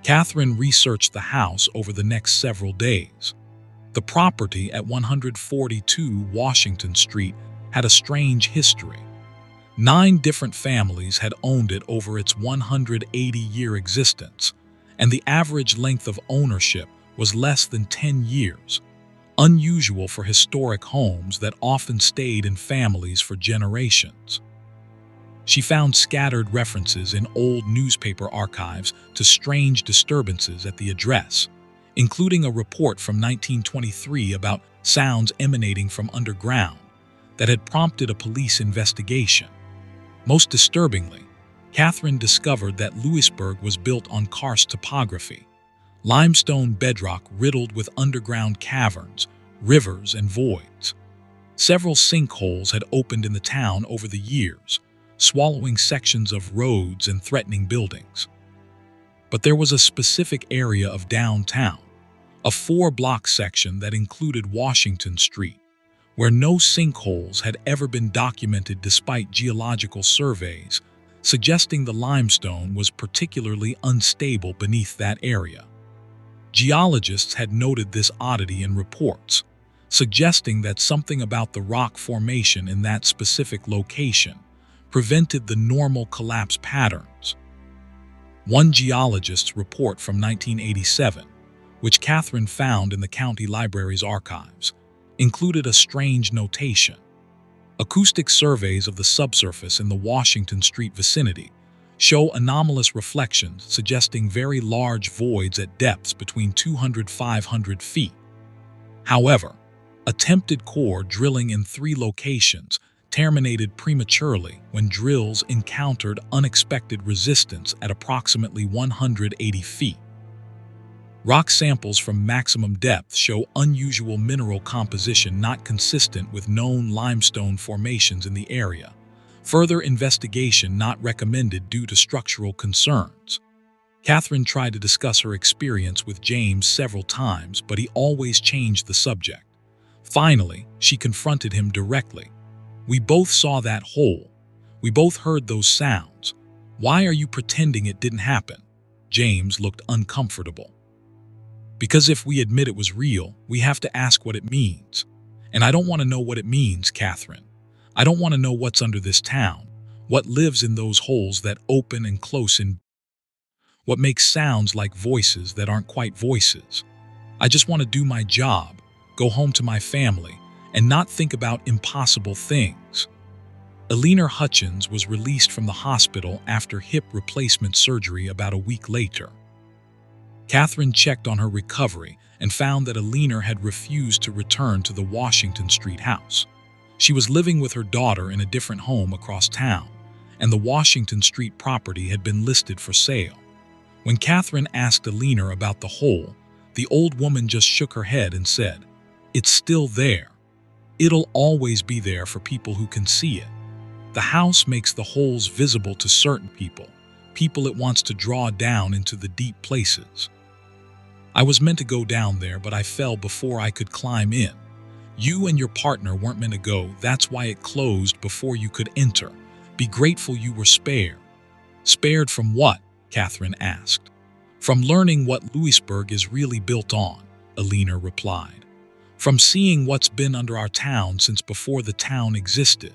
Catherine researched the house over the next several days. The property at 142 Washington Street had a strange history. 9 different families had owned it over its 180-year existence, and the average length of ownership was less than 10 years, unusual for historic homes that often stayed in families for generations. She found scattered references in old newspaper archives to strange disturbances at the address, including a report from 1923 about sounds emanating from underground that had prompted a police investigation. Most disturbingly, Catherine discovered that Lewisburg was built on karst topography, limestone bedrock riddled with underground caverns, rivers, and voids. Several sinkholes had opened in the town over the years, swallowing sections of roads and threatening buildings. But there was a specific area of downtown, a 4-block section that included Washington Street, where no sinkholes had ever been documented despite geological surveys, suggesting the limestone was particularly unstable beneath that area. Geologists had noted this oddity in reports, suggesting that something about the rock formation in that specific location prevented the normal collapse patterns. One geologist's report from 1987, which Catherine found in the county library's archives, included a strange notation. Acoustic surveys of the subsurface in the Washington Street vicinity show anomalous reflections suggesting very large voids at depths between 200 to 500 feet. However, attempted core drilling in 3 locations terminated prematurely when drills encountered unexpected resistance at approximately 180 feet. Rock samples from maximum depth show unusual mineral composition not consistent with known limestone formations in the area. Further investigation not recommended due to structural concerns. Catherine tried to discuss her experience with James several times, but he always changed the subject. Finally, she confronted him directly. "We both saw that hole. We both heard those sounds. Why are you pretending it didn't happen?" James looked uncomfortable. "Because if we admit it was real, we have to ask what it means. And I don't want to know what it means, Catherine. I don't want to know what's under this town, what lives in those holes that open and close in, what makes sounds like voices that aren't quite voices. I just want to do my job, go home to my family, and not think about impossible things." Eleanor Hutchins was released from the hospital after hip replacement surgery about a week later. Catherine checked on her recovery and found that Eleanor had refused to return to the Washington Street house. She was living with her daughter in a different home across town, and the Washington Street property had been listed for sale. When Catherine asked Eleanor about the hole, the old woman just shook her head and said, "It's still there. It'll always be there for people who can see it. The house makes the holes visible to certain people it wants to draw down into the deep places. I was meant to go down there, but I fell before I could climb in. You and your partner weren't meant to go, that's why it closed before you could enter. Be grateful you were spared." "Spared from what?" Catherine asked. "From learning what Louisburg is really built on," Eleanor replied. "From seeing what's been under our town since before the town existed.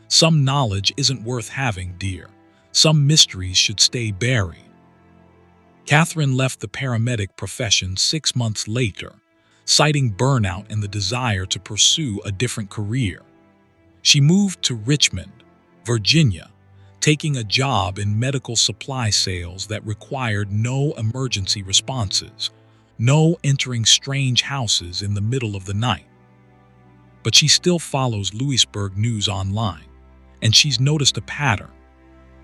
Some knowledge isn't worth having, dear. Some mysteries should stay buried." Catherine left the paramedic profession 6 months later, citing burnout and the desire to pursue a different career. She moved to Richmond, Virginia, taking a job in medical supply sales that required no emergency responses, no entering strange houses in the middle of the night. But she still follows Louisburg news online, and she's noticed a pattern.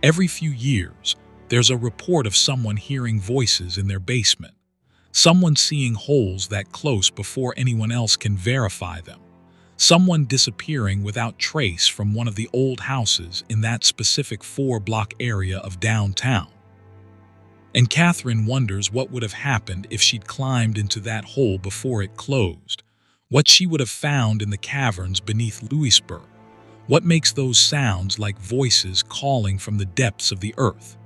Every few years, there's a report of someone hearing voices in their basement, someone seeing holes that close before anyone else can verify them, someone disappearing without trace from one of the old houses in that specific 4-block area of downtown. And Catherine wonders what would have happened if she'd climbed into that hole before it closed, what she would have found in the caverns beneath Louisburg, what makes those sounds like voices calling from the depths of the earth.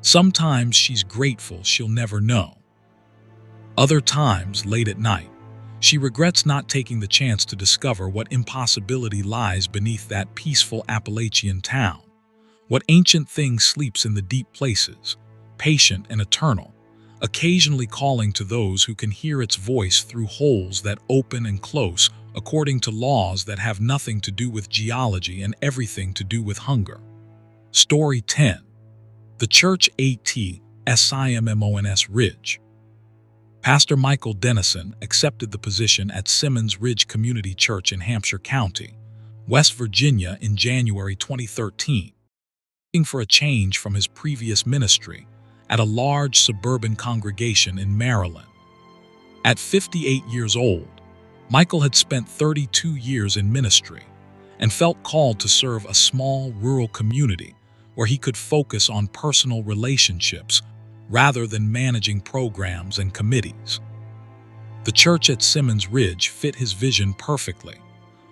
Sometimes she's grateful she'll never know. Other times, late at night, she regrets not taking the chance to discover what impossibility lies beneath that peaceful Appalachian town, what ancient thing sleeps in the deep places, patient and eternal, occasionally calling to those who can hear its voice through holes that open and close according to laws that have nothing to do with geology and everything to do with hunger. Story 10. The Church at Simmons Ridge. Pastor Michael Dennison accepted the position at Simmons Ridge Community Church in Hampshire County, West Virginia in January 2013, looking for a change from his previous ministry at a large suburban congregation in Maryland. At 58 years old, Michael had spent 32 years in ministry and felt called to serve a small rural community where he could focus on personal relationships rather than managing programs and committees. The church at Simmons Ridge fit his vision perfectly.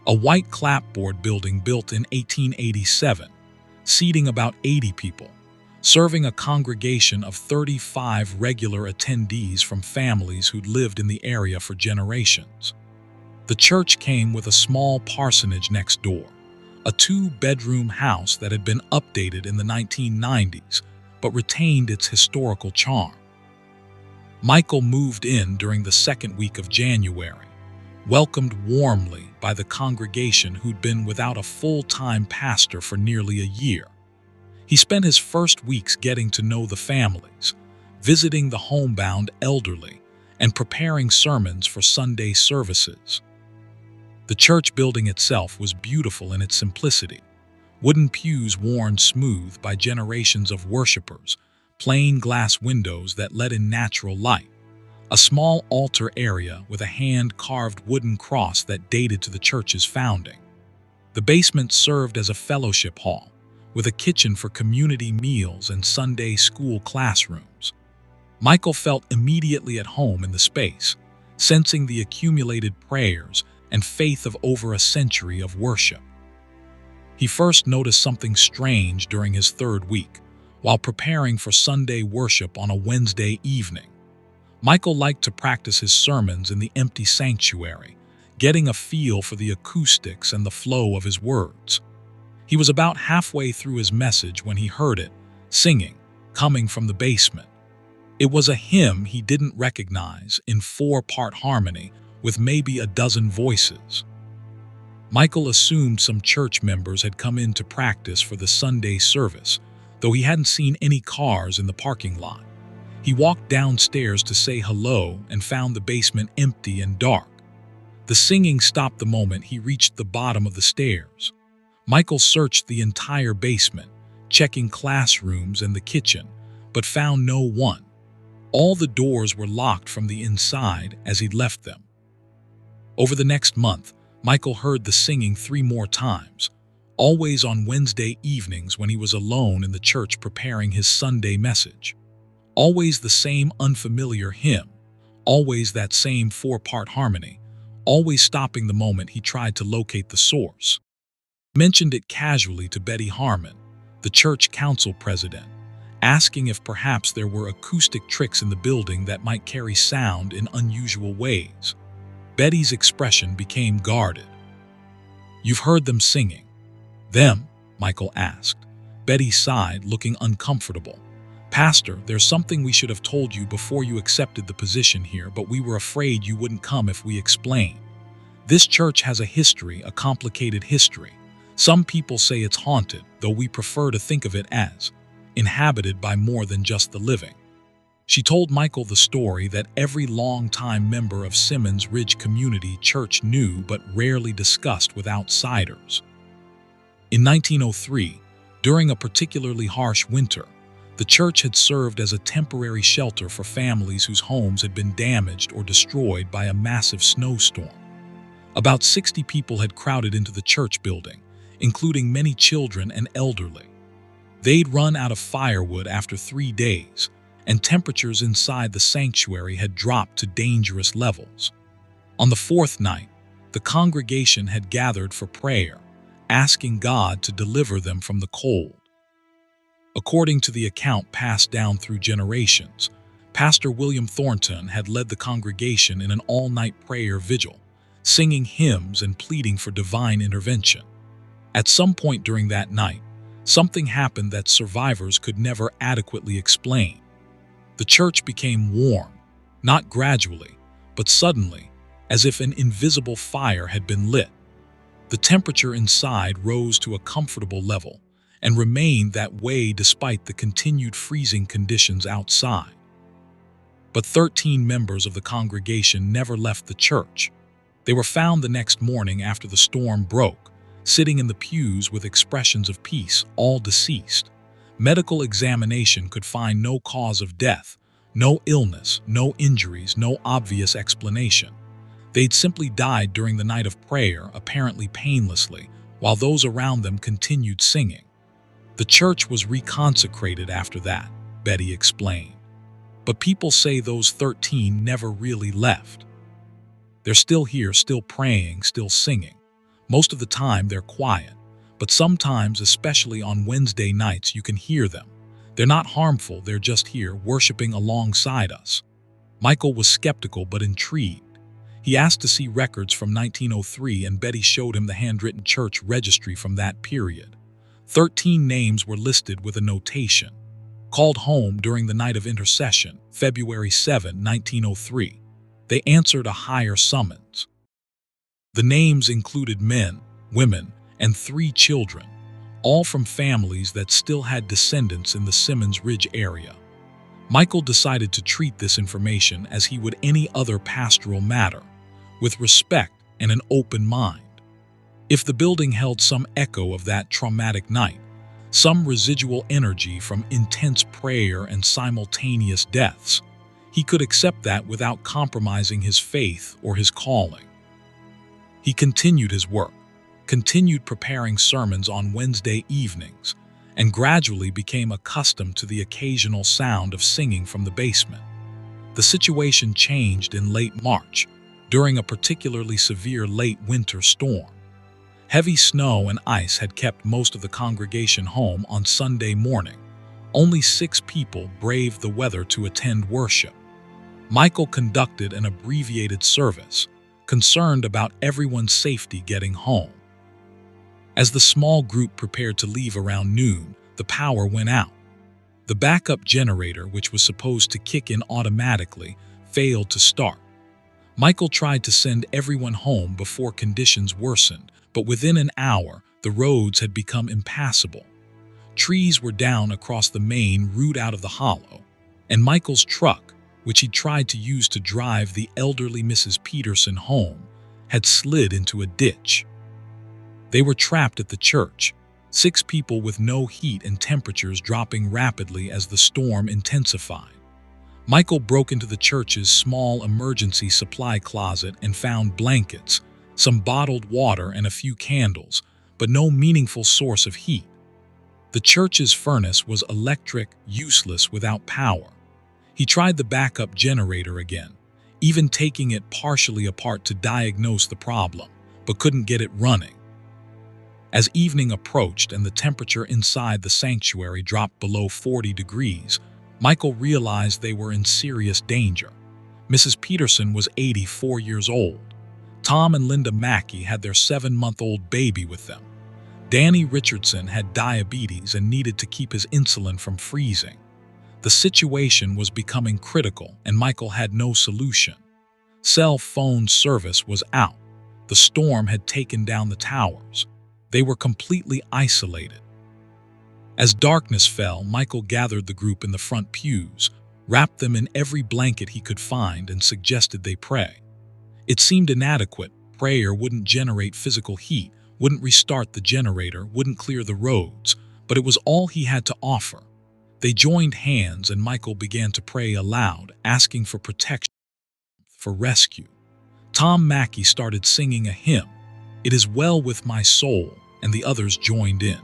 A white clapboard building built in 1887, seating about 80 people, serving a congregation of 35 regular attendees from families who'd lived in the area for generations. The church came with a small parsonage next door, a 2-bedroom house that had been updated in the 1990s but retained its historical charm. Michael moved in during the second week of January, welcomed warmly by the congregation who'd been without a full-time pastor for nearly a year. He spent his first weeks getting to know the families, visiting the homebound elderly, and preparing sermons for Sunday services. The church building itself was beautiful in its simplicity. Wooden pews worn smooth by generations of worshipers, plain glass windows that let in natural light, a small altar area with a hand-carved wooden cross that dated to the church's founding. The basement served as a fellowship hall, with a kitchen for community meals and Sunday school classrooms. Michael felt immediately at home in the space, sensing the accumulated prayers and faith of over a century of worship. He first noticed something strange during his third week, while preparing for Sunday worship on a Wednesday evening. Michael liked to practice his sermons in the empty sanctuary, getting a feel for the acoustics and the flow of his words. He was about halfway through his message when he heard it, singing, coming from the basement. It was a hymn he didn't recognize in 4-part harmony with maybe a dozen voices. Michael assumed some church members had come in to practice for the Sunday service, though he hadn't seen any cars in the parking lot. He walked downstairs to say hello and found the basement empty and dark. The singing stopped the moment he reached the bottom of the stairs. Michael searched the entire basement, checking classrooms and the kitchen, but found no one. All the doors were locked from the inside as he'd left them. Over the next month, Michael heard the singing 3 more times, always on Wednesday evenings when he was alone in the church preparing his Sunday message. Always the same unfamiliar hymn, always that same 4-part harmony, always stopping the moment he tried to locate the source. He mentioned it casually to Betty Harmon, the church council president, asking if perhaps there were acoustic tricks in the building that might carry sound in unusual ways. Betty's expression became guarded. "You've heard them singing." "Them?" Michael asked. Betty sighed, looking uncomfortable. "Pastor, there's something we should have told you before you accepted the position here, but we were afraid you wouldn't come if we explained. This church has a history, a complicated history. Some people say it's haunted, though we prefer to think of it as inhabited by more than just the living." She told Michael the story that every long-time member of Simmons Ridge Community Church knew but rarely discussed with outsiders. In 1903, during a particularly harsh winter, the church had served as a temporary shelter for families whose homes had been damaged or destroyed by a massive snowstorm. About 60 people had crowded into the church building, including many children and elderly. They'd run out of firewood after 3 days, and temperatures inside the sanctuary had dropped to dangerous levels. On the 4th night, the congregation had gathered for prayer, asking God to deliver them from the cold. According to the account passed down through generations, Pastor William Thornton had led the congregation in an all-night prayer vigil, singing hymns and pleading for divine intervention. At some point during that night, something happened that survivors could never adequately explain. The church became warm, not gradually, but suddenly, as if an invisible fire had been lit. The temperature inside rose to a comfortable level and remained that way despite the continued freezing conditions outside. But 13 members of the congregation never left the church. They were found the next morning after the storm broke, sitting in the pews with expressions of peace, all deceased. Medical examination could find no cause of death, no illness, no injuries, no obvious explanation. They'd simply died during the night of prayer, apparently painlessly, while those around them continued singing. The church was reconsecrated after that, Betty explained. But people say those 13 never really left. They're still here, still praying, still singing. Most of the time they're quiet, but sometimes, especially on Wednesday nights, you can hear them. They're not harmful, they're just here, worshiping alongside us. Michael was skeptical but intrigued. He asked to see records from 1903, and Betty showed him the handwritten church registry from that period. 13 names were listed with a notation. called home during the night of intercession, February 7, 1903. They answered a higher summons. The names included men, women, and 3 children, all from families that still had descendants in the Simmons Ridge area. Michael decided to treat this information as he would any other pastoral matter, with respect and an open mind. If the building held some echo of that traumatic night, some residual energy from intense prayer and simultaneous deaths, he could accept that without compromising his faith or his calling. He continued his work, continued preparing sermons on Wednesday evenings, and gradually became accustomed to the occasional sound of singing from the basement. The situation changed in late March, during a particularly severe late winter storm. Heavy snow and ice had kept most of the congregation home on Sunday morning. Only 6 people braved the weather to attend worship. Michael conducted an abbreviated service, concerned about everyone's safety getting home. As the small group prepared to leave around noon, the power went out. The backup generator, which was supposed to kick in automatically, failed to start. Michael tried to send everyone home before conditions worsened, but within an hour, the roads had become impassable. Trees were down across the main route out of the hollow, and Michael's truck, which he tried to use to drive the elderly Mrs. Peterson home, had slid into a ditch. They were trapped at the church, 6 people with no heat and temperatures dropping rapidly as the storm intensified. Michael broke into the church's small emergency supply closet and found blankets, some bottled water and a few candles, but no meaningful source of heat. The church's furnace was electric, useless without power. He tried the backup generator again, even taking it partially apart to diagnose the problem, but couldn't get it running. As evening approached and the temperature inside the sanctuary dropped below 40 degrees, Michael realized they were in serious danger. Mrs. Peterson was 84 years old. Tom and Linda Mackey had their 7-month-old baby with them. Danny Richardson had diabetes and needed to keep his insulin from freezing. The situation was becoming critical, and Michael had no solution. Cell phone service was out. The storm had taken down the towers. They were completely isolated. As darkness fell, Michael gathered the group in the front pews, wrapped them in every blanket he could find, and suggested they pray. It seemed inadequate. Prayer wouldn't generate physical heat, wouldn't restart the generator, wouldn't clear the roads, but it was all he had to offer. They joined hands and Michael began to pray aloud, asking for protection, for rescue. Tom Mackey started singing a hymn, "It is well with my soul," and the others joined in.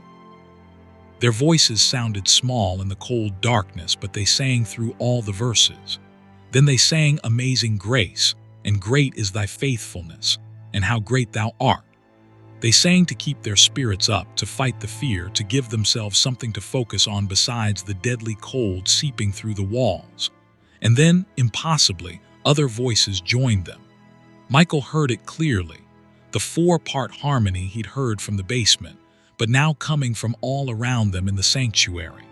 Their voices sounded small in the cold darkness, but they sang through all the verses. Then they sang "Amazing Grace," and "Great is thy faithfulness," and "How great thou art." They sang to keep their spirits up, to fight the fear, to give themselves something to focus on besides the deadly cold seeping through the walls. And then, impossibly, other voices joined them. Michael heard it clearly, the 4-part harmony he'd heard from the basement, but now coming from all around them in the sanctuary.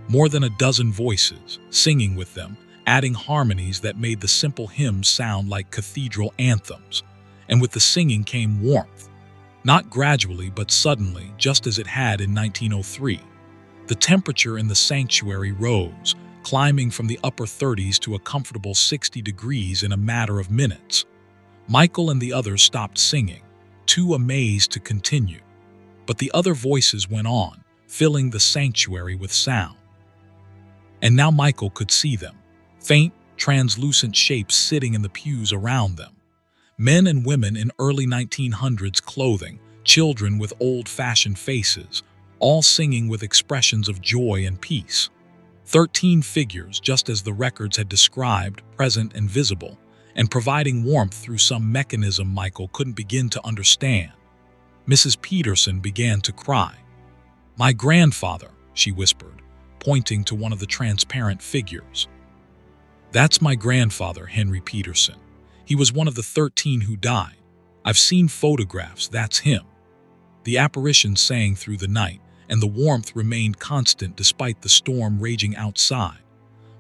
More than a dozen voices, singing with them, adding harmonies that made the simple hymns sound like cathedral anthems. And with the singing came warmth. Not gradually, but suddenly, just as it had in 1903. The temperature in the sanctuary rose, climbing from the upper 30s to a comfortable 60 degrees in a matter of minutes. Michael and the others stopped singing, too amazed to continue. But the other voices went on, filling the sanctuary with sound. And now Michael could see them, faint, translucent shapes sitting in the pews around them. Men and women in early 1900s clothing, children with old-fashioned faces, all singing with expressions of joy and peace. 13 figures, just as the records had described, present and visible, and providing warmth through some mechanism Michael couldn't begin to understand. Mrs. Peterson began to cry. "My grandfather," she whispered, pointing to one of the transparent figures. "That's my grandfather, Henry Peterson. He was one of the 13 who died. I've seen photographs, that's him." The apparition sang through the night, and the warmth remained constant despite the storm raging outside.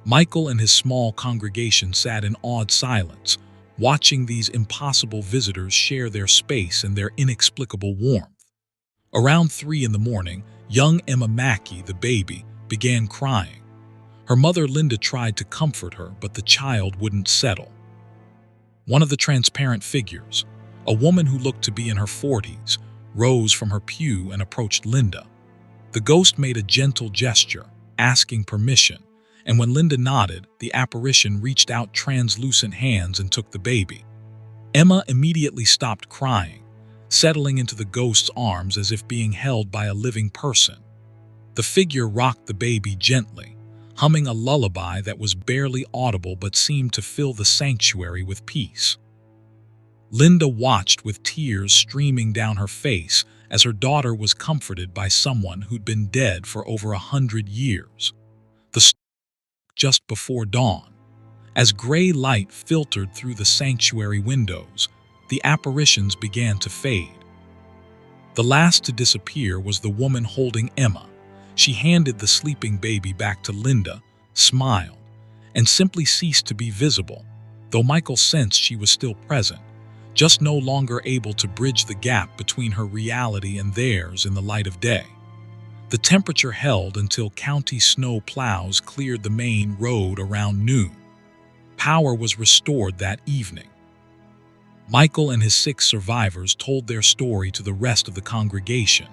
Michael and his small congregation sat in awed silence, watching these impossible visitors share their space and their inexplicable warmth. Around 3 in the morning, young Emma Mackey, the baby, began crying. Her mother Linda tried to comfort her, but the child wouldn't settle. One of the transparent figures, a woman who looked to be in her 40s, rose from her pew and approached Linda. The ghost made a gentle gesture, asking permission, and when Linda nodded, the apparition reached out translucent hands and took the baby. Emma immediately stopped crying, settling into the ghost's arms as if being held by a living person. The figure rocked the baby gently, humming a lullaby that was barely audible but seemed to fill the sanctuary with peace. Linda watched with tears streaming down her face as her daughter was comforted by someone who'd been dead for over 100 years. Just before dawn, as gray light filtered through the sanctuary windows, the apparitions began to fade. The last to disappear was the woman holding Emma. She handed the sleeping baby back to Linda, smiled, and simply ceased to be visible, though Michael sensed she was still present, just no longer able to bridge the gap between her reality and theirs in the light of day. The temperature held until county snow plows cleared the main road around noon. Power was restored that evening. Michael and his 6 survivors told their story to the rest of the congregation,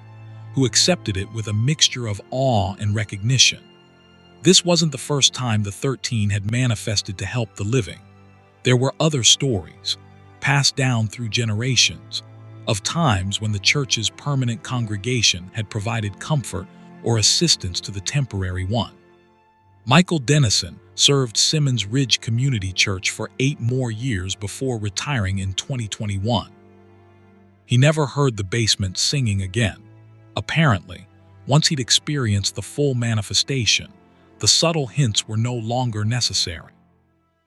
who accepted it with a mixture of awe and recognition. This wasn't the first time the 13 had manifested to help the living. There were other stories, passed down through generations, of times when the church's permanent congregation had provided comfort or assistance to the temporary one. Michael Dennison served Simmons Ridge Community Church for 8 more years before retiring in 2021. He never heard the basement singing again. Apparently, once he'd experienced the full manifestation, the subtle hints were no longer necessary.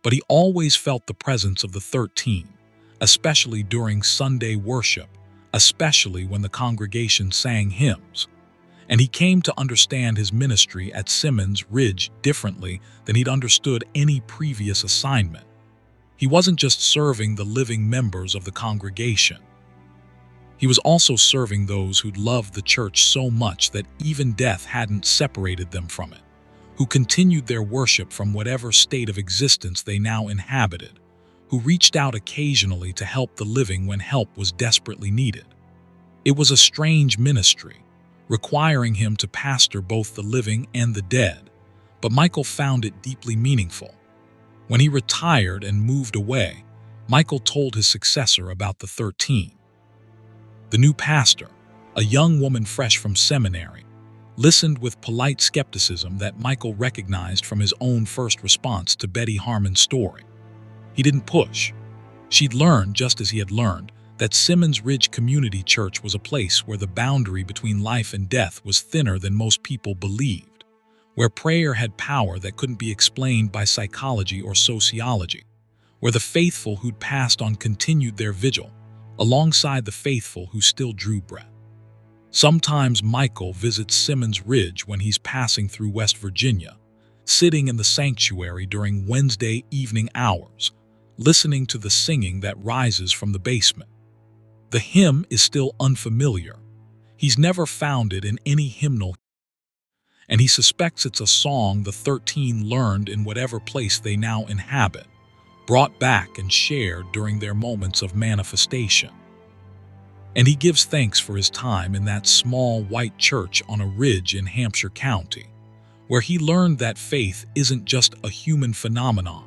But he always felt the presence of the 13, especially during Sunday worship, especially when the congregation sang hymns. And he came to understand his ministry at Simmons Ridge differently than he'd understood any previous assignment. He wasn't just serving the living members of the congregation. He was also serving those who'd loved the church so much that even death hadn't separated them from it, who continued their worship from whatever state of existence they now inhabited, who reached out occasionally to help the living when help was desperately needed. It was a strange ministry, requiring him to pastor both the living and the dead, but Michael found it deeply meaningful. When he retired and moved away, Michael told his successor about the 13. The new pastor, a young woman fresh from seminary, listened with polite skepticism that Michael recognized from his own first response to Betty Harmon's story. He didn't push. She'd learned, just as he had learned, that Simmons Ridge Community Church was a place where the boundary between life and death was thinner than most people believed, where prayer had power that couldn't be explained by psychology or sociology, where the faithful who'd passed on continued their vigil, alongside the faithful who still drew breath. Sometimes Michael visits Simmons Ridge when he's passing through West Virginia, sitting in the sanctuary during Wednesday evening hours, listening to the singing that rises from the basement. The hymn is still unfamiliar. He's never found it in any hymnal, and he suspects it's a song the 13 learned in whatever place they now inhabit, brought back and shared during their moments of manifestation. And he gives thanks for his time in that small white church on a ridge in Hampshire County, where he learned that faith isn't just a human phenomenon,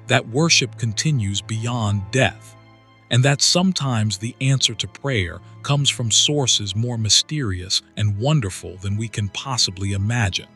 that worship continues beyond death, and that sometimes the answer to prayer comes from sources more mysterious and wonderful than we can possibly imagine.